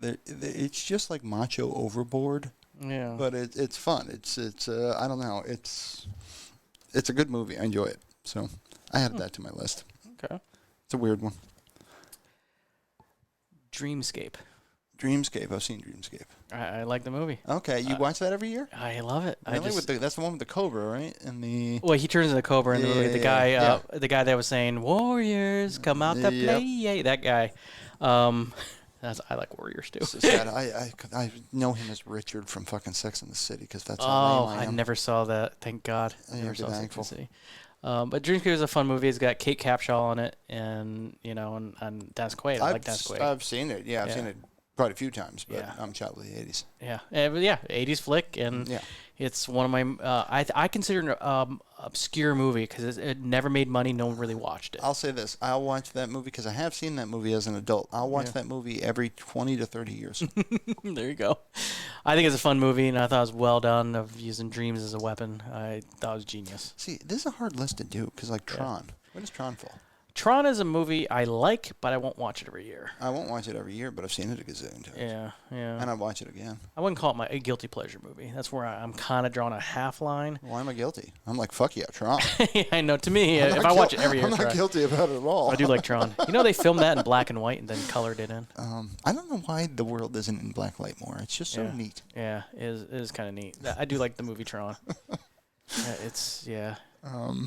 it's just like Macho Overboard. Yeah. But it's fun. It's I don't know. It's a good movie. I enjoy it. So I added that to my list. Okay. It's a weird one. Dreamscape. I've seen Dreamscape. I like the movie. Okay, you watch that every year? I love it. Really? That's the one with the cobra, right? And the well, he turns into Colbert in the movie. The guy, yeah. the guy that was saying "Warriors, come out to play." Yeah, that guy. I like Warriors too. It's sad. I know him as Richard from fucking Sex and the City because that's Oh, how lame I I am. never saw that. Thank God. I Yeah, never be saw Sex and thankful. the City. But Dreamscape is a fun movie. It's got Kate Capshaw in it, and and Dennis Quaid. I like Dennis Quaid. I've seen it. Yeah, I've seen it quite a few times, but Yeah. I'm a child of the 80s. Yeah, but 80s flick, and Yeah. it's one of my. I consider it an obscure movie because it never made money. No one really watched it. I'll say this. I'll watch that movie because I have seen that movie as an adult. I'll watch that movie every 20 to 30 years. There you go. I think it's a fun movie, and I thought it was well done of using dreams as a weapon. I thought it was genius. See, this is a hard list to do because like Tron. Where does Tron fall? Tron is a movie I like, but I won't watch it every year. I won't watch it every year, but I've seen it a gazillion times. Yeah. And I'd watch it again. I wouldn't call it a guilty pleasure movie. That's where I'm kind of drawing a half line. Why am I guilty? I'm like, fuck yeah, Tron. I know. To me, if I watch it every year, I'm not Tron. guilty about it at all. I do like Tron. You know, they filmed that in black and white and then colored it in. I don't know why the world isn't in black light more. It's just so neat. Yeah, it is kind of neat. I do like the movie Tron. It's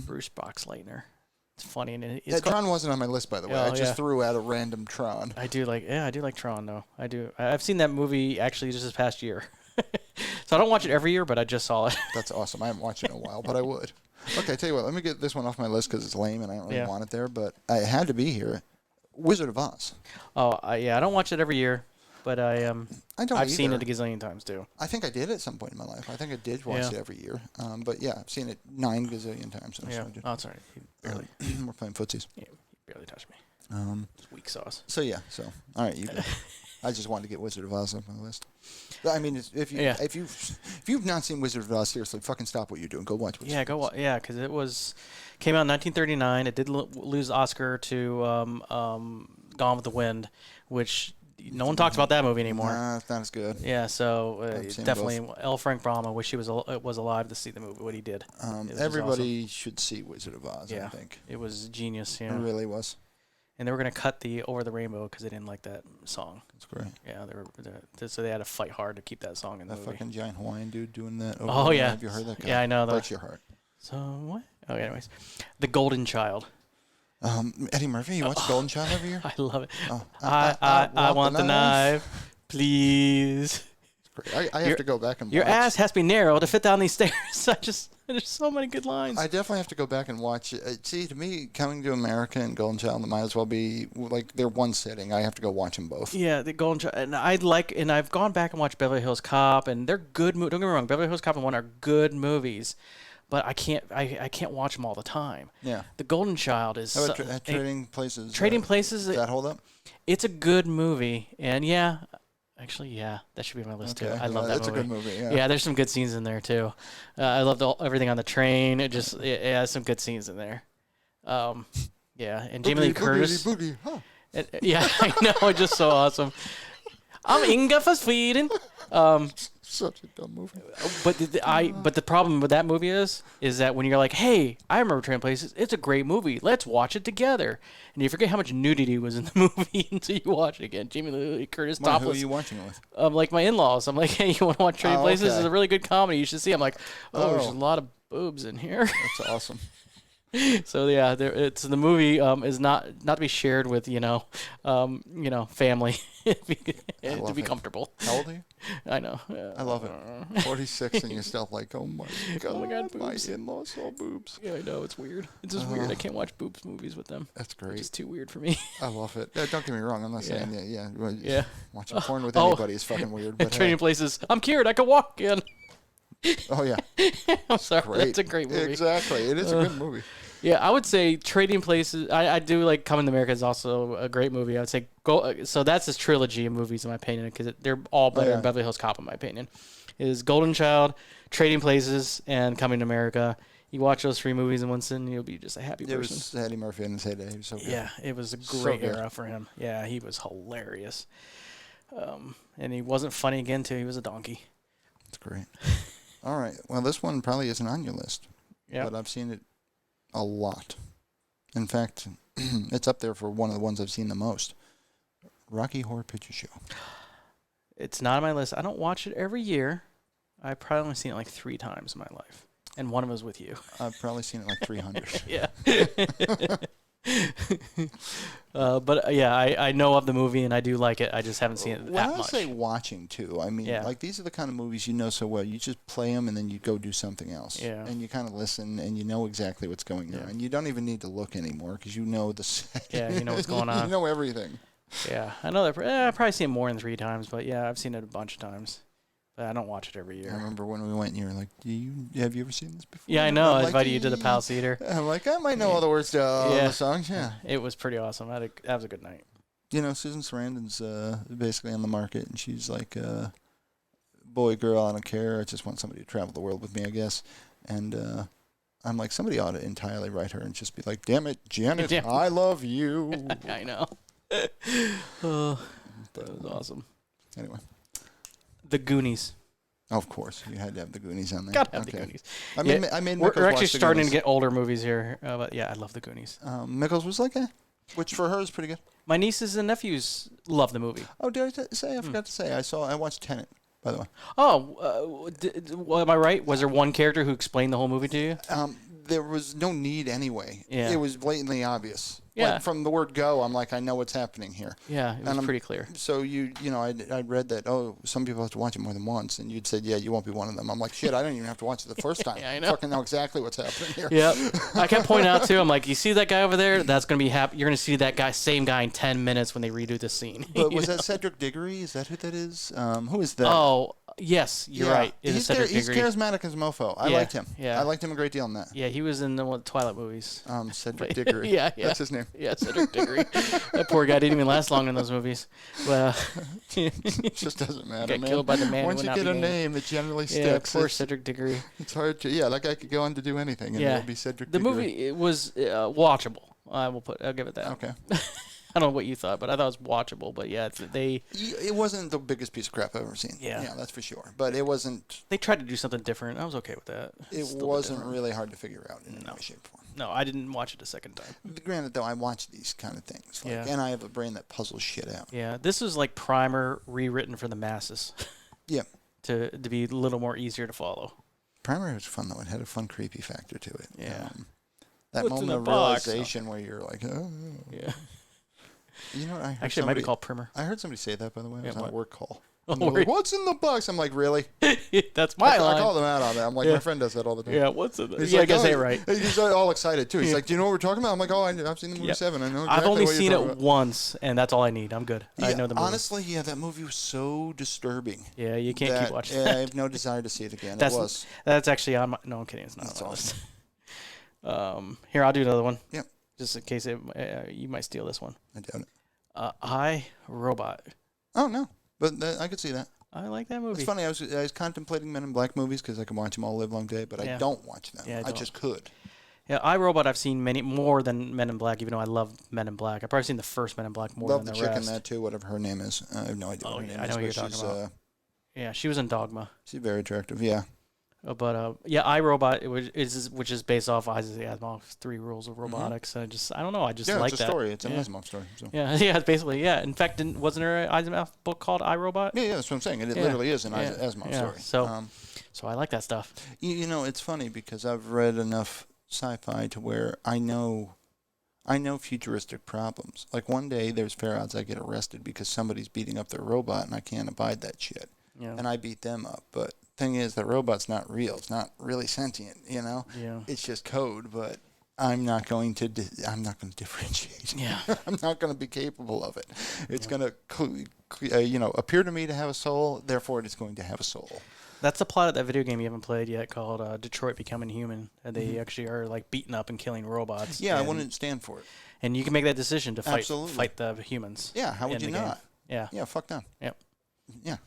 Bruce Boxleitner. It's funny and it's Tron wasn't on my list, by the way. Oh, I just threw out a random Tron. I do like Tron though. I do. I've seen that movie actually just this past year. So I don't watch it every year, but I just saw it. That's awesome. I haven't watched it in a while, but I would. Okay, tell you what. Let me get this one off my list because it's lame and I don't really want it there, but it had to be here. Wizard of Oz. Oh, I don't watch it every year, but I've seen it a either. gazillion times too. I think I did at some point in my life. I think I did watch it every year. But yeah, I've seen it 9 gazillion times. So Yeah. I did. Oh, sorry. Barely. We're playing footsies. Yeah, you barely touched me. It's weak sauce. So yeah. So all right, you go. I just wanted to get Wizard of Oz off my list. I mean, if you've not seen Wizard of Oz, seriously, fucking stop what you're doing. Go watch. Yeah, go watch. Yeah, because came out in 1939. It did lose Oscar to Gone with the Wind, which no one talks about that movie anymore. Nah, it's not as good. Yeah, so definitely both. L. Frank Baum. I wish he was alive to see the movie. What he did. Everybody should see Wizard of Oz. Yeah, I think it was genius. it Yeah, really was. and they were gonna cut the Over the Rainbow because they didn't like that song. That's great. Yeah, so they had to fight hard to keep that song in the That movie. fucking giant Hawaiian dude doing that. Oh yeah. Have you heard that guy? Yeah, I know that. Breaks your heart. So what? Oh, anyways, The Golden Child. Eddie Murphy, you watch Golden Child every year? I love it. Oh, I want the knife, please. I have to go back and watch. Your ass has to be narrow to fit down these stairs. There's so many good lines. I definitely have to go back and watch. See, to me, Coming to America and Golden Child might as well be like they're one sitting. I have to go watch them both. Yeah, the Golden Child, and I've gone back and watched Beverly Hills Cop, and they're good. Don't get me wrong, Beverly Hills Cop and 1 are good movies, but I can't watch them all the time. Yeah. The Golden Child is How about Trading Places? Trading Places. Does that hold up? It's a good movie, and yeah. Actually, yeah, that should be on my list too. I love that movie. It's a good movie. Yeah. Yeah, there's some good scenes in there too. I loved everything on the train. It has some good scenes in there. Yeah, and Jamie Lee Curtis. Boogie, huh? Yeah, I know, it's just so awesome. I'm Inga for Sweden. Such a dumb movie. But the problem with that movie is that when you're like, hey, I remember Trading Places. It's a great movie. Let's watch it together. And you forget how much nudity was in the movie until you watch it again. Jamie Lee Curtis topless. Who are you watching it with? Like my in-laws. I'm like, hey, you want to watch Trading Places? Okay. It's a really good comedy. You should see. I'm like, there's a lot of boobs in here. That's awesome. So yeah, the movie is not to be shared with family to be comfortable. How old are you? I know. I love it. 46 and you're still like, oh my god, my boobs. in-laws saw boobs. Yeah, I know, it's weird. It's just weird. I can't watch boobs movies with them. That's great. It's too weird for me. I love it. Don't get me wrong. I'm not saying Yeah. watching porn with anybody is fucking weird. But Trading Places. I'm cured. I can walk again. Oh yeah. I'm sorry. Great. That's a great movie. Exactly. It is a good movie. Yeah, I would say Trading Places. I do like Coming to America is also a great movie. I would say so that's his trilogy of movies in my opinion because they're all better than Beverly Hills Cop in my opinion. Is Golden Child, Trading Places, and Coming to America. You watch those 3 movies in one sitting, you'll be just a happy person. It was Eddie Murphy in his heyday. He was so good. Yeah, it was a great era for him. Yeah, he was hilarious. And he wasn't funny again too. He was a donkey. That's great. All right. Well, this one probably isn't on your list. Yeah. But I've seen it a lot. In fact, it's up there for one of the ones I've seen the most. Rocky Horror Picture Show. It's not on my list. I don't watch it every year. I've probably only seen it like 3 times in my life. And one of them was with you. I've probably seen it like 300. Yeah. But yeah, I know of the movie and I do like it. I just haven't seen it that much. When I say watching too, I mean like these are the kind of movies you know so well. You just play them and then you go do something else. Yeah. And you kind of listen and you know exactly what's going on. And you don't even need to look anymore because you know the set. Yeah, you know what's going on. You know everything. Yeah, I know that. I've probably seen it more than 3 times, but yeah, I've seen it a bunch of times. But I don't watch it every year. I remember when we went and you were like, have you ever seen this before? Yeah, I know. I like, invited you to the Palace Theater. I'm like, I might know all the words to all the songs. Yeah. It was pretty awesome. That was a good night. You know, Susan Sarandon's basically on the market, and she's like, boy, girl, I don't care. I just want somebody to travel the world with me, I guess. And I'm like, somebody ought to entirely write her and just be like, damn it, Janet, I love you. I know. That was awesome. Anyway. The Goonies. Of course, you had to have the Goonies on there. Gotta have the Goonies. I mean, we're actually starting to get older movies here, but yeah, I love the Goonies. Mickles was like, which for her is pretty good. My nieces and nephews love the movie. Oh, did I say? I forgot to say. I watched Tenet, by the way. Oh, am I right? Was there one character who explained the whole movie to you? There was no need anyway. Yeah. It was blatantly obvious. Yeah. Like from the word go, I'm like, I know what's happening here. Yeah, it was pretty clear. So I read that, some people have to watch it more than once, and you'd said, yeah, you won't be one of them. I'm like, shit, I don't even have to watch it the first time. Yeah, I know. I fucking know exactly what's happening here. Yep. I kept pointing out too. I'm like, you see that guy over there? That's gonna be happy. You're gonna see that same guy in 10 minutes when they redo the scene. But was that Cedric Diggory? Is that who that is? Who is that? Oh, yes, you're right. He's charismatic as a mofo. I liked him. Yeah. I liked him a great deal in that. Yeah, he was in the Twilight movies. Cedric Diggory. Yeah. That's his name. Yeah, Cedric Diggory. That poor guy didn't even last long in those movies. But it just doesn't matter, man. Killed by the man. Once you get a name that generally sticks. Yeah, poor Cedric Diggory. It's hard to. Yeah, that guy could go on to do anything, and it'll be Cedric Diggory. The movie it was watchable. I'll give it that. Okay. I don't know what you thought, but I thought it was watchable. But yeah, it wasn't the biggest piece of crap I've ever seen. Yeah, that's for sure. But it wasn't. They tried to do something different. I was okay with that. It wasn't really hard to figure out in any way, shape, or form. No, I didn't watch it a second time. Granted, though, I watch these kind of things. Yeah. And I have a brain that puzzles shit out. Yeah, this is like Primer rewritten for the masses. Yeah. To be a little more easier to follow. Primer was fun, though. It had a fun, creepy factor to it. Yeah. That What's in moment the of box? realization where you're like, oh. Yeah. You know what? I heard Actually, it might be called Primer. I heard somebody say that, by the way. It was on a work call. Oh, Like, what's in the box? I'm like, really? That's my line. I call them out on that. I'm like, my friend does that all the time. Yeah, what's in the... He's Yeah, like, I guess it right. He's all excited, too. He's like, do you know what we're talking about? I'm like, oh, I've seen the movie 7. I know exactly I've only what you're seen talking it about. once, and that's all I need. I'm good. Yeah, I know the movie. honestly, yeah, that movie was so disturbing. Yeah, you can't keep watching I that. have no desire to see it again. That's, it was. That's actually on my... No, I'm kidding. It's not That's on my awesome. list. Here, I'll do another one. Yep. Just in case you might steal this one. I doubt it. I, Robot. Oh, no. But I could see that. I like that movie. It's funny. I was contemplating Men in Black movies because I could watch them all live long day, but I don't watch them. Yeah, I just could. Yeah, I, Robot I've seen many more than Men in Black, even though I love Men in Black. I've probably seen the first Men in Black more Love than the the chick rest. in that, too, whatever her name is. I have no idea what her name is. I know who you're talking about. Yeah, she was in Dogma. She's very attractive, yeah. But I, Robot, which is based off Isaac Asimov's 3 Rules of Robotics. I don't know. I just like that. It's a story. It's an Asimov story. So. Yeah, it's basically, yeah. In fact, wasn't there an Asimov book called I, Robot? Yeah, that's what I'm saying. It literally is an Asimov story. So I like that stuff. You know, it's funny because I've read enough sci-fi to where I know futuristic problems. Like one day there's fair odds I get arrested because somebody's beating up their robot and I can't abide that shit. Yeah. And I beat them up. But thing is, the robot's not real. It's not really sentient, you know? Yeah. It's just code, but I'm not going to differentiate. Yeah. I'm not going to be capable of it. It's going to appear to me to have a soul, therefore it is going to have a soul. That's the plot of that video game you haven't played yet called Detroit Becoming Human. And they actually are like beating up and killing robots. Yeah, I wouldn't stand for it. And you can make that decision to fight the humans. Yeah, how would you not? Yeah. Yeah, fuck them. Yep. Yeah.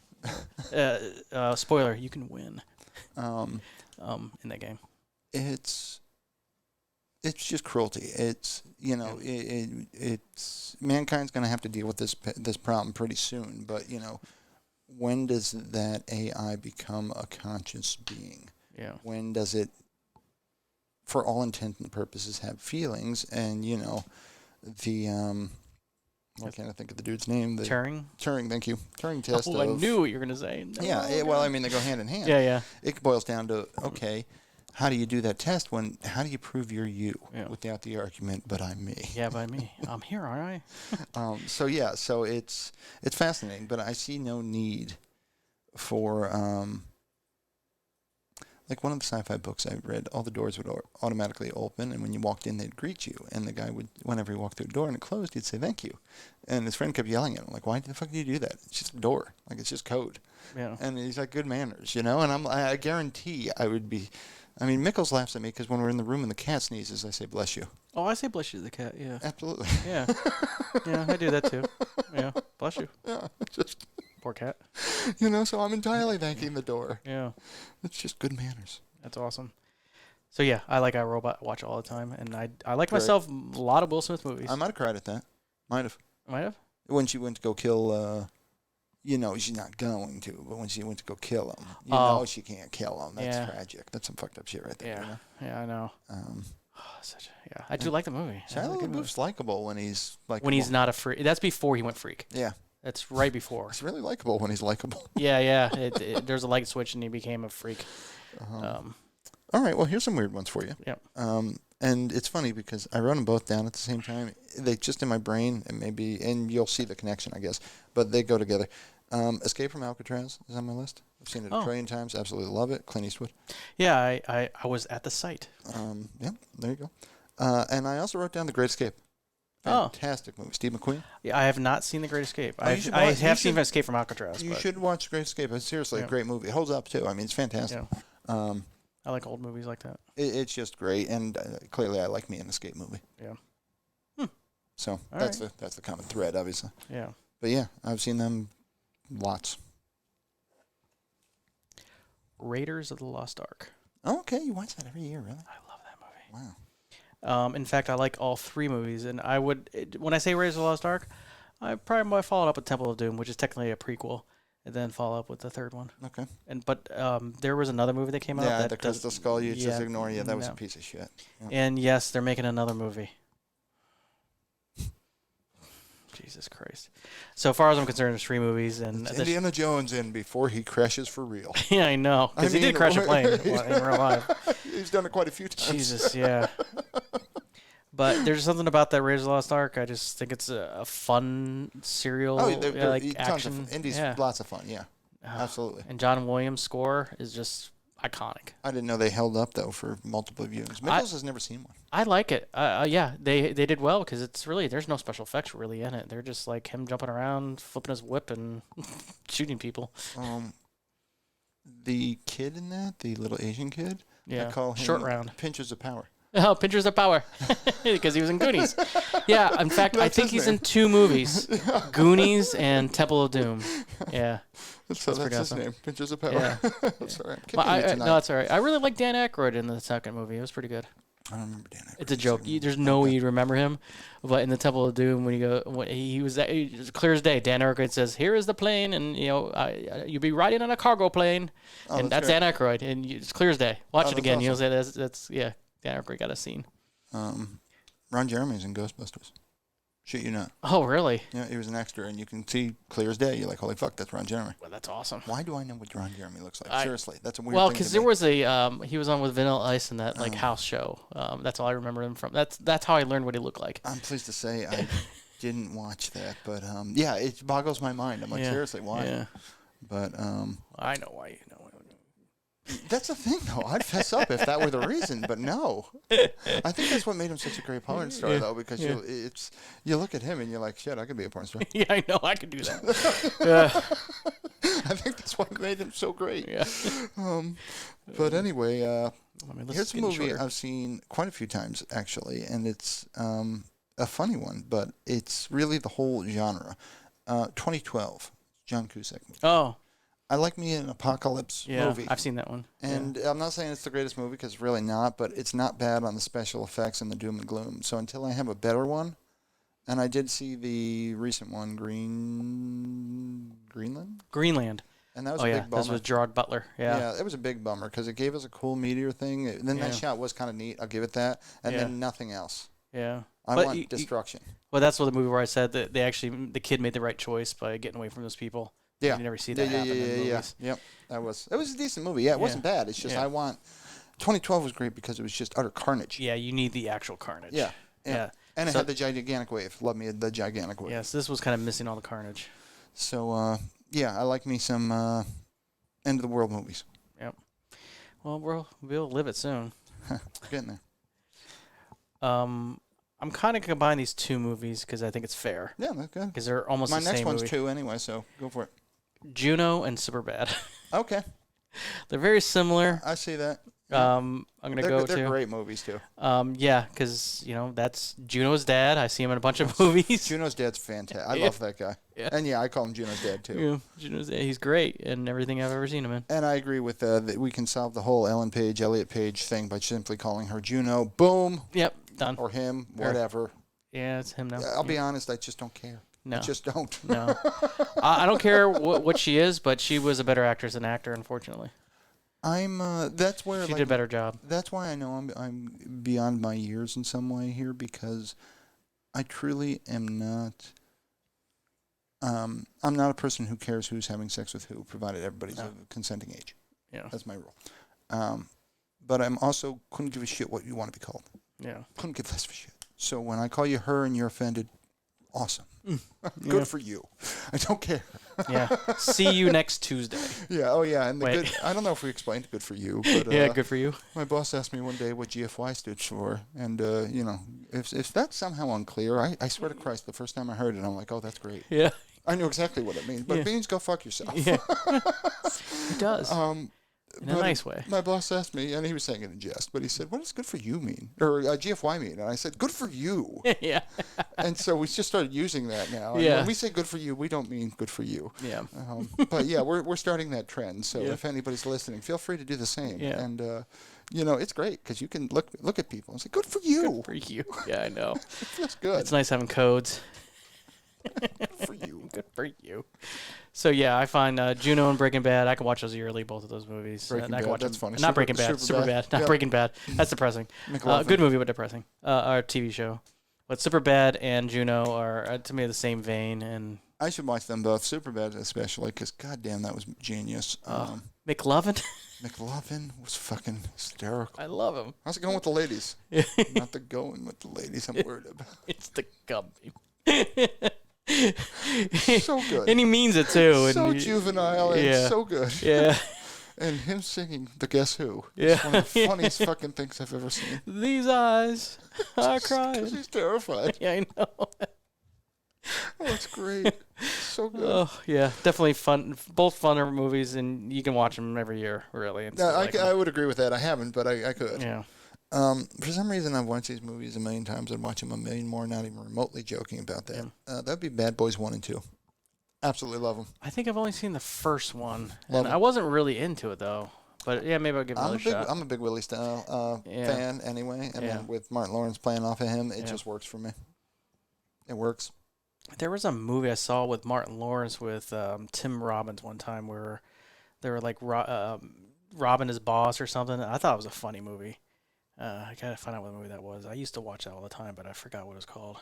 Spoiler, you can win in that game. It's just cruelty. It's it's mankind's going to have to deal with this problem pretty soon, but when does that AI become a conscious being? Yeah. When does it, for all intent and purposes, have feelings? And why can't I think of the dude's name? Turing? Turing, thank you. Turing test. I knew what you were going to say. No, yeah, well, I mean, they go hand in hand. Yeah. It boils down to, okay, how do you do that test how do you prove you're you without the argument, but I'm me? Yeah, by me. I'm here, aren't I? So it's fascinating, but I see no need for, like one of the sci-fi books I read, all the doors would automatically open, and when you walked in, they'd greet you. And the guy would, whenever he walked through a door and it closed, he'd say, thank you. And his friend kept yelling at him, like, why the fuck do you do that? It's just a door. Like, it's just code. Yeah. And he's like, good manners, And I guarantee I would be... I mean, Mickles laughs at me because when we're in the room and the cat sneezes, I say, bless you. Oh, I say bless you to the cat, yeah. Absolutely. Yeah. Yeah, I do that too. Yeah, bless you. Yeah, just... Poor cat. So I'm entirely thanking the door. Yeah. It's just good manners. That's awesome. So yeah, I like iRobot. Watch it all the time, and I like myself a lot of Will Smith movies. I might have cried at that. Might have. Might have. When she went to go kill, she's not going to, but when she went to go kill him, she can't kill him. That's tragic. That's some fucked up shit right there. Yeah, yeah, I know. I do like the movie. Shia LaBeouf's likable when he's like he's not a freak. That's before he went freak. Yeah. That's right before. He's really likable when he's likable. Yeah. There's a light switch and he became a freak. All right, well, here's some weird ones for you. Yep. And it's funny because I wrote them both down at the same time. They just in my brain, and you'll see the connection, I guess, but they go together. Escape from Alcatraz is on my list. I've seen it a trillion times. Absolutely love it. Clint Eastwood. Yeah, I was at the site. Yeah, there you go. And I also wrote down The Great Escape. Fantastic movie. Steve McQueen. Yeah, I have not seen The Great Escape. I have seen Escape from Alcatraz. You should watch The Great Escape. It's seriously a great movie. It holds up, too. I mean, it's fantastic. Yeah. I like old movies like that. It's just great, and clearly I like me an escape movie. Yeah. So that's the common thread, obviously. Yeah. But yeah, I've seen them lots. Raiders of the Lost Ark. Oh, okay, you watch that every year, really? I love that movie. Wow. In fact, I like all 3 movies, and I would when I say Raiders of the Lost Ark, I probably might follow it up with Temple of Doom, which is technically a prequel. and then follow up with the third one. Okay. But there was another movie that came out. Yeah, that the Crystal Skull. You just ignore. Yeah, that was no. a piece of shit. Yeah. And yes, they're making another movie. Jesus Christ. So far as I'm concerned, there's 3 movies. And It's Indiana Jones in before he crashes for real. yeah, I know. Because he did crash a plane in real life. He's done it quite a few times. Jesus, yeah. But there's something about that Raiders of the Lost Ark. I just think it's a fun serial, like tons action. of Indy's lots of fun. Yeah, absolutely. And John Williams' score is just iconic. I didn't know they held up though for multiple viewings. Michaels has never seen one. I like it. Yeah, they did well because it's really there's no special effects really in it. They're just like him jumping around, flipping his whip, and shooting people. The kid in that, the little Asian kid, yeah, I call him Short Round. Pinches of Power. Oh, Pinchers of Power, because he was in Goonies. Yeah, in fact, I think he's in 2 movies, Goonies and Temple of Doom. Yeah. So that's his name, Pinches of Power. Yeah. That's all right. No, it's all right. I really like Dan Aykroyd in the second movie. It was pretty good. I don't remember Dan Aykroyd. It's a joke. There's no way you'd remember him. But in the Temple of Doom, when he was clear as day. Dan Aykroyd says, "Here is the plane, and you'll be riding on a cargo plane," and that's Dan Aykroyd, and it's clear as day. Watch it again. Awesome. You'll say that's Dan Aykroyd got a scene. Ron Jeremy's in Ghostbusters. Shit you not. Oh, really? Yeah, he was an extra, and you can see clear as day. You're like, holy fuck, that's Ron Jeremy. Well, that's awesome. Why do I know what Ron Jeremy looks like? Seriously, that's a weird thing. Well, because there was he was on with Vanilla Ice in that house show. That's all I remember him from. That's how I learned what he looked like. I'm pleased to say I didn't watch that, but yeah, it boggles my mind. I'm like, seriously, why? Yeah. But I know why you know. That's the thing, though. I'd fess up if that were the reason, but no. I think that's what made him such a great porn star, though, because you look at him and you're like, shit, I could be a porn star. Yeah, I know, I could do that. I think that's what made him so great. Yeah. But anyway, here's a movie shorter. I've seen quite a few times, actually, and it's a funny one, but it's really the whole genre. 2012, John Cusack movie. Oh. I like me an apocalypse movie. I've seen that one. And I'm not saying it's the greatest movie because it's really not, but it's not bad on the special effects and the doom and gloom. So until I have a better one, and I did see the recent one, Greenland? And that was a big bummer. That was Gerard Butler. Yeah, it was a big bummer because it gave us a cool meteor thing. And then that shot was kind of neat. I'll give it that. And then nothing else. Yeah. I want destruction. Well, that's what the movie where I said that the kid made the right choice by getting away from those people. Yeah, you never see that happen in movies. Yep, it was a decent movie. Yeah, it wasn't bad. It's just I want. 2012 was great because it was just utter carnage. Yeah, you need the actual carnage. Yeah. And it had the gigantic wave. Love me the gigantic wave. Yes, this was kind of missing all the carnage. So I like me some end of the world movies. Yep. Well, we'll live it soon. Getting there. I'm kind of combining these 2 movies because I think it's fair. Yeah, that's good. Because they're almost the same movie. My next one's 2 anyway, so go for it. Juno and Superbad. Okay. They're very similar. I see that. I'm gonna go to. They're great movies too. Yeah, because that's Juno's dad. I see him in a bunch of movies. Juno's dad's fantastic. I love that guy. Yeah. And I call him Juno's dad too. Yeah, Juno's dad. He's great in everything I've ever seen him in. And I agree with that we can solve the whole Ellen Page, Elliot Page thing by simply calling her Juno. Boom. Yep. Done. Or him. Whatever. Yeah, it's him now. I'll be honest. I just don't care. No. I just don't. No. I don't care what she is, but she was a better actress than actor, unfortunately. That's where she did a better job. That's why I know I'm beyond my years in some way here because I truly am not. I'm not a person who cares who's having sex with who, provided everybody's of consenting age. Yeah, that's my rule. But I'm also couldn't give a shit what you want to be called. Yeah, couldn't give less of a shit. So when I call you her and you're offended, awesome. Good for you. I don't care. Yeah. See you next Tuesday. Yeah. Oh, yeah. And good, I don't know if we explained good for you. But, yeah, good for you. My boss asked me one day what GFY stood for. And, if that's somehow unclear, I swear to Christ, the first time I heard it, I'm like, oh, that's great. Yeah. I knew exactly what it means. But it means go fuck yourself. Yeah. It does. In a nice way. My boss asked me, and he was saying it in jest, but he said, what does good for you mean? Or GFY mean? And I said, good for you. Yeah. And so we just started using that now. And when we say good for you, we don't mean good for you. Yeah. But yeah, we're starting that trend. So if anybody's listening, feel free to do the same. Yeah. And, it's great because you can look at people and say, good for you. Good for you. Yeah, I know. It feels good. It's nice having codes. For you. Good for you. So yeah, I find Juno and Breaking Bad. I can watch those yearly, both of those movies. Breaking and I Bad, can watch that's them. funny. Not Breaking Bad. Superbad. Not Yep. Breaking Bad. That's depressing. Good movie, but depressing. Our TV show. But Superbad and Juno are to me the same vein. And I should watch them both. Superbad especially, because goddamn, that was genius. McLovin. McLovin was fucking hysterical. I love him. How's it going with the ladies? Not the going with the ladies I'm worried about. It's the gummy. So good. And he means it too. So and juvenile and so good. Yeah. And him singing the Guess Who. Yeah. It's one of the funniest fucking things I've ever seen. These eyes are crying. Because he's terrified. Yeah, I know. Oh, it's great. So good. Oh, yeah. Definitely fun. Both funner movies, and you can watch them every year, really. And No, still I would agree with that. I haven't, but I could. Yeah. For some reason, I've watched these movies a million times. I'd watch them a million more, not even remotely joking about that. Yeah. That'd be Bad Boys 1 and 2. Absolutely love them. I think I've only seen the first one. Love And it. I wasn't really into it, though. But, yeah, maybe I'll give it another shot. I'm a big Willie style fan anyway. And then with Martin Lawrence playing off of him, it just works for me. It works. There was a movie I saw with Martin Lawrence with Tim Robbins one time where they were like robbing his boss or something. I thought it was a funny movie. I gotta find out what movie that was. I used to watch that all the time, but I forgot what it was called.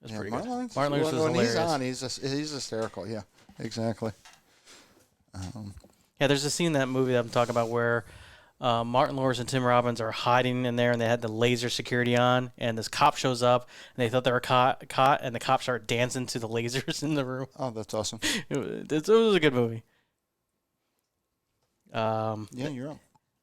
It was pretty good. Martin Lawrence was hilarious. When he's on, he's hysterical. Yeah, exactly. Yeah, there's a scene in that movie that I'm talking about where Martin Lawrence and Tim Robbins are hiding in there, and they had the laser security on, and this cop shows up, and they thought they were caught, and the cops start dancing to the lasers in the room. Oh, that's awesome. It was a good movie. Yeah, you're up.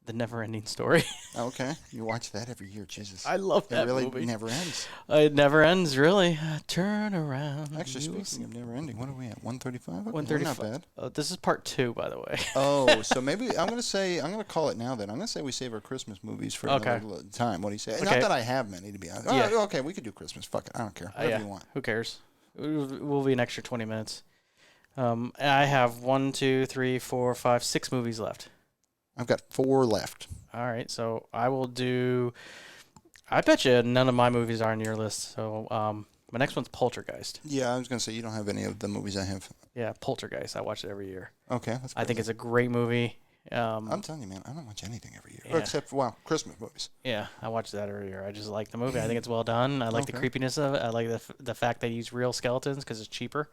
The Never-Ending Story. Okay, you watch that every year, Jesus. I love that movie. It movie. really never ends. It never ends, really. Turn around. Actually, speaking of never ending, what are we at? 135? 135. Not bad. This is part 2, by the way. Oh, so maybe I'm going to call it now then. I'm going to say we save our Christmas movies for another time. What do you say? Okay. Not that I have many, to be honest. Yeah. Oh, okay, we could do Christmas. Fuck it. I don't care. Whatever you want. Who cares? We'll be an extra 20 minutes. I have 1, 2, 3, 4, 5, 6 movies left. I've got 4 left. All right, so I will do. I bet you none of my movies are on your list. So my next one's Poltergeist. Yeah, I was going to say you don't have any of the movies I have. Yeah, Poltergeist. I watch it every year. Okay, that's great. I think it's a great movie. I'm telling you, man, I don't watch anything every year. Yeah. Except for, Christmas movies. Yeah, I watched that every year. I just like the movie. I think it's well done. I like the creepiness of it. I like the fact they use real skeletons because it's cheaper.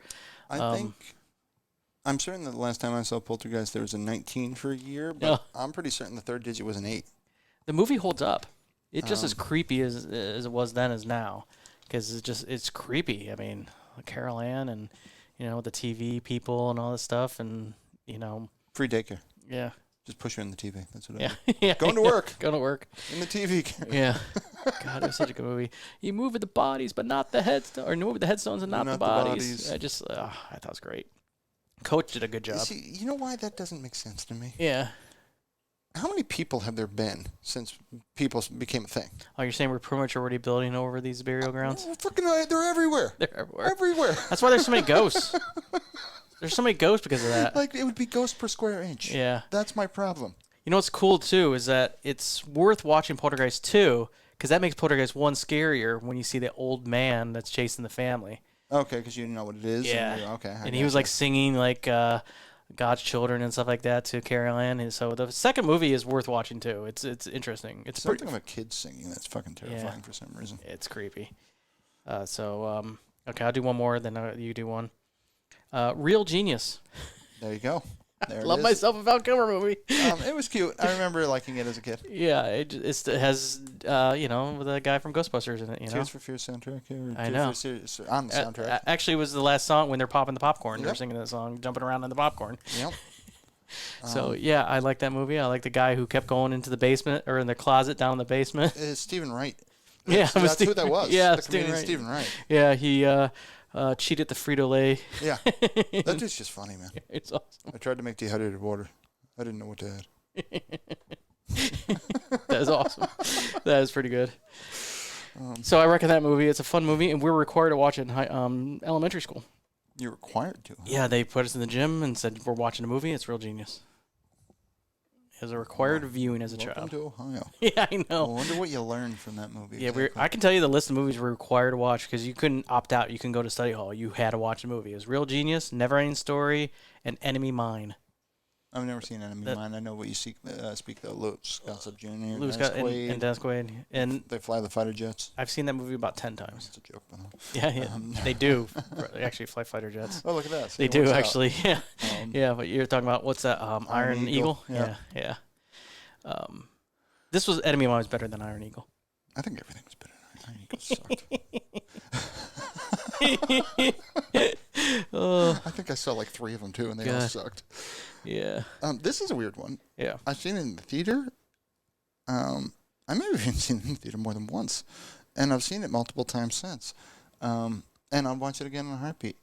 I'm certain that the last time I saw Poltergeist, there was a 19 for a year, but I'm pretty certain the third digit was an 8. The movie holds up. It's just as creepy as it was then as now, because it's creepy. I mean, Carol Ann and the TV people and all this stuff, and Free daycare. Yeah. Just push her in the TV. That's what I do. Yeah. Going to work. Going to work. In the TV. Yeah. God, it was such a good movie. You move with the bodies, but not the headstones, or move with the headstones and not the bodies. I thought it was great. Coach did a good job. See, you know why that doesn't make sense to me? Yeah. How many people have there been since people became a thing? Oh, you're saying we're pretty much already building over these burial grounds? They're everywhere. They're everywhere. Everywhere. That's why there's so many ghosts. There's so many ghosts because of that. Like, it would be ghosts per square inch. Yeah. That's my problem. You know what's cool, too, is that it's worth watching Poltergeist 2, because that makes Poltergeist 1 scarier when you see the old man that's chasing the family. Okay, because you know what it is. Yeah. And he was like singing like God's Children and stuff like that to Carol Ann. And so the second movie is worth watching too. It's interesting. It's something about kids singing that's fucking terrifying for some reason. It's creepy. Okay, I'll do one more. Then you do one. Real Genius. There you go. Love myself a Val Kilmer movie. It was cute. I remember liking it as a kid. Yeah, it has the guy from Ghostbusters in it. Tears for Fears soundtrack. I know. On the soundtrack. Actually, it was the last song when they're popping the popcorn. Yep. They're singing that song, jumping around in the popcorn. Yep. So yeah, I like that movie. I like the guy who kept going into the basement or in the closet down in the basement. It's Stephen Wright. That's who that was. Yeah, the comedian Stephen Wright. Yeah, he cheated the Frito-Lay. Yeah, that dude's just funny, man. It's awesome. I tried to make dehydrated water. I didn't know what to add. That is awesome. That is pretty good. So I recommend that movie. It's a fun movie, and we're required to watch it in elementary school. You're required to. Huh? Yeah, they put us in the gym and said, we're watching a movie. It's Real Genius. It was a required viewing as a Welcome child. to Ohio. Yeah, I I know. wonder what you learned from that movie. Yeah, exactly. I can tell you the list of movies we're required to watch because you couldn't opt out. You couldn't go to study hall. You had to watch a movie. It was Real Genius, Never Ending Story, and Enemy Mine. I've never seen Enemy Mine. I know what you speak though. Luke Gossett Jr. Luke Scott and Dennis Quaid. And they fly the fighter jets. I've seen that movie about 10 times. It's a joke, by the way. Yeah, they do. They actually fly fighter jets. Oh, look at that. They do, actually. Yeah. Um, Yeah, but you're talking about, what's that? Iron Eagle? Yeah. Yeah. This was Enemy Mine was better than Iron Eagle. I think everything was better. Iron Eagle sucked. I think I saw like 3 of them too, and they all sucked. Yeah. This is a weird one. Yeah. I've seen it in the theater. I may have even seen it in the theater more than once, and I've seen it multiple times since. And I'll watch it again in a heartbeat.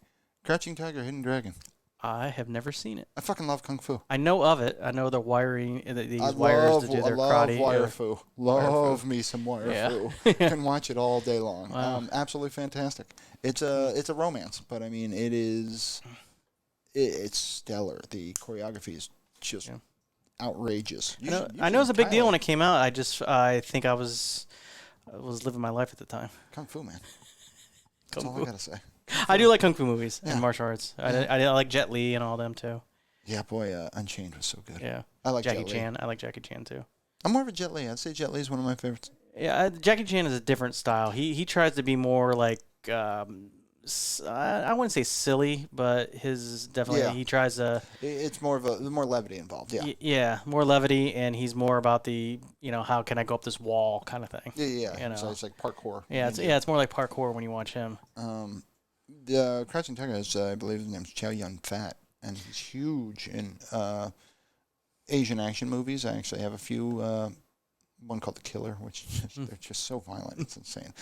Crouching Tiger, Hidden Dragon. I have never seen it. I fucking love Kung Fu. I know of it. I know the wiring, these wires to do their karate. I love wire fu. Love me some wire fu. Can watch it all day long. Wow. Absolutely fantastic. It's a romance, but I mean it's stellar. The choreography is just outrageous. I know it was a big deal when it came out. I think I was living my life at the time. Kung Fu, man. That's all I gotta say. I do like kung fu movies and martial arts. I like Jet Li and all them too. Yeah, boy, Unchained was so good. Yeah, I like Jackie Jet Li. Chan. I like Jackie Chan too. I'm more of a Jet Li. I'd say Jet Li is one of my favorites. Yeah, Jackie Chan is a different style. He tries to be more like I wouldn't say silly, but his definitely he tries to. It's more levity involved. Yeah. Yeah, more levity, and he's more about the how can I go up this wall kind of thing. Yeah. So it's like parkour. Yeah, it's more like parkour when you watch him. The Crouching Tiger is, I believe his name's Chow Yun-fat, and he's huge in Asian action movies. I actually have a few. One called The Killer, which they're just so violent, it's insane.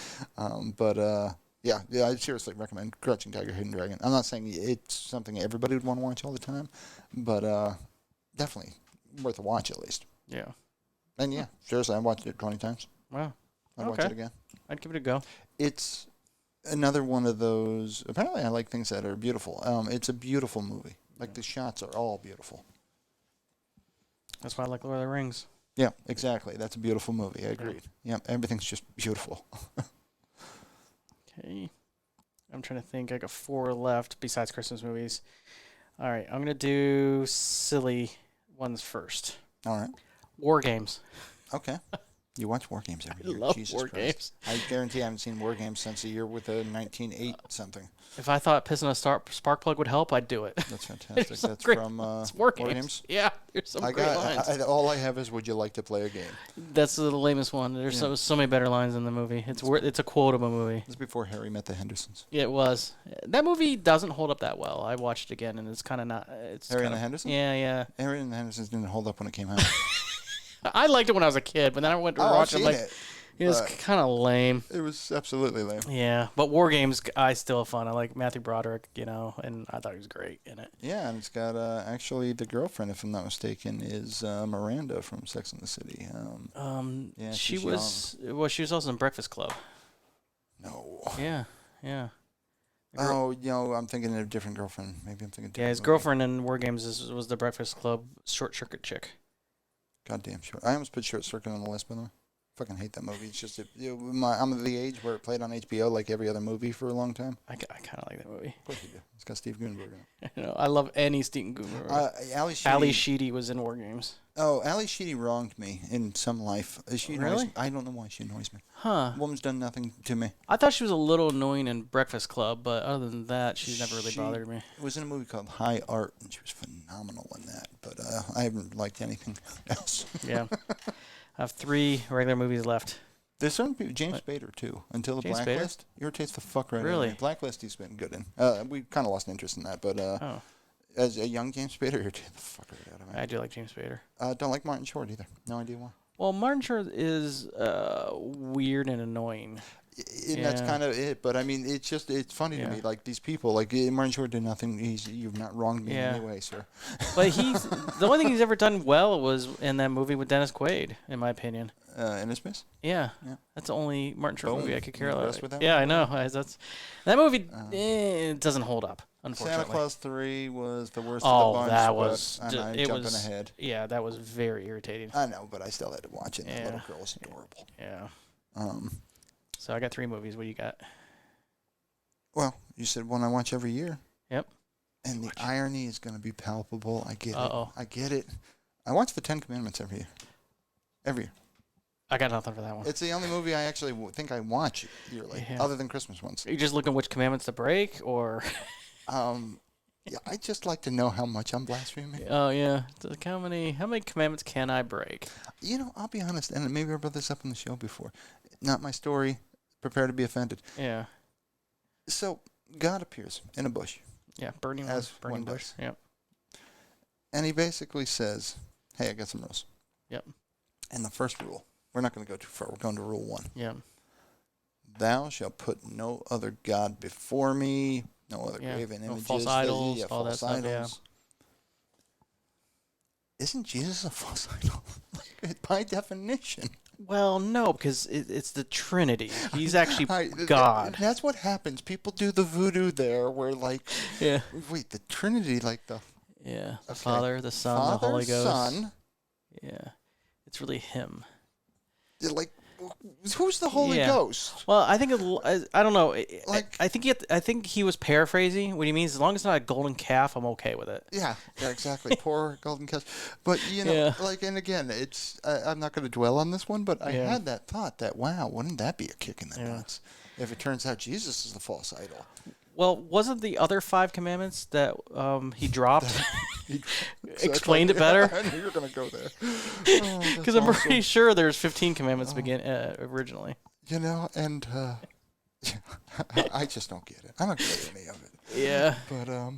Yeah, I seriously recommend Crouching Tiger, Hidden Dragon. I'm not saying it's something everybody would want to watch all the time, but definitely worth a watch at least. Yeah. And yeah, seriously, I watched it 20 times. Wow. I'd watch it again. I'd give it a go. It's another one of those. Apparently, I like things that are beautiful. It's a beautiful movie. Like the shots are all beautiful. That's why I like Lord of the Rings. Yeah, exactly. That's a beautiful movie. I agreed. Yeah, everything's just beautiful. Okay. I'm trying to think. I got 4 left besides Christmas movies. All right. I'm going to do silly ones first. All right. War games. Okay. You watch War Games every year. I love Jesus War Christ. Games. I guarantee I haven't seen War Games since a year with a 1908 something. If I thought pissing a spark plug would help, I'd do it. That's fantastic. That's great, from War Games. Yeah, there's some great lines. All I have is, would you like to play a game? That's the lamest one. There's so many better lines in the movie. It's a quote of a movie. This is before Harry met the Hendersons. Yeah, it was. That movie doesn't hold up that well. I watched it again, and it's kind of not. Harry and the Hendersons? Yeah. Harry and the Hendersons didn't hold up when it came out. I liked it when I was a kid, but then I went to watch it. It was kind of lame. It was absolutely lame. Yeah, but War Games, I still have fun. I like Matthew Broderick, and I thought he was great in it. Yeah, and it's got actually the girlfriend, if I'm not mistaken, is Miranda from Sex and the City. Yeah, she was. Well, she was also in Breakfast Club. No. Yeah. Oh, I'm thinking of a different girlfriend. Maybe I'm thinking. Yeah, his girlfriend in War Games was the Breakfast Club short circuit chick. Goddamn short. I almost put Short Circuit on the list, by the way. Fucking hate that movie. It's just I'm of the age where it played on HBO like every other movie for a long time. I kind of like that movie. Of course you do. It's got Steve Guttenberg in it. I love any Steve Guttenberg. Ali Sheedy was in War Games. Oh, Ali Sheedy wronged me in some life. Really? I don't know why she annoys me. Huh. Woman's done nothing to me. I thought she was a little annoying in Breakfast Club, but other than that, she's never really bothered me. It was in a movie called High Art, and she was phenomenal in that. But I haven't liked anything else. Yeah. I have 3 regular movies left. There's certain people, James Spader too. Until the James Blacklist irritates the fuck right out of Really? me. Blacklist he's been good in. We kind of lost interest in that, but as a young James Spader, irritates the fuck right out of me. I do like James Spader. Don't like Martin Short either. No idea why. Well, Martin Short is weird and annoying. And that's kind of it. But I mean, it's funny to me. Like these people, like Martin Short did nothing. You've not wronged me in any way, sir. But the only thing he's ever done well was in that movie with Dennis Quaid, in my opinion. Innismith? Yeah. That's the only Martin Short movie I could care about. With that yeah, I know. That movie it doesn't hold up. unfortunately. Santa Claus 3 was the worst Oh, of the bunch. that but was... I'm jumping ahead. Yeah, that was very irritating. I know, but I still had to watch it. Yeah. That little girl was adorable. Yeah. Um, So I got 3 movies. What do you got? well, you said one I watch every year. Yep. And the irony is going to be palpable. I get Uh-oh. it. I get it. I watch the 10 Commandments every year. Every year. I got nothing for that one. It's the only movie I actually think I watch yearly, Yeah. other than Christmas ones. Are you just looking which commandments to break, or? Yeah, I just like to know how much I'm blaspheming. Oh yeah. So how many commandments can I break? You know, I'll be honest, and maybe I brought this up on the show before. Not my story. Prepare to be offended. Yeah. So God appears in a bush, Yeah. Burning one bush. does. Yep. and he basically says, "Hey, I got some rules." Yep. And the first rule, we're not going to go too far. We're going to rule 1. Yeah. Thou shalt put no other god before me, no other graven no images, false idols, all that false stuff, yeah. idols. Isn't Jesus a false idol? By definition. Well, no, because it's the Trinity. He's actually God. That's what happens. People do the voodoo there, where Yeah. wait, the Trinity, the Yeah. The Okay. Father, the Son, Father, the Holy Ghost. Son, Yeah. It's really him. who's the Holy Yeah. Ghost? Well, I think I don't know. Like- I think he was paraphrasing what he means. As long as it's not a golden calf, I'm okay with it. Yeah, exactly. Poor golden calf. But Yeah. and again, it's I'm not going to dwell on this one, but I Yeah. had that thought that wow, wouldn't that be a kick in the Yeah. nuts if it turns out Jesus is the false idol? Well, wasn't the other 5 commandments that he dropped explained it better? I knew you were going to go there. Because I'm pretty sure there's 15 commandments originally. And I just don't get it. I don't get any of it. Yeah. But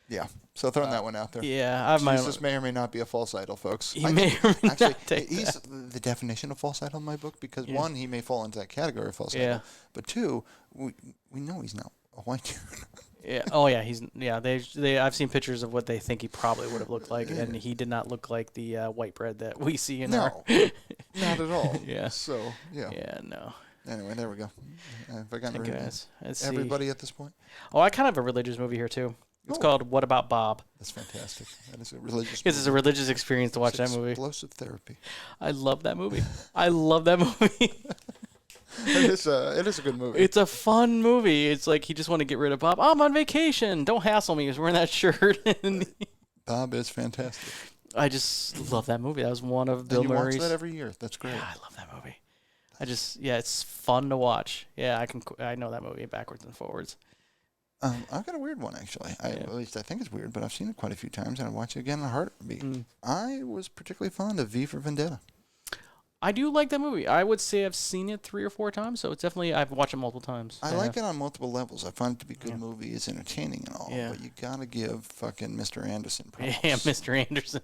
yeah. So throwing that one out there. Yeah, I have my Jesus may or may not be a false idol, folks. He may or may Actually, not take he's that. the definition of false idol in my book because Yeah. 1, he may fall into that category of false Yeah. idol, but 2, we know he's not a white dude. Yeah. Oh yeah. They I've seen pictures of what they think he probably would have looked like, and he did not look like the white bread that we see in No, our. not at all. Yeah. So yeah. Yeah. No. Anyway, there we go. Have I gotten Okay, rid of guys. Let's see. everybody at this point? Oh, I kind of have a religious movie here too. It's Oh. called What About Bob? That's fantastic. That is a religious. Because it's a religious experience to watch It's that movie. Explosive therapy. I love that movie. I love that movie. It is a good movie. It's a fun movie. It's like he just want to get rid of Bob. I'm on vacation. Don't hassle me. He's wearing that shirt. And Bob is fantastic. I just love that movie. That was one of Bill And you Murray's. watch that every year. That's great. Yeah, I love that movie. It's fun to watch. Yeah, I know that movie backwards and forwards. I've got a weird one actually. At least I think it's weird, but I've seen it quite a few times, and I watch it again in a heartbeat. I was particularly fond of V for Vendetta. I do like that movie. I would say I've seen it 3 or 4 times, so it's definitely I've watched it multiple times. I like it on multiple levels. I find it to be a good movie. It's entertaining and all, Yeah. but you gotta give fucking Mr. Anderson props. Yeah, Mr. Anderson.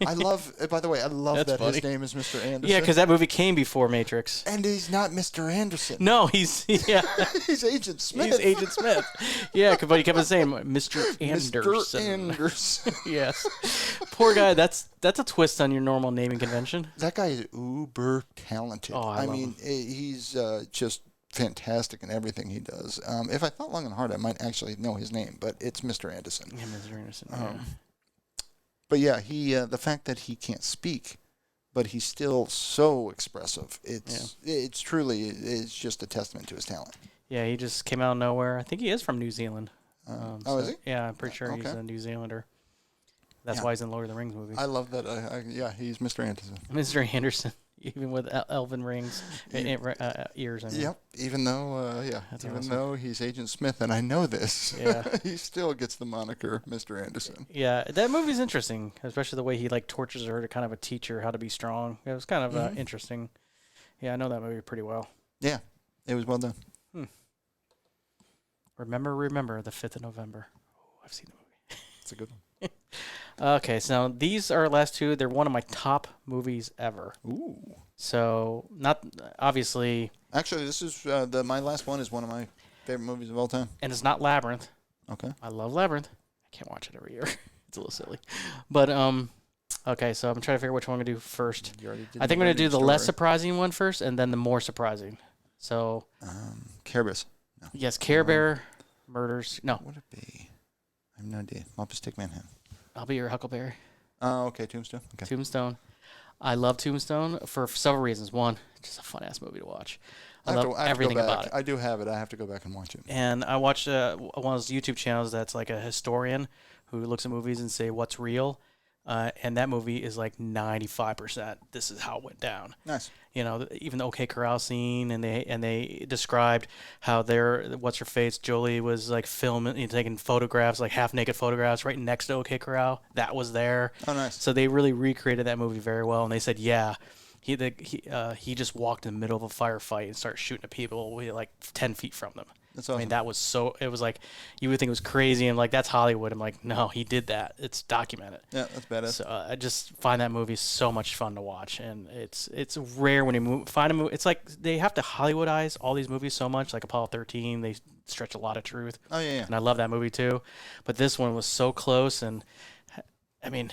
I love. By the way, I love That's that funny. his name is Mr. Anderson. Yeah, because that movie came before Matrix. and he's not Mr. Anderson. No, he's He's Agent Smith. he's Agent Smith. Yeah, but he kept on saying Mr. Anderson. Mr. Anderson. Yes. Poor guy. That's a twist on your normal naming convention. That guy is uber talented. Oh, I love mean, he's just fantastic in everything he does. If I thought long and hard, I might actually know his name, but it's Mr. Anderson. Yeah, Mr. Anderson. Yeah. But yeah, he the fact that he can't speak, but he's still so expressive. It's truly just a testament to his talent. Yeah, he just came out of nowhere. I think he is from New Zealand. Is he? Yeah, I'm pretty sure he's Okay. a New Zealander. That's why he's in Lord of the Rings movies. I love that. He's Mr. Anderson. Mr. Anderson, even with elven rings, ears. I mean. Yep. Even though, That's even awesome. though he's Agent Smith, and I know this, Yeah. he still gets the moniker Mr. Anderson. Yeah, that movie's interesting, especially the way he tortures her to kind of teach her how to be strong. It was kind of interesting. Yeah, I know that movie pretty well. Yeah, it was well done. Remember the 5th of November. Oh, I've seen the movie. It's a good one. Okay, so these are our last 2. They're one of my top movies ever. Ooh. So not obviously, Actually, this is my last one is one of my favorite movies of all time. and it's not Labyrinth. Okay. I love Labyrinth. I can't watch it every year. It's a little silly. But okay, so I'm trying to figure which one I'm gonna do first. You already did I think I'm gonna do the less story. surprising one first, and then the more surprising. So Care Bears. No. yes, Care Bear murders. No, What would it be? have no idea. Muppets Take Manhattan. I'll be your Huckleberry. Oh, okay. Tombstone. Okay. Tombstone. I love Tombstone for several reasons. One, just a fun ass movie to watch. I love everything about it. I do have it. I have to go back and watch it. And I watched one of those YouTube channels that's like a historian who looks at movies and say what's real. And that movie is like 95%. This is how it went down. Nice. You know, even the OK Corral scene, and they described how what's her face Jolie was like filming, taking photographs, like half naked photographs, right next to OK Corral. That was there. Oh, nice. So they really recreated that movie very well. And they said, yeah, he just walked in the middle of a firefight and started shooting at people like 10 feet from them. That's awesome. I mean, that was it was like, you would think it was crazy, and like, that's Hollywood. I'm like, no, he did that. It's documented. Yeah, that's badass. So I just find that movie so much fun to watch, and it's rare when you find a movie. It's like they have to Hollywoodize all these movies so much, like Apollo 13, they stretch a lot of truth. Oh, yeah. And I love that movie too. But this one was so close, and I mean,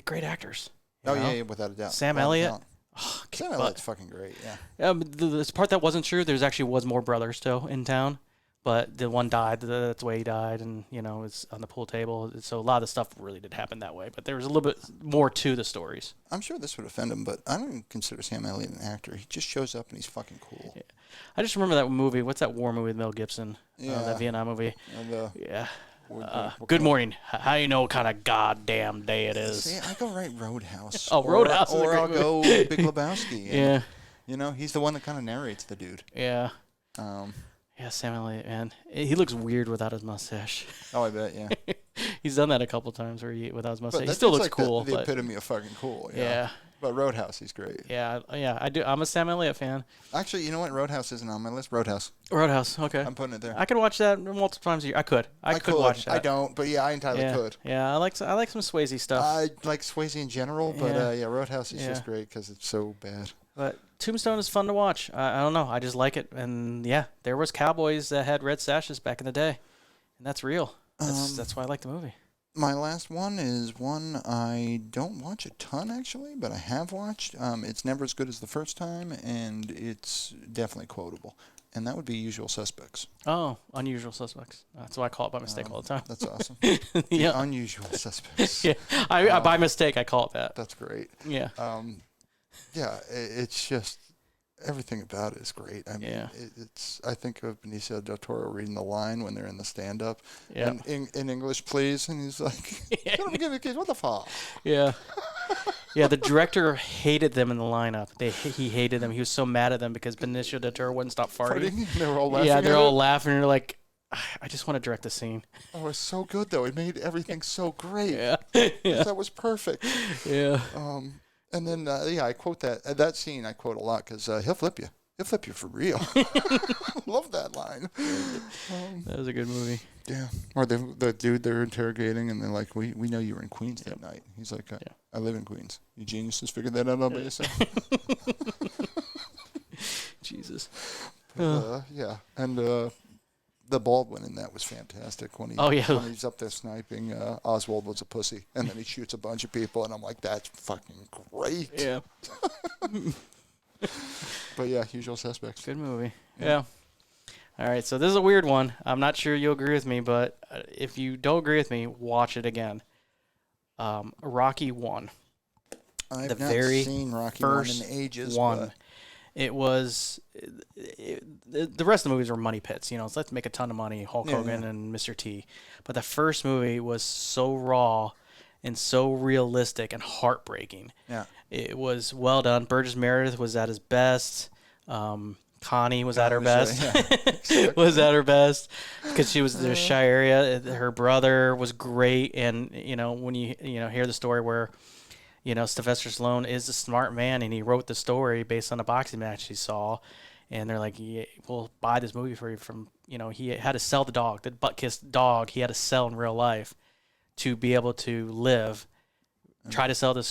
great actors. Yeah, without a doubt. Sam Elliott. Oh, Sam Elliott's fucking great, yeah. The part that wasn't true, there's actually was more brothers still in town, but the one died. That's the way he died, and it's on the pool table. So a lot of the stuff really did happen that way, but there was a little bit more to the stories. I'm sure this would offend him, but I don't even consider Sam Elliott an actor. He just shows up and he's fucking cool. Yeah. I just remember that movie. What's that war movie with Mel Gibson? Yeah. That Vietnam movie. And, yeah. Good morning. How do you know what kind of goddamn day it is? See, I go right Roadhouse. Oh, Roadhouse is a or great I'll movie. go Big Lebowski. And, Yeah. He's the one that kind of narrates the dude. Yeah. Yeah, Sam Elliott, man. He looks weird without his mustache. Oh, I bet, yeah. He's done that a couple times without his mustache. But He still looks like cool. the epitome of fucking cool. Yeah. But Roadhouse, he's great. Yeah, I do. I'm a Sam Elliott fan. Actually, you know what? Roadhouse isn't on my list. Roadhouse. Okay. I'm putting it there. I could watch that multiple times a year. I could watch that. I don't, but yeah, I entirely could. Yeah, I like some Swayze stuff. I like Swayze in general, but Roadhouse is just great because it's so bad. But Tombstone is fun to watch. I don't know. I just like it. And yeah, there was cowboys that had red sashes back in the day, and that's real. That's why I like the movie. My last one is one I don't watch a ton, actually, but I have watched. It's never as good as the first time, and it's definitely quotable. And that would be Usual Suspects. Oh, Unusual Suspects. That's why I call it by mistake all the time. That's awesome. Yeah. Unusual Suspects. Yeah, I by mistake I call it that. That's great. Yeah. It's just everything about it is great. I mean, it's. I think of Benicio del Toro reading the line when they're in the stand-up. Yeah. And in English, please, and he's like, "Don't give me the keys. What the fuck?" Yeah. Yeah, the director hated them in the lineup. He hated them. He was so mad at them because Benicio del Toro wouldn't stop farting. They were all laughing. Yeah, they're all laughing. And they're like, I just want to direct the scene. Oh, it's so good though. It made everything so great. Yeah. That was perfect. Yeah. And then I quote that scene. I quote a lot because he'll flip you. He'll flip you for real. Love that line. That was a good movie. Yeah. Or the dude they're interrogating, and they're like, "We know you were in Queens that night." He's like, "I live in Queens. You geniuses figured that out all by yourself." Jesus. But, and the Baldwin in that was fantastic when when he's up there sniping. Oswald was a pussy, and then he shoots a bunch of people, and I'm like, "That's fucking great." Yeah. But yeah, Usual Suspects. Good movie. Yeah. All right, so this is a weird one. I'm not sure you'll agree with me, but if you don't agree with me, watch it again. Rocky 1. I've not seen Rocky 1 in ages. But It was the rest of the movies were money pits. So let's make a ton of money, Hulk Hogan and Mr. T. But the first movie was so raw and so realistic and heartbreaking. Yeah. It was well done. Burgess Meredith was at his best. Connie was at her best. Was at her best because she was in the shy area. Her brother was great, and when you hear the story where Sylvester Stallone is a smart man, and he wrote the story based on a boxing match he saw, and they're like, yeah, we'll buy this movie for you from he had to sell the dog, the butt-kissed dog. He had to sell in real life to be able to live. Try to sell the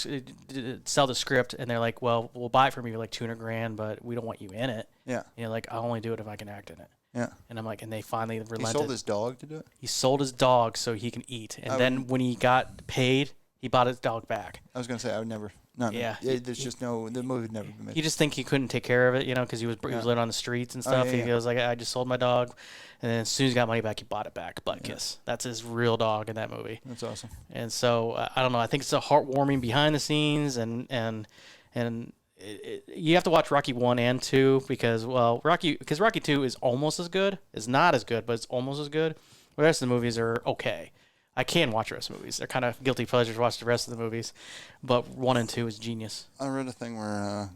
script, and they're like, well, we'll buy it from you like $200,000, but we don't want you in it. Yeah. Like, I'll only do it if I can act in it. Yeah. And I'm like, and they finally relented. He sold his dog to do it? He sold his dog so he can eat. And then when he got paid, He bought his dog back. I was gonna say I would never. No, Yeah. there's just no. The movie would never be made. He just think he couldn't take care of it, because he was living on the streets and stuff. He goes like, I just sold my dog, and then as soon as he got money back, he bought it back. Butt kiss. That's his real dog in that movie. That's awesome. And so I don't know. I think it's a heartwarming behind the scenes, and you have to watch Rocky 1 and 2 because Rocky 2 is almost as good. It's not as good, but it's almost as good. The rest of the movies are okay. I can watch the rest of the movies. They're kind of guilty pleasures to watch the rest of the movies. But 1 and 2 is genius. I read a thing where a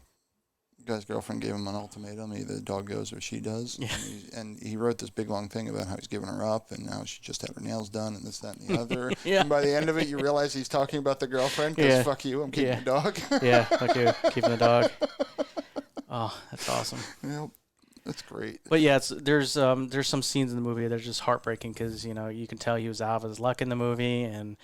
guy's girlfriend gave him an ultimatum. Either the dog goes or she does. Yeah. And he wrote this big, long thing about how he's giving her up and now she just had her nails done and this, that, and the other. Yeah. And by the end of it, you realize he's talking about the girlfriend because fuck you, I'm keeping the dog. Yeah, fuck you, keeping the dog. Oh, that's awesome. Yep. That's great. But yeah, there's some scenes in the movie that are just heartbreaking because you can tell he was out of his luck in the movie, and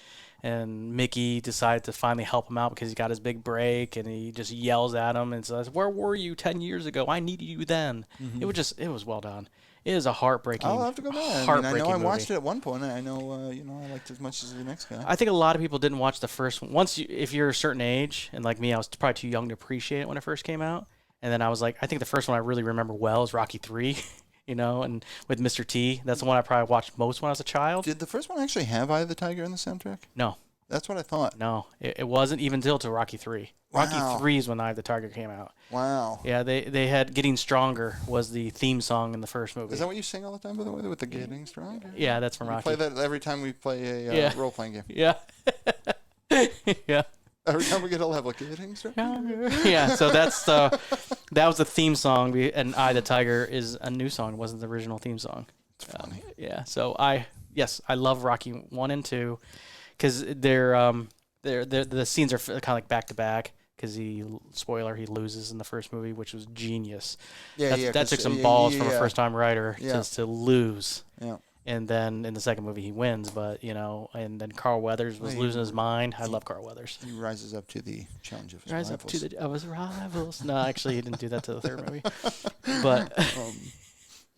Mickey decided to finally help him out because he got his big break, and he just yells at him and says, "Where were you 10 years ago? I needed you then." Mm-hmm. It was well done. It is a heartbreaking. I'll have to go back. I know I watched it at one point, and I know I liked it as much as the next guy. I think a lot of people didn't watch the first one. If you're a certain age, and like me, I was probably too young to appreciate it when it first came out. And then I was like, I think the first one I really remember well is Rocky 3, and with Mr. T. That's the one I probably watched most when I was a child. Did the first one actually have Eye of the Tiger in the soundtrack? No. That's what I thought. No, it wasn't even until Rocky 3. Wow. Rocky 3 is when Eye of the Tiger came out. Wow. Yeah, they had Getting Stronger was the theme song in the first movie. Is that what you sing all the time, by the way, with the Getting Stronger? Yeah, that's from Rocky. Play that every time we play a role-playing game. Yeah. Yeah. Every time we get a level, Getting Stronger. Yeah, so that was the theme song, and Eye of the Tiger is a new song. It wasn't the original theme song. It's funny. Yeah, so I love Rocky 1 and 2 because the scenes are kind of like back to back because he loses in the first movie, which was genius. Yeah, that took some balls from a first-time writer Yeah. just to lose. Yeah. And then in the second movie he wins, but and then Carl Weathers was losing his mind. I love Carl Weathers. He rises up to the challenge of his rivals. Up to his rivals. No, actually he didn't do that to the third movie. But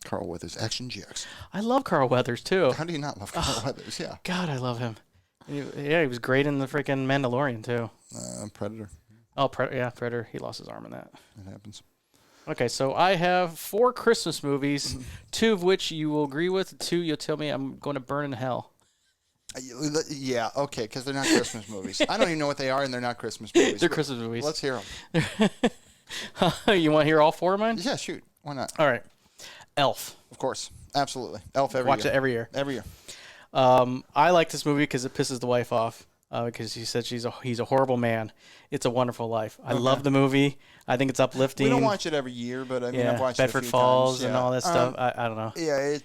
Carl Weathers, Action Jacks. I love Carl Weathers too. How do you not love Carl Weathers? Yeah. God, I love him. He was great in the freaking Mandalorian too. Predator. Oh, Predator. He lost his arm in that. It happens. Okay, so I have 4 Christmas movies, 2 of which you will agree with, 2 you'll tell me I'm going to burn in hell. Yeah, okay, because they're not Christmas movies. I don't even know what they are, and they're not Christmas movies. They're Christmas movies. Let's hear them. You want to hear all 4 of mine? Yeah, shoot. Why not? All right. Elf. Of course. Absolutely. Elf every year. Watch it every year. Every year. I like this movie because it pisses the wife off. Because she said he's a horrible man. It's a Wonderful Life. I love the movie. I think it's uplifting. We don't watch it every year, but I mean, I've watched Bedford it a few Falls times. and all that stuff. I don't know. Yeah,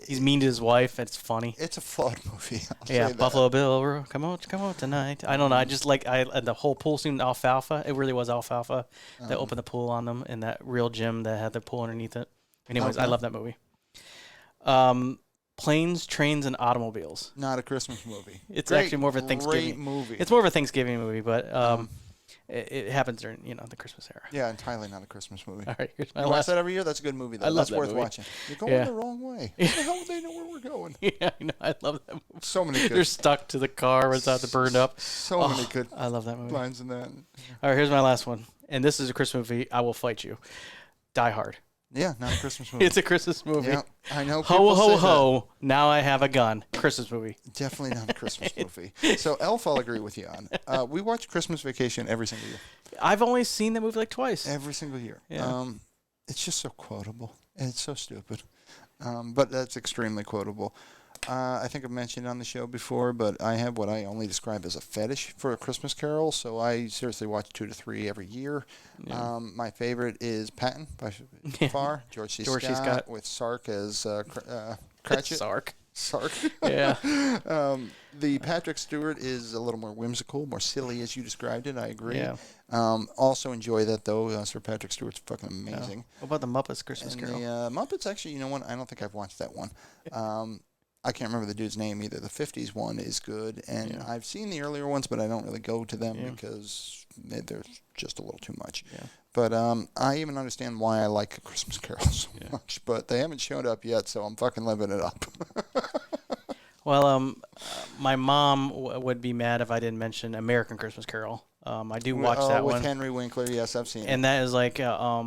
He's mean to his wife. It's funny. it's a flawed movie. I'll say that. Buffalo Bill, come on tonight. I don't know. I just like the whole pool scene, Alfalfa. It really was Alfalfa that opened the pool on them, and that real gym that had the pool underneath it. Anyways, I love that movie. Planes, Trains, and Automobiles. Not a Christmas movie. It's actually more of a Thanksgiving Great movie. It's more of a Thanksgiving movie, but it happens during the Christmas era. Yeah, entirely not a Christmas movie. All right, here's my You watch last. that every year? That's a good movie, though. I love That's that worth movie. watching. You're going the wrong way. How the hell would they know where we're going? Yeah, I know. I love that movie. So many good. They're stuck to the car without the burned up. So many good I love that movie. lines in that. All right, here's my last one, and this is a Christmas movie. I will fight you. Die Hard. Yeah, not a Christmas movie. It's a Christmas movie. Yeah, I know. Ho people ho say ho! Now I have a gun. Christmas movie. that. Definitely not a Christmas movie. So Elf, I'll agree with you on. We watch Christmas Vacation every single year. I've only seen that movie like twice. Every single year. Yeah. It's just so quotable, and it's so stupid. But that's extremely quotable. I think I've mentioned it on the show before, but I have what I only describe as a fetish for A Christmas Carol, so I seriously watch 2 to 3 every year. Yeah. My favorite is Patton by far. George C. Scott with Sark as Cratchit. Sark. Yeah. Yeah. The Patrick Stewart is a little more whimsical, more silly as you described it. I agree. Yeah. Also enjoy that, though. Sir Patrick Stewart's fucking amazing. What about the Muppets Christmas And Carol? the Muppets, actually, you know what? I don't think I've watched that one. I can't remember the dude's name either. The 50s one is good, and I've seen the earlier ones, but I don't really go to them because they're just a little too much. Yeah. But I even understand why I like A Christmas Carol so much, but they haven't showed up yet, so I'm fucking living it up. Well, my mom would be mad if I didn't mention American Christmas Carol. I do watch that with one, Henry Winkler. Yes, I've seen it. and that is like a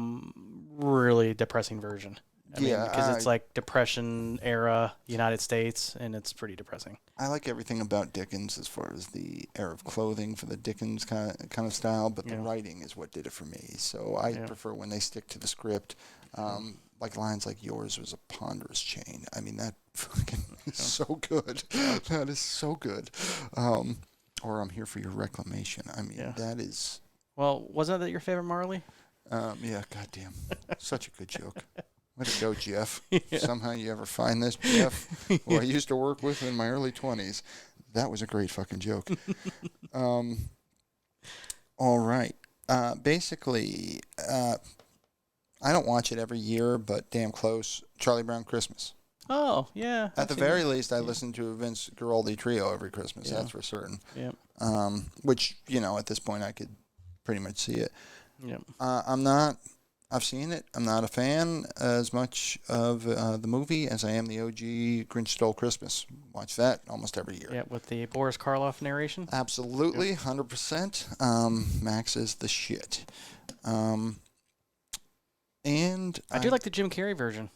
really depressing version. I mean, because it's like Depression era United States, and it's pretty depressing. I like everything about Dickens as far as the era of clothing for the Dickens kind of style, but the writing is what did it for me. So I prefer when they stick to the script. Like lines like yours was a ponderous chain. I mean, that fucking is so good. That is so good. Or I'm here for your reclamation. I mean, that is... Well, wasn't that your favorite Marley? Yeah, goddamn. Such a good joke. Way to go, Jeff. Somehow you ever find this, Jeff, who I used to work with in my early 20s. That was a great fucking joke. All right. Basically, I don't watch it every year, but damn close. Charlie Brown Christmas. Oh, yeah. At the very least, I listen to a Vince Guaraldi trio every Christmas. That's for certain. Yeah. Which, at this point, I could pretty much see it. Yep. I've seen it. I'm not a fan as much of the movie as I am the OG Grinch Stole Christmas. Watch that almost every year. Yeah, with the Boris Karloff narration. Absolutely, 100%. Max is the shit. And I do like the Jim Carrey version.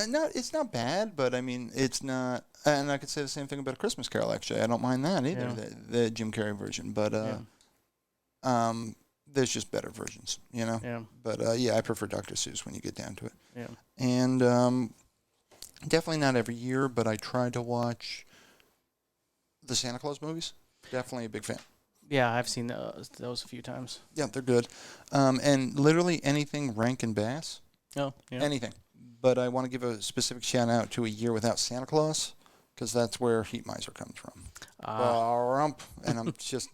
No, it's not bad, but I mean, it's not. And I could say the same thing about A Christmas Carol. Actually, I don't mind that either. The Jim Carrey version, but there's just better versions, Yeah. But I prefer Dr. Seuss when you get down to it. Yeah. And definitely not every year, but I try to watch the Santa Claus movies. Definitely a big fan. Yeah, I've seen those a few times. Yeah, they're good. And literally anything Rankin Bass. Oh, yeah. Anything. But I want to give a specific shout out to A Year Without Santa Claus, because that's where Heat Miser comes from. And I'm just...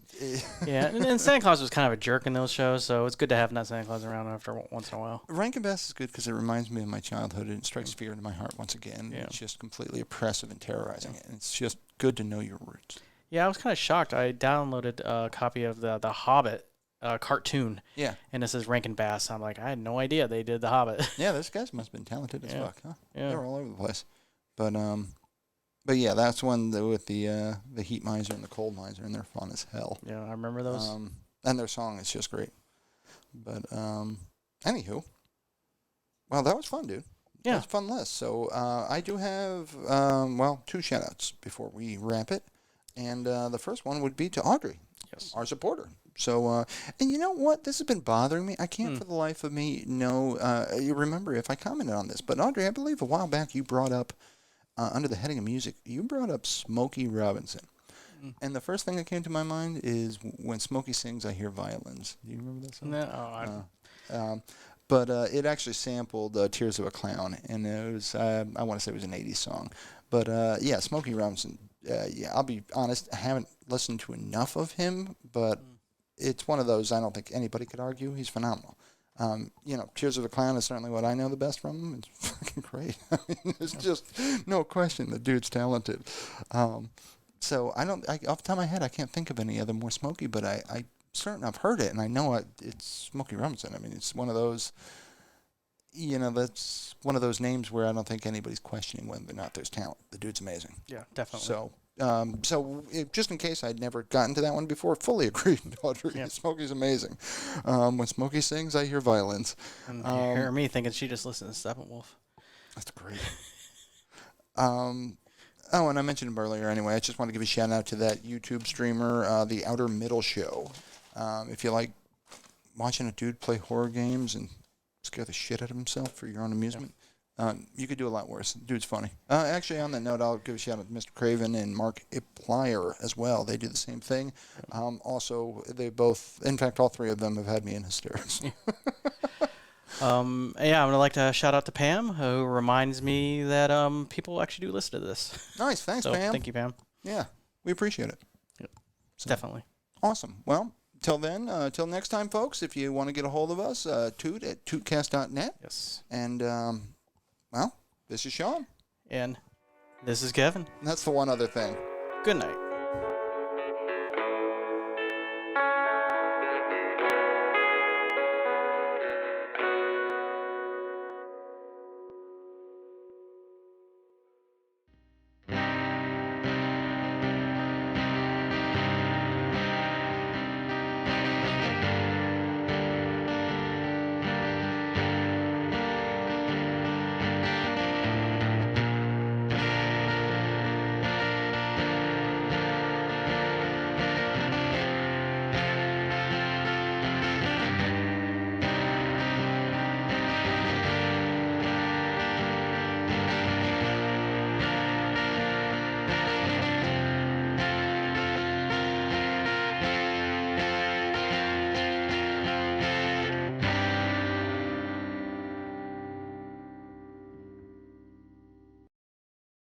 Yeah, and Santa Claus was kind of a jerk in those shows, so it's good to have not Santa Claus around after once in a while. Rankin Bass is good because it reminds me of my childhood, and it strikes fear into my heart once again. Yeah. It's just completely oppressive and terrorizing. And it's just good to know your roots. Yeah, I was kind of shocked. I downloaded a copy of the Hobbit cartoon. Yeah. And it says Rankin Bass. I'm like, I had no idea they did the Hobbit. Yeah, those guys must have been talented as fuck, huh? Yeah. They're all over the place. But yeah, that's one with the Heat Miser and the Cold Miser, and they're fun as hell. Yeah, I remember those. And their song is just great. But anywho, well, that was fun, dude. Yeah, that's a fun list. So I do have 2 shout outs before we wrap it, and the first one would be to Audrey, our supporter. So and you know what? This has been bothering me. I can't for the life of me know. You remember if I commented on this, but Audrey, I believe a while back you brought up. Under the heading of music, you brought up Smokey Robinson. And the first thing that came to my mind is when Smokey sings, I hear violins. Do you remember that song? No. But it actually sampled Tears of a Clown, and it was, I want to say it was an 80s song. But Smokey Robinson, I'll be honest, I haven't listened to enough of him, but it's one of those I don't think anybody could argue. He's phenomenal. Tears of a Clown is certainly what I know the best from him. It's fucking great. I mean, there's just no question the dude's talented. So off the top of my head, I can't think of any other more Smokey, but I certain I've heard it, and I know it's Smokey Robinson. I mean, it's one of those, that's one of those names where I don't think anybody's questioning whether or not there's talent. The dude's amazing. Yeah, definitely. So just in case I'd never gotten to that one before, fully agreed, Audrey. Yep. Smokey's amazing. When Smokey sings, I hear violins. And you hear me thinking she just listens to Steppenwolf. That's great. And I mentioned him earlier anyway. I just want to give a shout out to that YouTube streamer, The Outer Middle Show. If you like watching a dude play horror games and scare the shit out of himself for your own amusement, you could do a lot worse. Dude's funny. Actually, on that note, I'll give a shout out to Mr. Craven and Mark Iplier as well. They do the same thing. Also, they both, in fact, all 3 of them have had me in hysterics. I'm going to like to shout out to Pam, who reminds me that people actually do listen to this. Nice. Thanks, Pam. Thank you, Pam. Yeah, we appreciate it. Yep. So. Definitely. Awesome. Well, till then, till next time, folks, if you want to get a hold of us, toot at tootcast.net. Yes. And, this is Sean. And this is Kevin. And that's the one other thing. Good night.